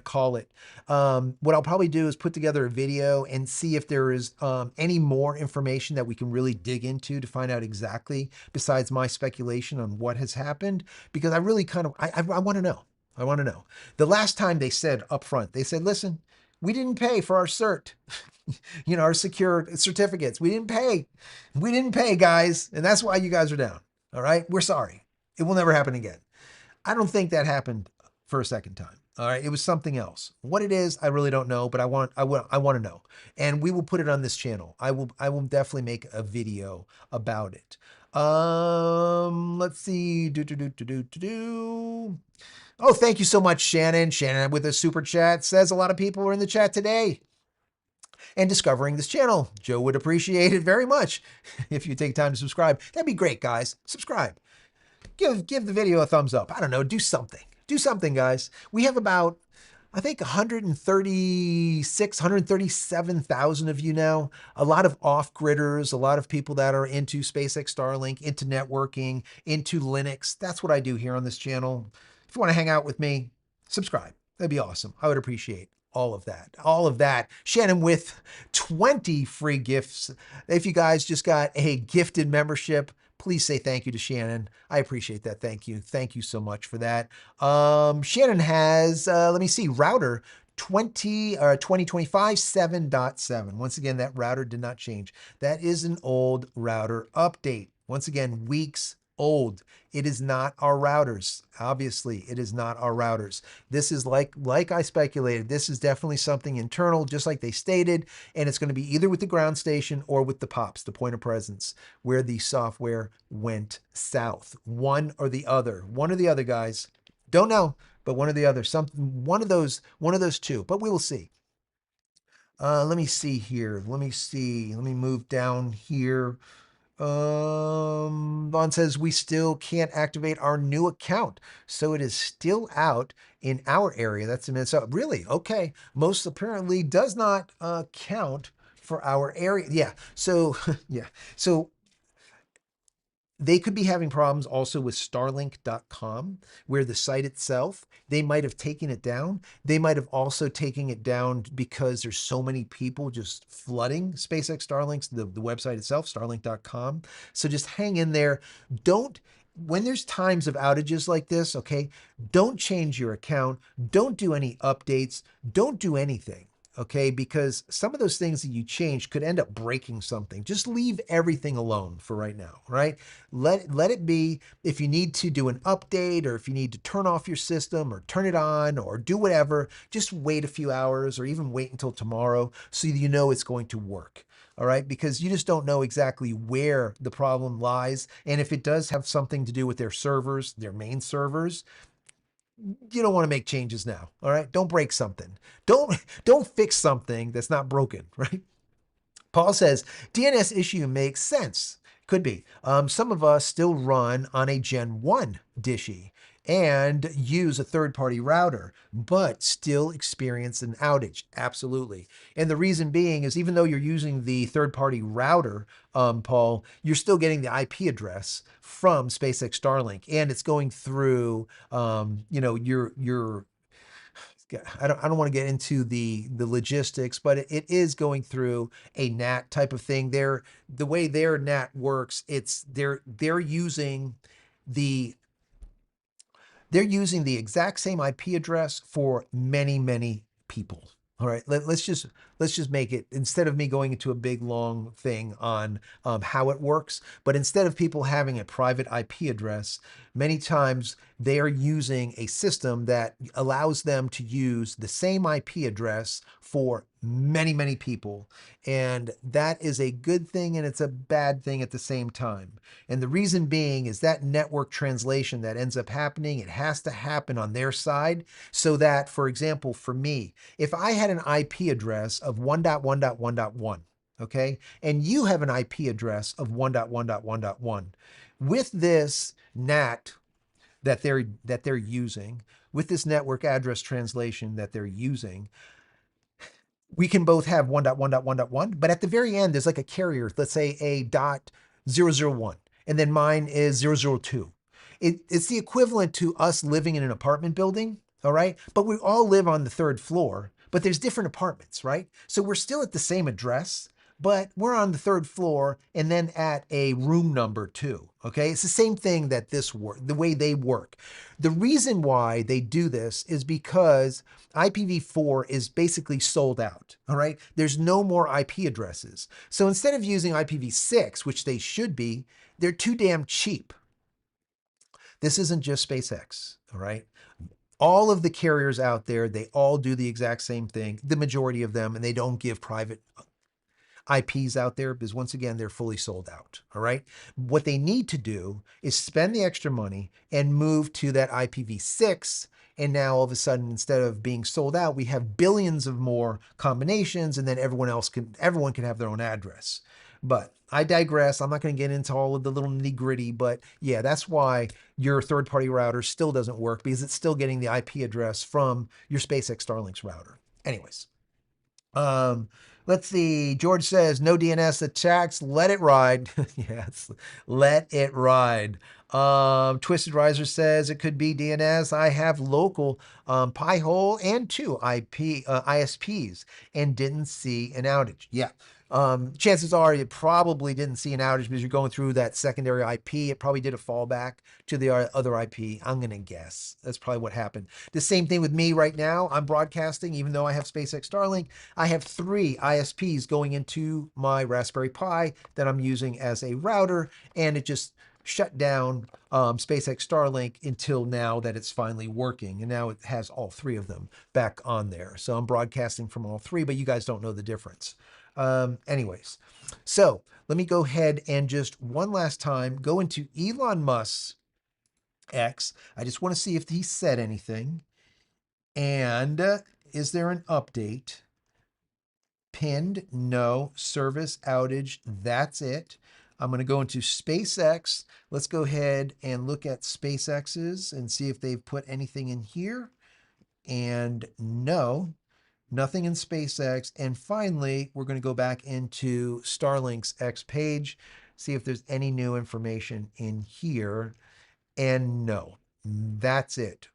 call it. What I'll probably do is put together a video and see if there is any more information that we can really dig into to find out exactly, besides my speculation on what has happened, because I really kind of I want to know. I want to know. The last time they said up front, they said, listen, we didn't pay for our cert, our secure certificates. We didn't pay. We didn't pay, guys. And that's why you guys are down. All right. We're sorry. It will never happen again. I don't think that happened for a second time. All right. It was something else. What it is, I really don't know, but I want to know. And we will put it on this channel. I will definitely make a video about it. Let's see. Oh, thank you so much, Shannon. Shannon with a super chat says a lot of people were in the chat today and discovering this channel. Joe would appreciate it very much if you take time to subscribe. That'd be great, guys. Subscribe. Give the video a thumbs up. I don't know. Do something. Do something, guys. We have about, I think, 137,000 of you now. A lot of off-gridders, a lot of people that are into SpaceX Starlink, into networking, into Linux. That's what I do here on this channel. If you want to hang out with me, subscribe. That'd be awesome. I would appreciate all of that. All of that. Shannon with 20 free gifts. If you guys just got a gifted membership, please say thank you to Shannon. I appreciate that. Thank you. Thank you so much for that. Shannon has, let me see, router 2025 7.7. Once again, that router did not change. That is an old router update. Once again, weeks old. It is not our routers. Obviously, it is not our routers. This is like I speculated, this is definitely something internal, just like they stated, and it's going to be either with the ground station or with the POPs, the point of presence, where the software went south. One or the other. One or the other, guys. Don't know, but one or the other. One of those two. But we will see. Let me see here. Let me see. Let me move down here. Vaughn says we still can't activate our new account, so it is still out in our area. That's in Minnesota. Really? Okay. Most apparently does not count for our area. Yeah. So yeah. So they could be having problems also with Starlink.com, where the site itself, they might have taken it down. They might have also taken it down because there's so many people just flooding SpaceX Starlinks, the website itself, Starlink.com. So just hang in there. Don't, when there's times of outages like this, okay, don't change your account. Don't do any updates. Don't do anything. Okay, because some of those things that you change could end up breaking something. Just leave everything alone for right now, right? Let it be. If you need to do an update, or if you need to turn off your system or turn it on or do whatever, just wait a few hours or even wait until tomorrow so you know it's going to work. All right, because you just don't know exactly where the problem lies. And if it does have something to do with their servers, their main servers, you don't want to make changes now. All right. Don't break something. Don't fix something that's not broken, right? Paul says, DNS issue makes sense. Could be. Some of us still run on a Gen 1 Dishy and use a third-party router, but still experience an outage. Absolutely. And the reason being is even though you're using the third-party router, Paul, you're still getting the IP address from SpaceX Starlink, and it's going through, your I don't want to get into the logistics, but it is going through a NAT type of thing. The way their NAT works, they're using the exact same IP address for many, many people. All right, let's just make it, instead of me going into a big long thing on how it works, but instead of people having a private IP address, many times they are using a system that allows them to use the same IP address for many, many people. And that is a good thing and it's a bad thing at the same time. And the reason being is that network translation that ends up happening, it has to happen on their side so that, for example, for me, if I had an IP address of 1.1.1.1, okay, and you have an IP address of 1.1.1.1, with this NAT that they're using, with this network address translation that they're using, we can both have 1.1.1.1, but at the very end, there's like a carrier, let's say a .001, and then mine is 002. It's the equivalent to us living in an apartment building, all right? But we all live on the third floor, but there's different apartments, right? So we're still at the same address, but we're on the third floor and then at a room number too, okay? It's the same thing that the way they work. The reason why they do this is because IPv4 is basically sold out, all right? There's no more IP addresses. So instead of using IPv6, which they should be, they're too damn cheap. This isn't just SpaceX, all right? All of the carriers out there, they all do the exact same thing, the majority of them, and they don't give private IPs out there because once again, they're fully sold out. All right. What they need to do is spend the extra money and move to that IPv6. And now all of a sudden, instead of being sold out, we have billions of more combinations, and then everyone can have their own address. But I digress. I'm not going to get into all of the little nitty gritty, but yeah, that's why your third-party router still doesn't work, because it's still getting the IP address from your SpaceX Starlink's router. Anyways, Let's see. George says no DNS attacks. Let it ride. Yes, let it ride. Twisted Riser says it could be DNS. I have local Pi-hole and two IP ISPs and didn't see an outage. Yeah. Chances are you probably didn't see an outage because you're going through that secondary IP. It probably did a fallback to the other IP. I'm going to guess. That's probably what happened. The same thing with me right now. I'm broadcasting, even though I have SpaceX Starlink. I have 3 ISPs going into my Raspberry Pi that I'm using as a router, and it just shut down SpaceX Starlink until now that it's finally working. And now it has all 3 of them back on there. So I'm broadcasting from all 3, but you guys don't know the difference. Anyways, so let me go ahead and just one last time go into Elon Musk's X. I just want to see if he said anything. And is there an update? Pinned, no. Service outage, that's it. I'm going to go into SpaceX. Let's go ahead and look at SpaceX's and see if they've put anything in here. And no, nothing in SpaceX. And finally, we're going to go back into Starlink's X page, see if there's any new information in here. And no, that's it.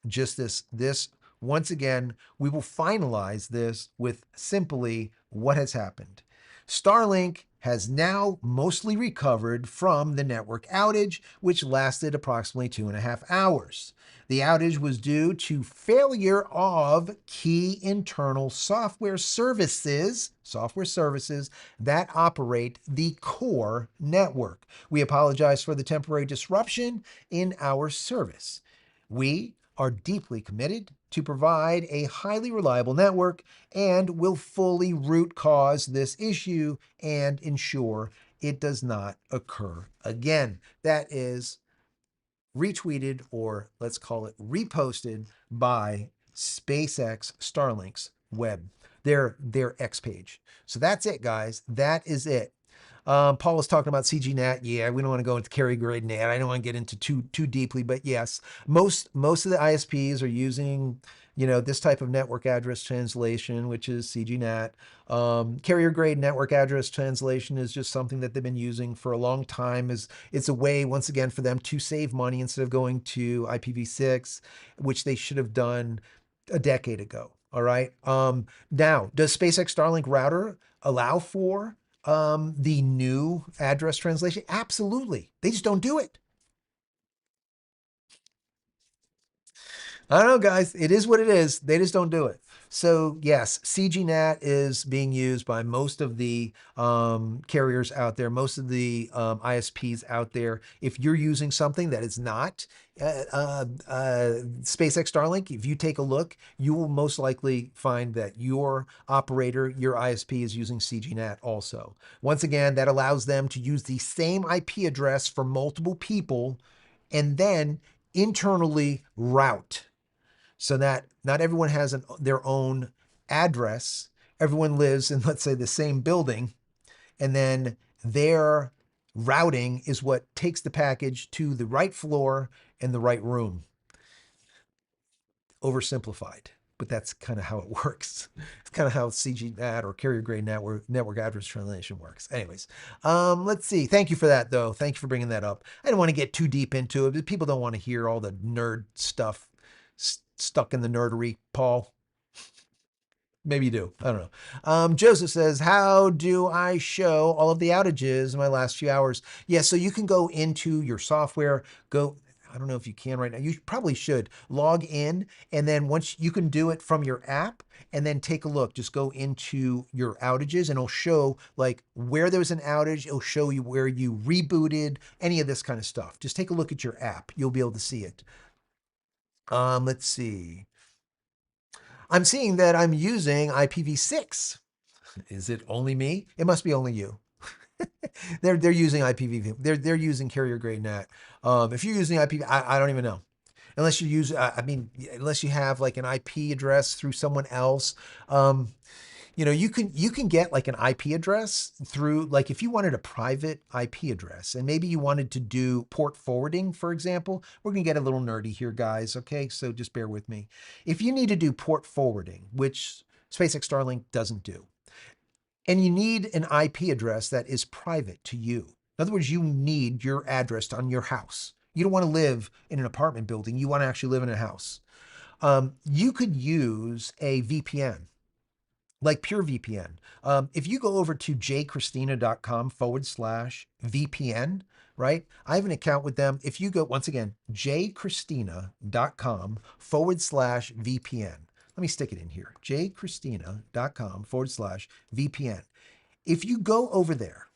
Just this once again, we will finalize this with simply what has happened. Starlink has now mostly recovered from the network outage, which lasted approximately 2.5 hours. The outage was due to failure of key internal software services that operate the core network. We apologize for the temporary disruption in our service. We are deeply committed to provide a highly reliable network and will fully root cause this issue and ensure it does not occur again. That is retweeted, or let's call it reposted, by SpaceX Starlink's web, their X page. So that's it, guys. That is it. Paul was talking about CGNet. Yeah, we don't want to go into carrier grade NAT. I don't want to get into too deeply, but yes, most of the ISPs are using, this type of network address translation, which is CGNet. Carrier grade network address translation is just something that they've been using for a long time. It's a way, once again, for them to save money instead of going to IPv6, which they should have done a decade ago. All right. Now, does SpaceX Starlink router allow for the new address translation? Absolutely. They just don't do it. I don't know, guys. It is what it is. They just don't do it. So yes, CGNAT is being used by most of the carriers out there, most of the ISPs out there. If you're using something that is not SpaceX Starlink, if you take a look, you will most likely find that your operator, your ISP, is using CGNAT also. Once again, that allows them to use the same IP address for multiple people and then internally route, so that not everyone has their own address. Everyone lives in, let's say, the same building, and then their routing is what takes the package to the right floor and the right room. Oversimplified, but that's kind of how it works. It's kind of how CGNAT or carrier grade network address translation works. Anyways, let's see. Thank you for that, though. Thank you for bringing that up. I don't want to get too deep into it, but people don't want to hear all the nerd stuff stuck in the nerdery, Paul. Maybe you do. I don't know. Joseph says, how do I show all of the outages in my last few hours? Yeah, so you can go into your software, I don't know if you can right now. You probably should log in, and then once you can do it from your app, and then take a look. Just go into your outages, and it'll show like where there was an outage. It'll show you where you rebooted, any of this kind of stuff. Just take a look at your app. You'll be able to see it. Let's see. I'm seeing that I'm using IPv6. Is it only me? It must be only you. They're using IPv. They're using carrier grade NAT. If you're using IPv, I don't even know. Unless you use, unless you have like an IP address through someone else. You can get like an IP address through, like, if you wanted a private IP address and maybe you wanted to do port forwarding, for example. We're gonna get a little nerdy here, guys. Okay, so just bear with me. If you need to do port forwarding, which SpaceX Starlink doesn't do, And you need an IP address that is private to you. In other words, you need your address on your house. You don't want to live in an apartment building. You want to actually live in a house. You could use a VPN, like pure VPN. If you go over to jchristina.com/VPN, right? I have an account with them. If you go, once again, jchristina.com/VPN. Let me stick it in here, jchristina.com/VPN. If you go over there,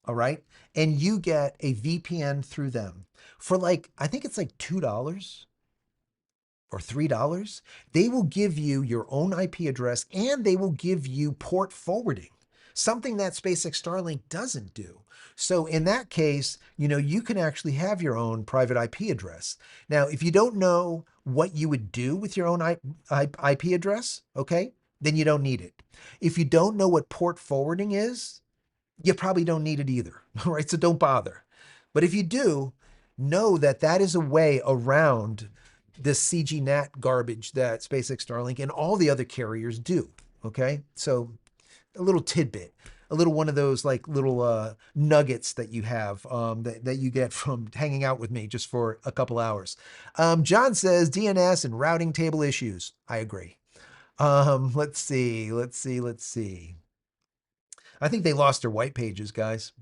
all right, and you get a VPN through them for like, I think it's like $2 or $3, they will give you your own IP address and they will give you port forwarding, something that SpaceX Starlink doesn't do. So in that case, you can actually have your own private IP address. Now, if you don't know what you would do with your own IP address, okay, then you don't need it. If you don't know what port forwarding is, you probably don't need it either, all right? So don't bother. But if you do, know that that is a way around this CGNAT garbage that SpaceX Starlink and all the other carriers do, okay? So a little tidbit, a little one of those like little nuggets that you have that you get from hanging out with me just for a couple hours. John says DNS and routing table issues. I agree. Let's see. I think they lost their white pages, guys.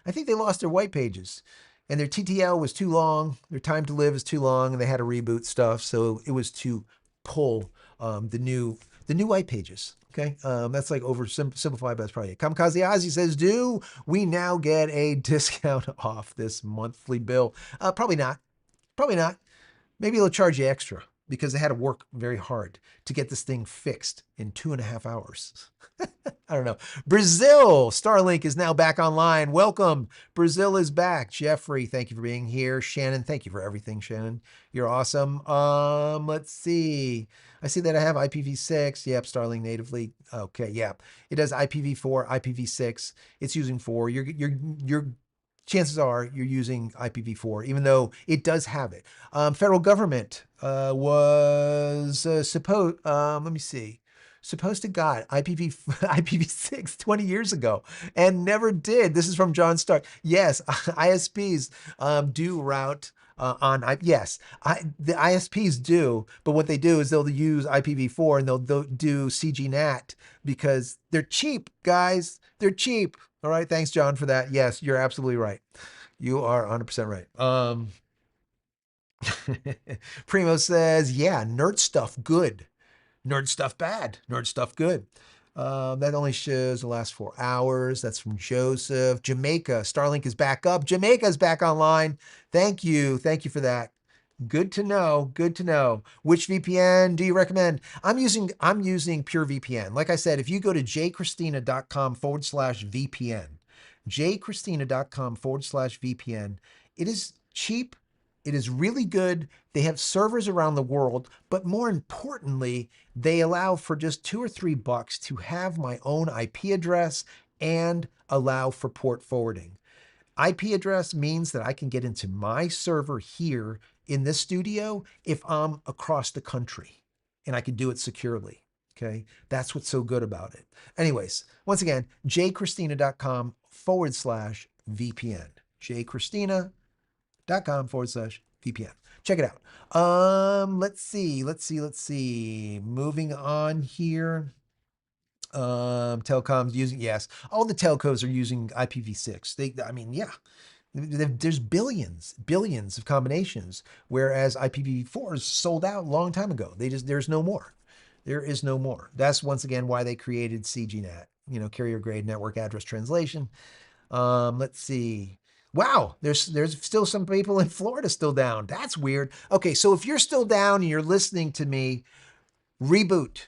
I think they lost their white pages. And their TTL was too long. Their time to live is too long, and they had to reboot stuff. So it was to pull the new white pages. Okay, that's like oversimplified, but that's probably it. Kamikaze Ozzy says, "Do we now get a discount off this monthly bill?" Probably not. Probably not. Maybe they'll charge you extra because they had to work very hard to get this thing fixed in 2.5 hours. I don't know. Brazil, Starlink is now back online. Welcome. Brazil is back. Jeffrey, thank you for being here. Shannon, thank you for everything, Shannon. You're awesome. Let's see. I see that I have IPv6. Yep, Starlink natively. Okay, yeah. It does IPv4, IPv6. It's using 4. You're chances are you're using IPv4, even though it does have it. Federal government was let me see, supposed to got IPv6 20 years ago and never did. This is from John Stark. Yes, ISPs do route yes, the ISPs do, but what they do is they'll use IPv4 and they'll do CGNAT because they're cheap, guys. They're cheap. All right, thanks, John, for that. Yes, you're absolutely right. You are 100% right. Primo says, yeah, nerd stuff good. Nerd stuff bad. Nerd stuff good. That only shows the last 4 hours. That's from Joseph. Jamaica. Starlink is back up. Jamaica's back online. Thank you. Thank you for that. Good to know. Good to know. Which VPN do you recommend? I'm using Pure VPN. Like I said, if you go to jchristina.com/VPN, jchristina.com/VPN, it is cheap. It is really good. They have servers around the world, but more importantly, they allow for just $2 or $3 to have my own IP address and allow for port forwarding. IP address means that I can get into my server here in this studio if I'm across the country and I can do it securely. Okay. That's what's so good about it. Anyways, once again, jchristina.com/VPN. jchristina.com/VPN. Check it out. Let's see. Moving on here. Telecoms using, yes, all the telcos are using IPv6. I mean, yeah, there's billions of combinations, whereas IPv4 is sold out a long time ago. There's no more. There is no more. That's once again why they created CGNAT, carrier grade network address translation. Let's see. Wow, there's still some people in Florida still down. That's weird. Okay, so if you're still down and you're listening to me, reboot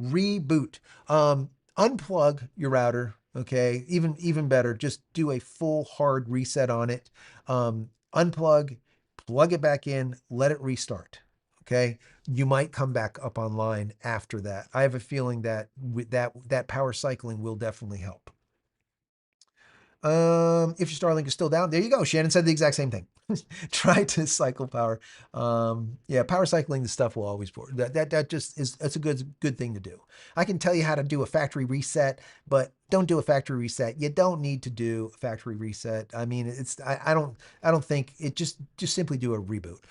reboot. Unplug your router. Okay, even better, just do a full hard reset on it. Unplug, plug it back in, let it restart. Okay, you might come back up online after that. I have a feeling that with that power cycling will definitely help. If your Starlink is still down, there you go. Shannon said the exact same thing. Try to cycle power. Yeah, power cycling the stuff will always work. That just is, that's a good thing to do. I can tell you how to do a factory reset, but don't do a factory reset. You don't need to do a factory reset. I mean, I don't think it, just simply do a reboot.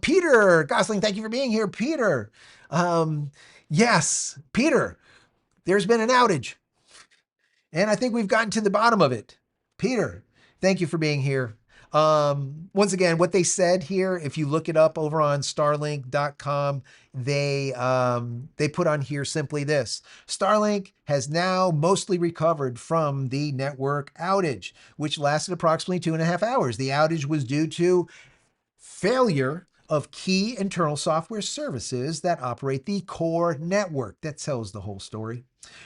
Peter Gosling, thank you for being here, Peter. Um, yes, Peter. There's been an outage. And I think we've gotten to the bottom of it. Peter, thank you for being here. Once again, what they said here, if you look it up over on Starlink.com, they put on here simply this: Starlink has now mostly recovered from the network outage, which lasted approximately 2.5 hours. The outage was due to failure of key internal software services that operate the core network. That tells the whole story.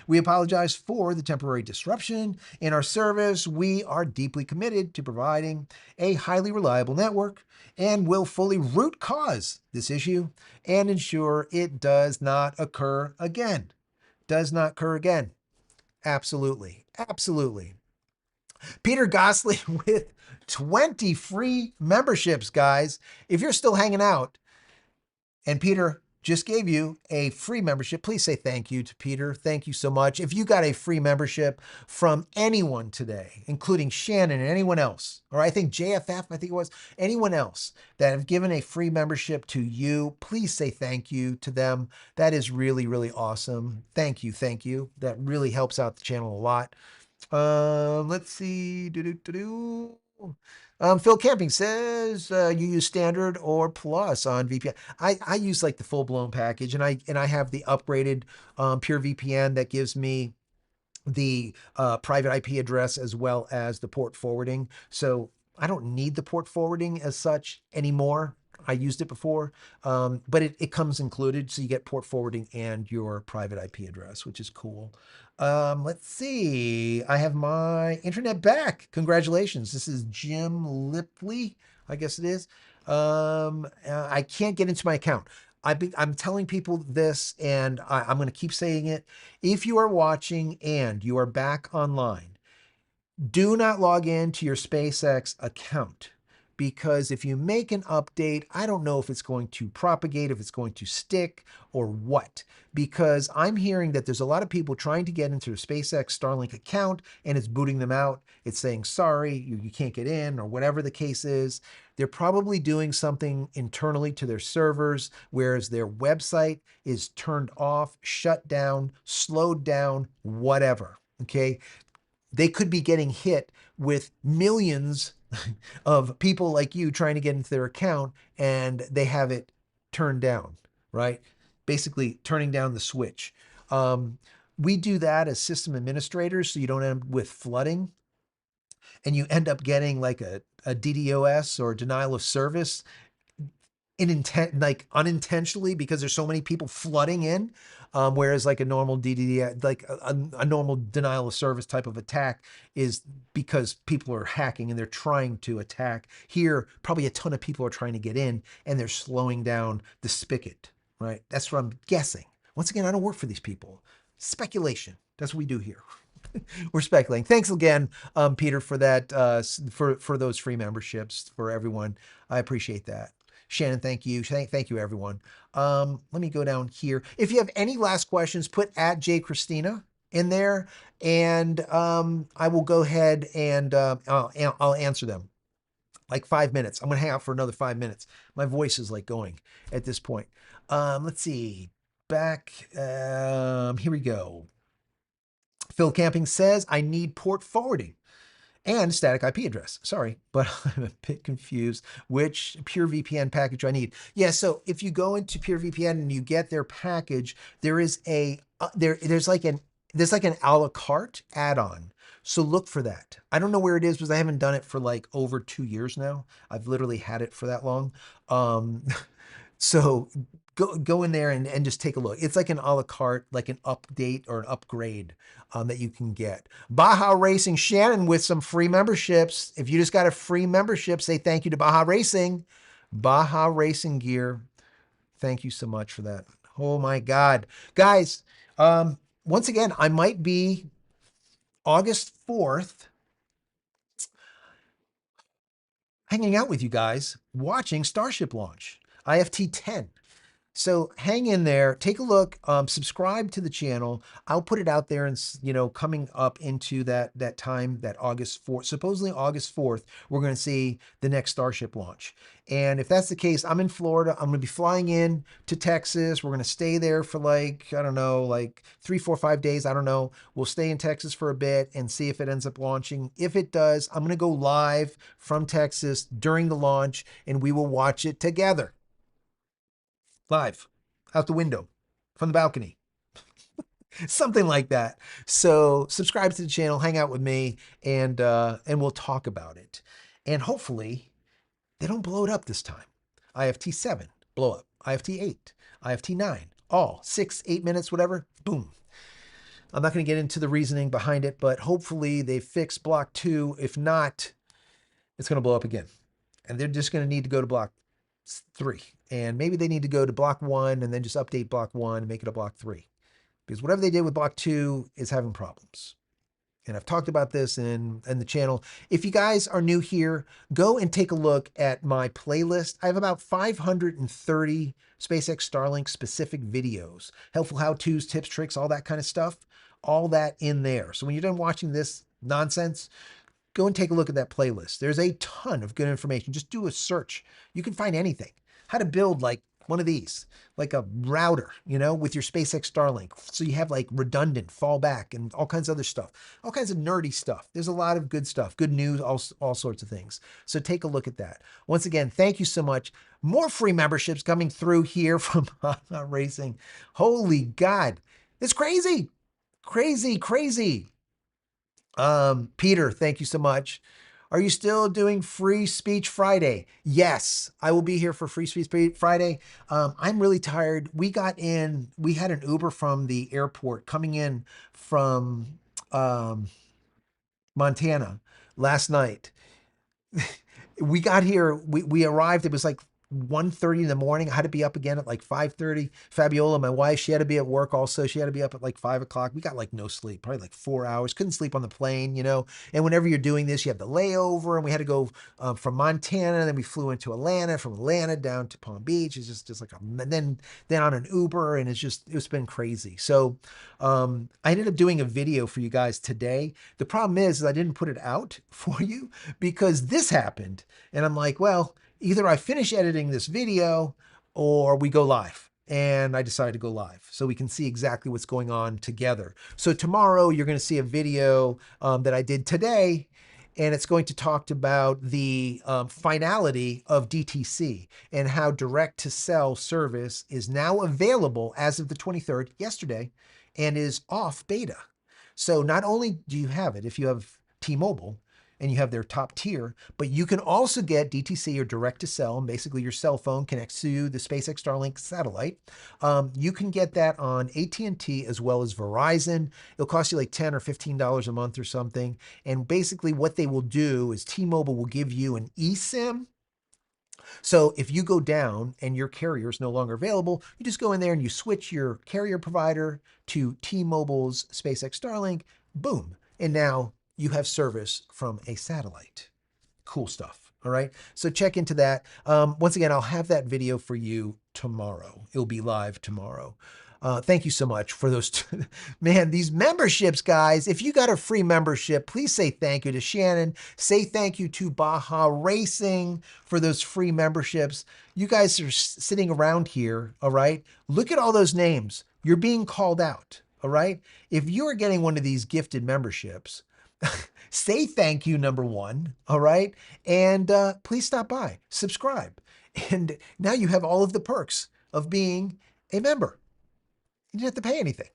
We apologize for the temporary disruption in our service. We are deeply committed to providing a highly reliable network and will fully root cause this issue and ensure it does not occur again. Does not occur again. Absolutely. Absolutely. Peter Gosling with 20 free memberships, guys. If you're still hanging out and Peter just gave you a free membership, please say thank you to Peter. Thank you so much. If you got a free membership from anyone today, including Shannon and anyone else, or I think JFF, I think it was, anyone else that have given a free membership to you, please say thank you to them. That is really, really awesome. Thank you. Thank you. That really helps out the channel a lot. Let's see. Phil Camping says you use standard or plus on VPN. I use like the full blown package, and I have the upgraded Pure VPN that gives me the private IP address as well as the port forwarding. So I don't need the port forwarding as such anymore. I used it before, but it comes included. So you get port forwarding and your private IP address, which is cool. Let's see. I have my internet back. Congratulations. This is Jim Lipley, I guess it is. I can't get into my account. I'm telling people this, and I'm going to keep saying it. If you are watching and you are back online, do not log into your SpaceX account, because if you make an update, I don't know if it's going to propagate, if it's going to stick or what, because I'm hearing that there's a lot of people trying to get into the SpaceX Starlink account and it's booting them out. It's saying, sorry, you can't get in, or whatever the case is. They're probably doing something internally to their servers, whereas their website is turned off, shut down, slowed down, whatever. Okay. They could be getting hit with millions of people like you trying to get into their account, and they have it turned down, right? Basically turning down the switch. We do that as system administrators, so you don't end up with flooding, and you end up getting like a DDoS or denial of service like unintentionally, because there's so many people flooding in. Whereas like a normal DDoS, like a normal denial of service type of attack, is because people are hacking and they're trying to attack. Here, probably a ton of people are trying to get in and they're slowing down the spigot, right? That's what I'm guessing. Once again, I don't work for these people. Speculation. That's what we do here. We're speculating. Thanks again, Peter, for that, for those free memberships for everyone. I appreciate that. Shannon, thank you. Thank you, everyone. Let me go down here. If you have any last questions, put at @JChristina in there, and I will go ahead and I'll answer them. Like 5 minutes. I'm going to hang out for another 5 minutes. My voice is like going at this point. Let's see. Back. Here we go. Phil Camping says, I need port forwarding and static IP address. Sorry, but I'm a bit confused which Pure VPN package I need. Yeah, so if you go into Pure VPN and you get their package, there is a there's like an a la carte add-on. So look for that. I don't know where it is because I haven't done it for like over 2 years now. I've literally had it for that long. So go in there and just take a look. It's like an a la carte, like an update or an upgrade that you can get. Baja Racing Shannon with some free memberships. If you just got a free membership, say thank you to Baja Racing. Baja Racing Gear. Thank you so much for that. Oh my God. Guys, once again, I might be August 4th. hanging out with you guys, watching Starship launch, IFT 10. So hang in there, take a look, subscribe to the channel. I'll put it out there, and coming up into that time, that August 4th, supposedly August 4th, we're going to see the next Starship launch. And if that's the case, I'm in Florida. I'm going to be flying in to Texas. We're going to stay there for like, I don't know, like 3, 4, 5 days. I don't know. We'll stay in Texas for a bit and see if it ends up launching. If it does, I'm going to go live from Texas during the launch, and we will watch it together. Live, out the window, from the balcony, something like that. So subscribe to the channel, hang out with me, and we'll talk about it. And hopefully they don't blow it up this time. IFT 7, blow up. IFT 8, IFT 9, all 6, 8 minutes, whatever, boom. I'm not going to get into the reasoning behind it, but hopefully they fix block 2. If not, it's going to blow up again. And they're just going to need to go to block 3. And maybe they need to go to block 1 and then just update block 1 and make it a block 3. Because whatever they did with block 2 is having problems. And I've talked about this in the channel. If you guys are new here, go and take a look at my playlist. I have about 530 SpaceX Starlink specific videos, helpful how-tos, tips, tricks, all that kind of stuff, all that in there. So when you're done watching this nonsense, go and take a look at that playlist. There's a ton of good information. Just do a search. You can find anything. How to build like one of these, like a router, with your SpaceX Starlink. So you have like redundant fallback and all kinds of other stuff, all kinds of nerdy stuff. There's a lot of good stuff, good news, all sorts of things. So take a look at that. Once again, thank you so much. More free memberships coming through here from Racing. Holy God. It's crazy, crazy, crazy. Peter, thank you so much. Are you still doing Free Speech Friday? Yes, I will be here for Free Speech Friday. I'm really tired. We had an Uber from the airport coming in from Montana last night. We got here, we arrived, it was like 1:30 in the morning. I had to be up again at like 5:30. Fabiola, my wife, she had to be at work also. She had to be up at like 5 o'clock. We got like no sleep, probably like 4 hours. Couldn't sleep on the plane, And whenever you're doing this, you have the layover, and we had to go from Montana, and then we flew into Atlanta, from Atlanta down to Palm Beach. It's just like then on an Uber, and it's been crazy. So I ended up doing a video for you guys today. The problem is I didn't put it out for you because this happened, and I'm like, well, either I finish editing this video or we go live. And I decided to go live so we can see exactly what's going on together. So tomorrow you're going to see a video that I did today, and it's going to talk about the finality of DTC and how direct to cell service is now available as of the 23rd, yesterday, and is off beta. So not only do you have it if you have T-Mobile, and you have their top tier, but you can also get DTC or direct to cell, and basically your cell phone connects to the SpaceX Starlink satellite. You can get that on AT&T as well as Verizon. It'll cost you like $10 or $15 a month or something. And basically what they will do is T-Mobile will give you an eSIM. So if you go down and your carrier is no longer available, you just go in there and you switch your carrier provider to T-Mobile's SpaceX Starlink, boom. And now you have service from a satellite. Cool stuff. All right. So check into that. Once again, I'll have that video for you tomorrow. It'll be live tomorrow. Thank you so much for those. Man, these memberships, guys. If you got a free membership, please say thank you to Shannon. Say thank you to Baja Racing for those free memberships. You guys are sitting around here. All right. Look at all those names. You're being called out. All right. If you are getting one of these gifted memberships, say thank you, number one, all right? And please stop by, subscribe. And now you have all of the perks of being a member. You didn't have to pay anything.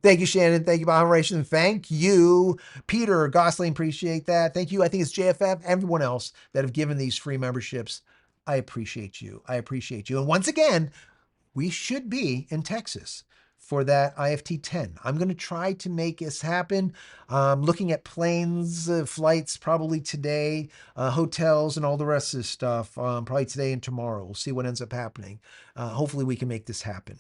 Thank you, Shannon. Thank you, Baharation. Thank you, Peter Gosling. Appreciate that. Thank you. I think it's JFF, everyone else that have given these free memberships. I appreciate you. I appreciate you. And once again, we should be in Texas for that IFT 10. I'm going to try to make this happen. Looking at planes, flights probably today, hotels and all the rest of this stuff, probably today and tomorrow. We'll see what ends up happening. Hopefully we can make this happen.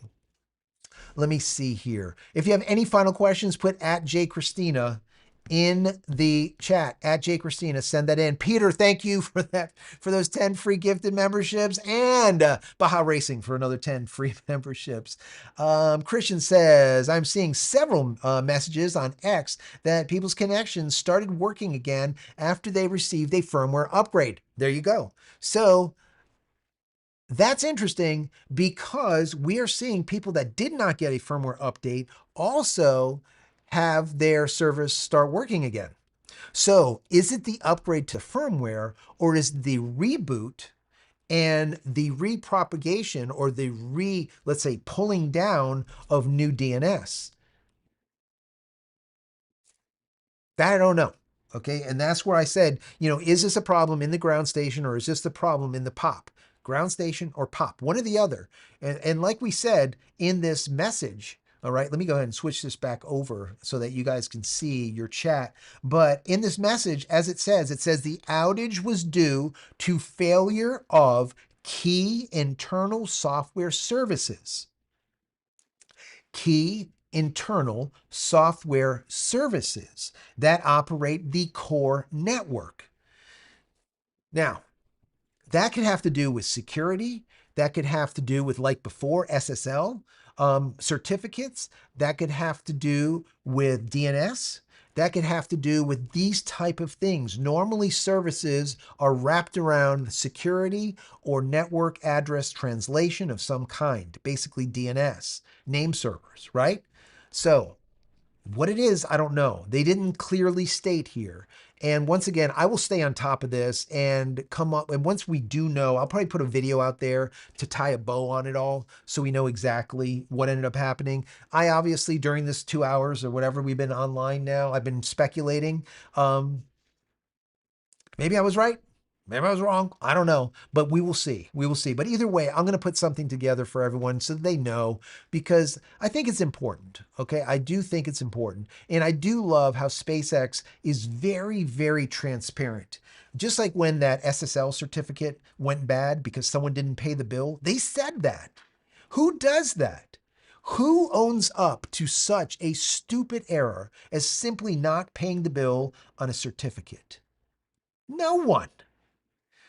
Let me see here. If you have any final questions, put @JChristina in the chat at J Christina. Send that in. Peter, thank you for that, for those 10 free gifted memberships, and Baja Racing for another 10 free memberships. Christian says, I'm seeing several messages on X that people's connections started working again after they received a firmware upgrade. There you go. So that's interesting because we are seeing people that did not get a firmware update also have their service start working again. So is it the upgrade to firmware, or is it the reboot and the repropagation, or the let's say, pulling down of new DNS? That I don't know. Okay. And that's where I said, is this a problem in the ground station, or is this the problem in the POP? Ground station or POP, one or the other. And like we said in this message, all right, let me go ahead and switch this back over so that you guys can see your chat. But in this message, as it says the outage was due to failure of key internal software services. Key internal software services that operate the core network. Now, that could have to do with security. That could have to do with, like before, SSL certificates. That could have to do with DNS. That could have to do with these type of things. Normally, services are wrapped around security or network address translation of some kind, basically DNS, name servers, right? So what it is, I don't know. They didn't clearly state here. And once again, I will stay on top of this and come up. And once we do know, I'll probably put a video out there to tie a bow on it all so we know exactly what ended up happening. I obviously, during this 2 hours or whatever we've been online now, I've been speculating. Maybe I was right. Maybe I was wrong. I don't know, but we will see. We will see. But either way, I'm going to put something together for everyone so they know, because I think it's important. Okay. I do think it's important. And I do love how SpaceX is very, very transparent. Just like when that SSL certificate went bad because someone didn't pay the bill, they said that. Who does that? Who owns up to such a stupid error as simply not paying the bill on a certificate? No one.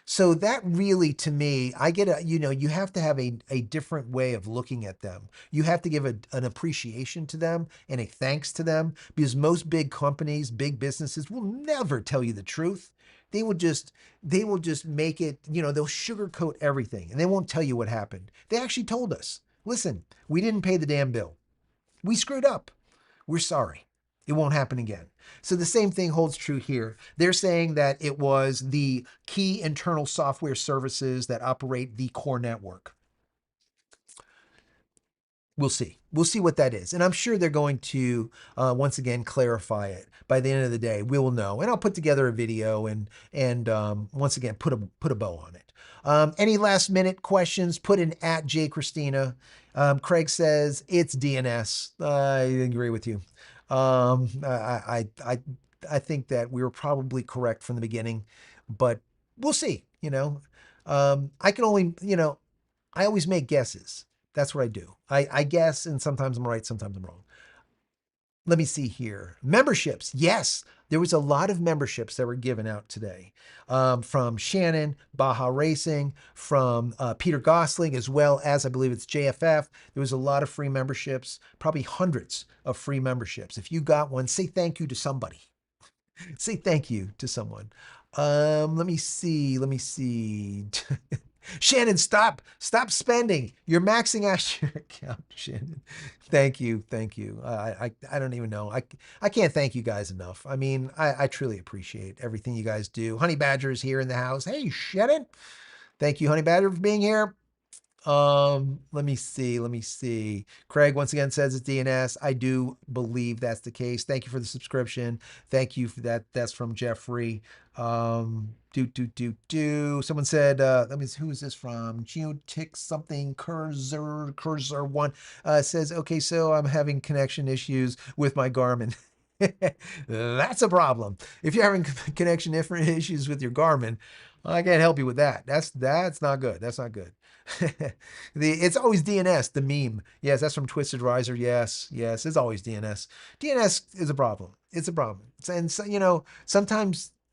So that really, to me, I get you have to have a different way of looking at them. You have to give an appreciation to them and a thanks to them, because most big companies, big businesses will never tell you the truth. They will just make it, they'll sugarcoat everything and they won't tell you what happened. They actually told us, listen, we didn't pay the damn bill. We screwed up. We're sorry. It won't happen again. So the same thing holds true here. They're saying that it was the key internal software services that operate the core network. We'll see. We'll see what that is. And I'm sure they're going to, once again, clarify it. By the end of the day, we will know. And I'll put together a video and once again, put a bow on it. Any last minute questions, put in at J Christina. Craig says it's DNS. I agree with you. I think that we were probably correct from the beginning, but we'll see. I can only, I always make guesses. That's what I do. I guess, and sometimes I'm right, sometimes I'm wrong. Let me see here. Memberships. Yes, there was a lot of memberships that were given out today, from Shannon, Baja Racing, from Peter Gosling, as well as, I believe it's JFF. There was a lot of free memberships, probably hundreds of free memberships. If you got one, say thank you to somebody. Say thank you to someone. Let me see. Shannon, stop spending. You're maxing out your account, Shannon. Thank you. I don't even know. I can't thank you guys enough. I mean, I truly appreciate everything you guys do. Honey Badger is here in the house. Hey, Shannon. Thank you, Honey Badger, for being here. Let me see. Craig once again says it's DNS. I do believe that's the case. Thank you for the subscription. Thank you for that. That's from Jeffrey. Someone said, who is this from? Geotick something cursor one, says, okay, so I'm having connection issues with my Garmin. That's a problem. If you're having connection issues with your Garmin, I can't help you with that. That's not good. That's not good. It's always DNS, the meme. Yes, that's from Twisted Riser. Yes, it's always DNS. DNS is a problem. It's a problem. And so,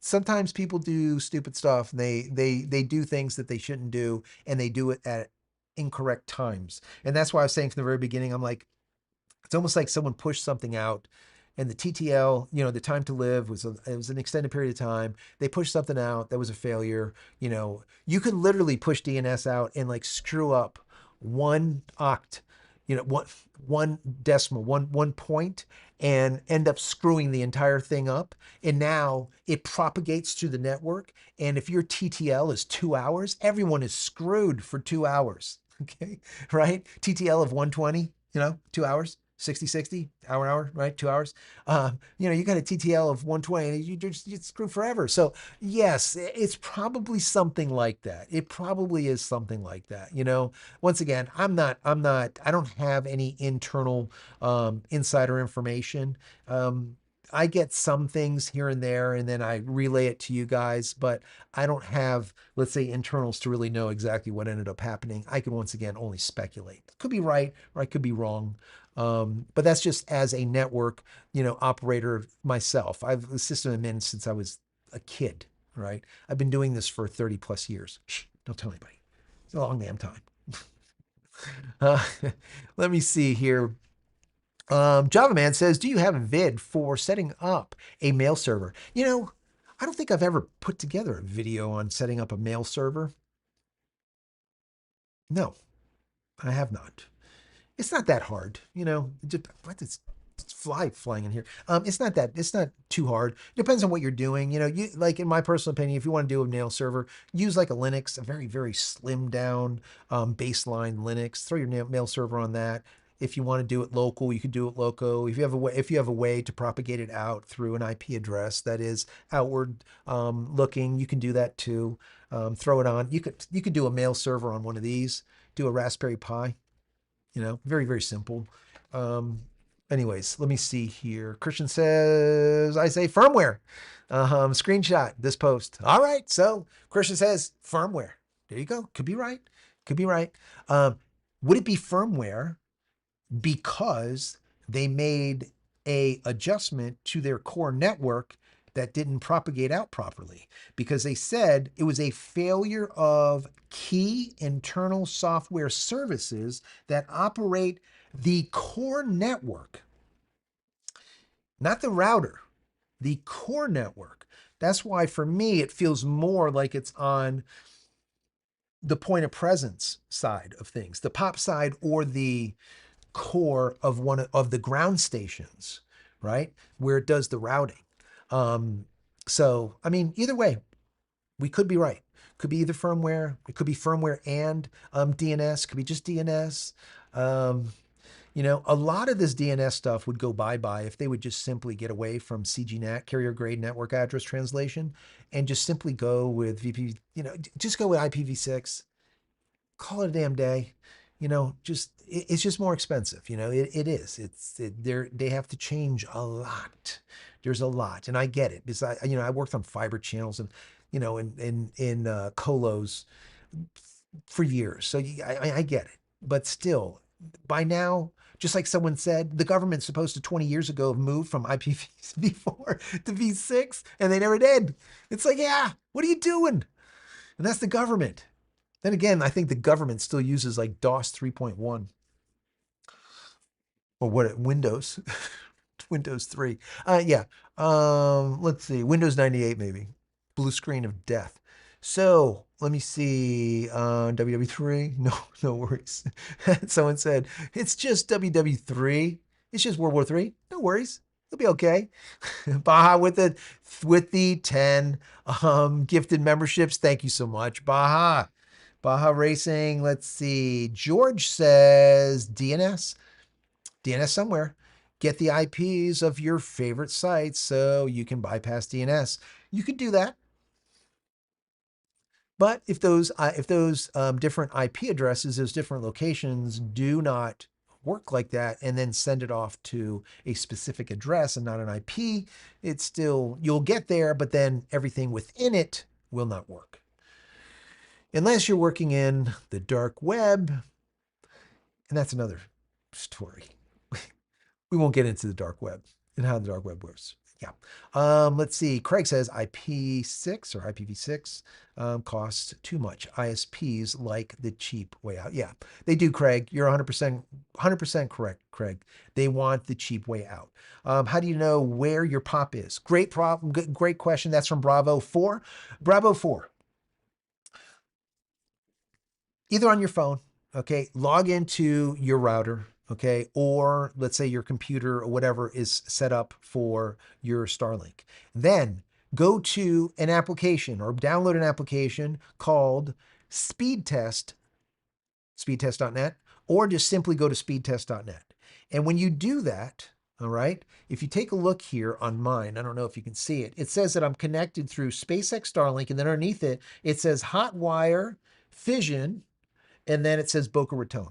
sometimes people do stupid stuff and they do things that they shouldn't do and they do it at incorrect times. And that's why I was saying from the very beginning, I'm like, it's almost like someone pushed something out and the TTL, the time to live it was an extended period of time. They pushed something out that was a failure. You could literally push DNS out and like screw up one oct, one decimal, one point, and end up screwing the entire thing up. And now it propagates through the network. And if your TTL is 2 hours, everyone is screwed for 2 hours. Okay, right? TTL of 120, 2 hours. 60, hour, right? 2 hours. You got a TTL of 120 and you screw forever. So yes, it's probably something like that. It probably is something like that. Once again, I don't have any internal insider information. I get some things here and there, and then I relay it to you guys, but I don't have, let's say, internals to really know exactly what ended up happening. I can once again only speculate. Could be right or I could be wrong. But that's just as a network, operator myself. I've a system admin since I was a kid, right? I've been doing this for 30 plus years. Shh, don't tell anybody. It's a long damn time. Uh, Let me see here. Java Man says, do you have a vid for setting up a mail server? I don't think I've ever put together a video on setting up a mail server. No, I have not. It's not that hard, just what is flying in here. It's not too hard. Depends on what you're doing. You like in my personal opinion, if you want to do a nail server, use like a Linux, a very, very slimmed down baseline Linux. Throw your mail server on that. If you want to do it local, you could do it local. If you have a way to propagate it out through an IP address that is outward looking, you can do that too. Throw it on. You could do a mail server on one of these. Do a Raspberry Pi. Very, very simple. Um, Anyways, let me see here. Christian says, I say firmware. Screenshot this post. All right. So Christian says firmware. There you go. Could be right. Could be right. Would it be firmware because they made a adjustment to their core network that didn't propagate out properly, because they said it was a failure of key internal software services that operate the core network, not the router, the core network. That's why for me, it feels more like it's on the point of presence side of things, the POP side or the core of one of the ground stations, right? Where it does the routing. So, I mean, either way, we could be right. Could be either firmware. It could be firmware and DNS. Could be just DNS. A lot of this DNS stuff would go bye-bye if they would just simply get away from CGNAT, carrier grade network address translation, and just simply go with VP, just go with IPv6, call it a damn day. It's just more expensive. It is. They have to change a lot. There's a lot, and I get it because I worked on fiber channels and in colos for years, so I get it. But still, by now, just like someone said, the government's supposed to 20 years ago have moved from IPv4 to V6, and they never did. It's like, yeah, what are you doing? And that's the government. Then again, I think the government still uses like DOS 3.1 or what Windows, Windows 3. Yeah. Let's see. Windows 98 maybe. Blue screen of death. So let me see. WW3. No, no worries. Someone said it's just WW3. It's just World War III. No worries. It'll be okay. Baha with the 10 gifted memberships. Thank you so much, Baha. Baja Racing. Let's see. George says DNS. DNS somewhere. Get the IPs of your favorite sites so you can bypass DNS. You could do that. But if those different IP addresses, those different locations do not work like that, and then send it off to a specific address and not an IP, it's still, you'll get there, but then everything within it will not work. Unless you're working in the dark web, and that's another story. We won't get into the dark web and how the dark web works. Yeah. Let's see. Craig says IP6 or IPv6 costs too much. ISPs like the cheap way out. Yeah, they do, Craig. You're 100% correct, Craig. They want the cheap way out. How do you know where your pop is? Great problem. Great question. That's from Bravo 4. Bravo 4. Either on your phone, okay, log into your router, okay, or let's say your computer or whatever is set up for your Starlink. Then go to an application or download an application called Speedtest, speedtest.net, or just simply go to speedtest.net. And when you do that, all right, if you take a look here on mine, I don't know if you can see it, it says that I'm connected through SpaceX Starlink, and then underneath it, it says Hotwire, Fission, and then it says Boca Raton.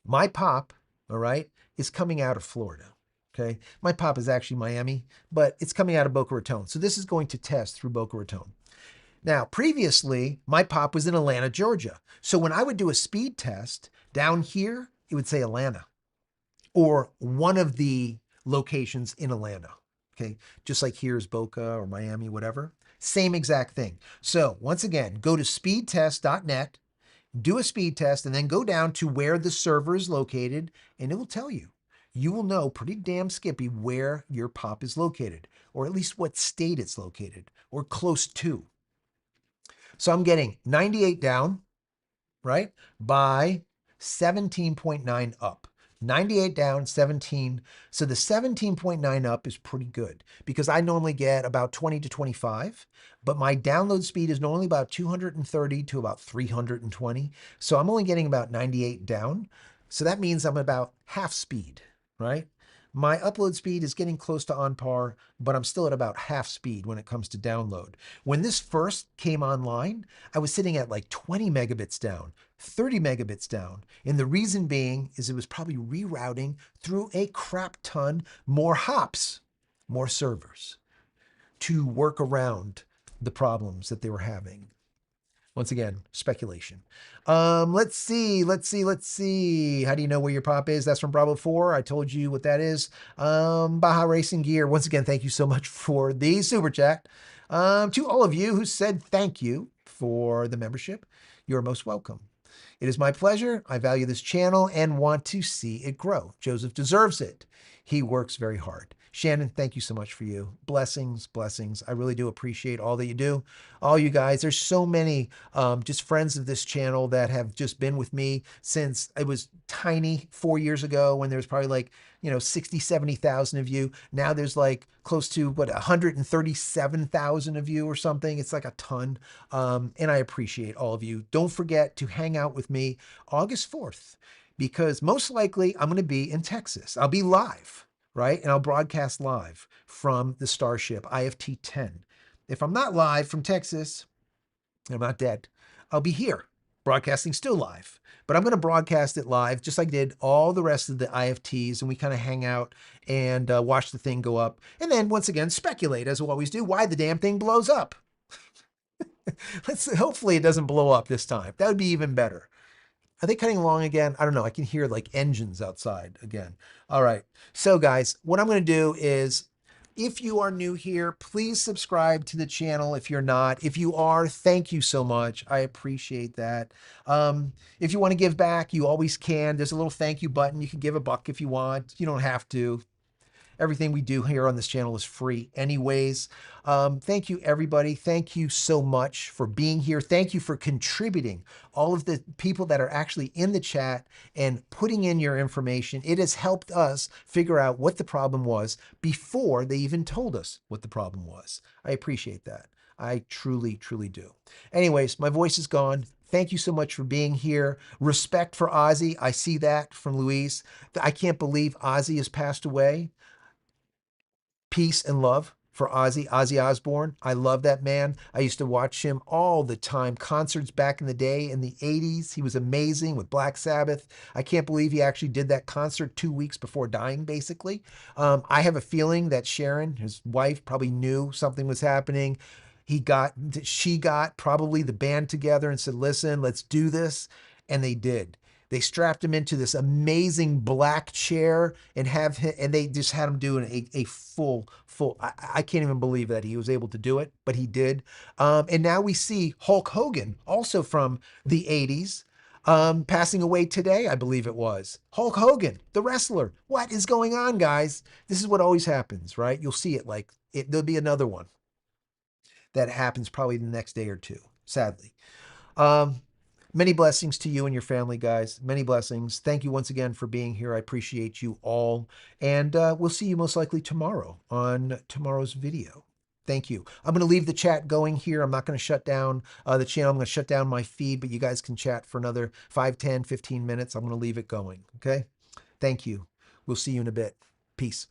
My pop, all right, is coming out of Florida. Okay. My pop is actually Miami, but it's coming out of Boca Raton. So this is going to test through Boca Raton. Now, previously, my pop was in Atlanta, Georgia. So when I would do a speed test down here, it would say Atlanta or one of the locations in Atlanta. Okay. Just like here's Boca or Miami, whatever. Same exact thing. So once again, go to speedtest.net, do a speed test, and then go down to where the server is located, and it will tell you. You will know pretty damn skippy where your pop is located, or at least what state it's located, or close to. So I'm getting 98 down, right, by 17.9 up. 98 down, 17. So the 17.9 up is pretty good because I normally get about 20 to 25, but my download speed is normally about 230 to about 320. So I'm only getting about 98 down. So that means I'm about half speed, right? My upload speed is getting close to on par, but I'm still at about half speed when it comes to download. When this first came online, I was sitting at like 20 megabits down, 30 megabits down. And the reason being is it was probably rerouting through a crap ton more hops, more servers to work around the problems that they were having. Once again, speculation. Let's see. How do you know where your pop is? That's from Bravo 4. I told you what that is. Baja Racing Gear. Once again, thank you so much for the super chat. To all of you who said thank you for the membership, you're most welcome. It is my pleasure. I value this channel and want to see it grow. Joseph deserves it. He works very hard. Shannon, thank you so much for you. Blessings, blessings. I really do appreciate all that you do. All you guys, there's so many just friends of this channel that have just been with me since I was tiny 4 years ago when there was probably like, 60, 70,000 of you. Now there's like close to 137,000 of you or something. It's like a ton. And I appreciate all of you. Don't forget to hang out with me August 4th because most likely I'm going to be in Texas. I'll be live, right? And I'll broadcast live from the Starship IFT 10. If I'm not live from Texas, I'm not dead. I'll be here broadcasting still live, but I'm going to broadcast it live just like I did all the rest of the IFTs, and we kind of hang out and watch the thing go up. And then once again, speculate as we always do why the damn thing blows up. Hopefully it doesn't blow up this time. That would be even better. Are they cutting along again? I don't know. I can hear like engines outside again. All right. So guys, what I'm going to do is if you are new here, please subscribe to the channel if you're not. If you are, thank you so much. I appreciate that. If you want to give back, you always can. There's a little thank you button. You can give a buck if you want. You don't have to. Everything we do here on this channel is free anyways. Thank you, everybody. Thank you so much for being here. Thank you for contributing. All of the people that are actually in the chat and putting in your information. It has helped us figure out what the problem was before they even told us what the problem was. I appreciate that. I truly, truly do. Anyways, my voice is gone. Thank you so much for being here. Respect for Ozzy. I see that from Louise. I can't believe Ozzy has passed away. Peace and love for Ozzy Osbourne. I love that man. I used to watch him all the time. Concerts back in the day in the 80s. He was amazing with Black Sabbath. I can't believe he actually did that concert 2 weeks before dying, basically. I have a feeling that Sharon, his wife, probably knew something was happening. She got probably the band together and said, listen, let's do this. And they did. They strapped him into this amazing black chair and have him, and they just had him doing a full. I can't even believe that he was able to do it, but he did. And now we see Hulk Hogan, also from the 80s, passing away today, I believe it was. Hulk Hogan, the wrestler. What is going on, guys? This is what always happens, right? You'll see it like there'll be another one that happens probably the next day or two, sadly. Um, Many blessings to you and your family, guys. Many blessings. Thank you once again for being here. I appreciate you all. And we'll see you most likely tomorrow on tomorrow's video. Thank you. I'm going to leave the chat going here. I'm not going to shut down the channel. I'm going to shut down my feed, but you guys can chat for another 5, 10, 15 minutes. I'm going to leave it going. Okay? Thank you. We'll see you in a bit. Peace.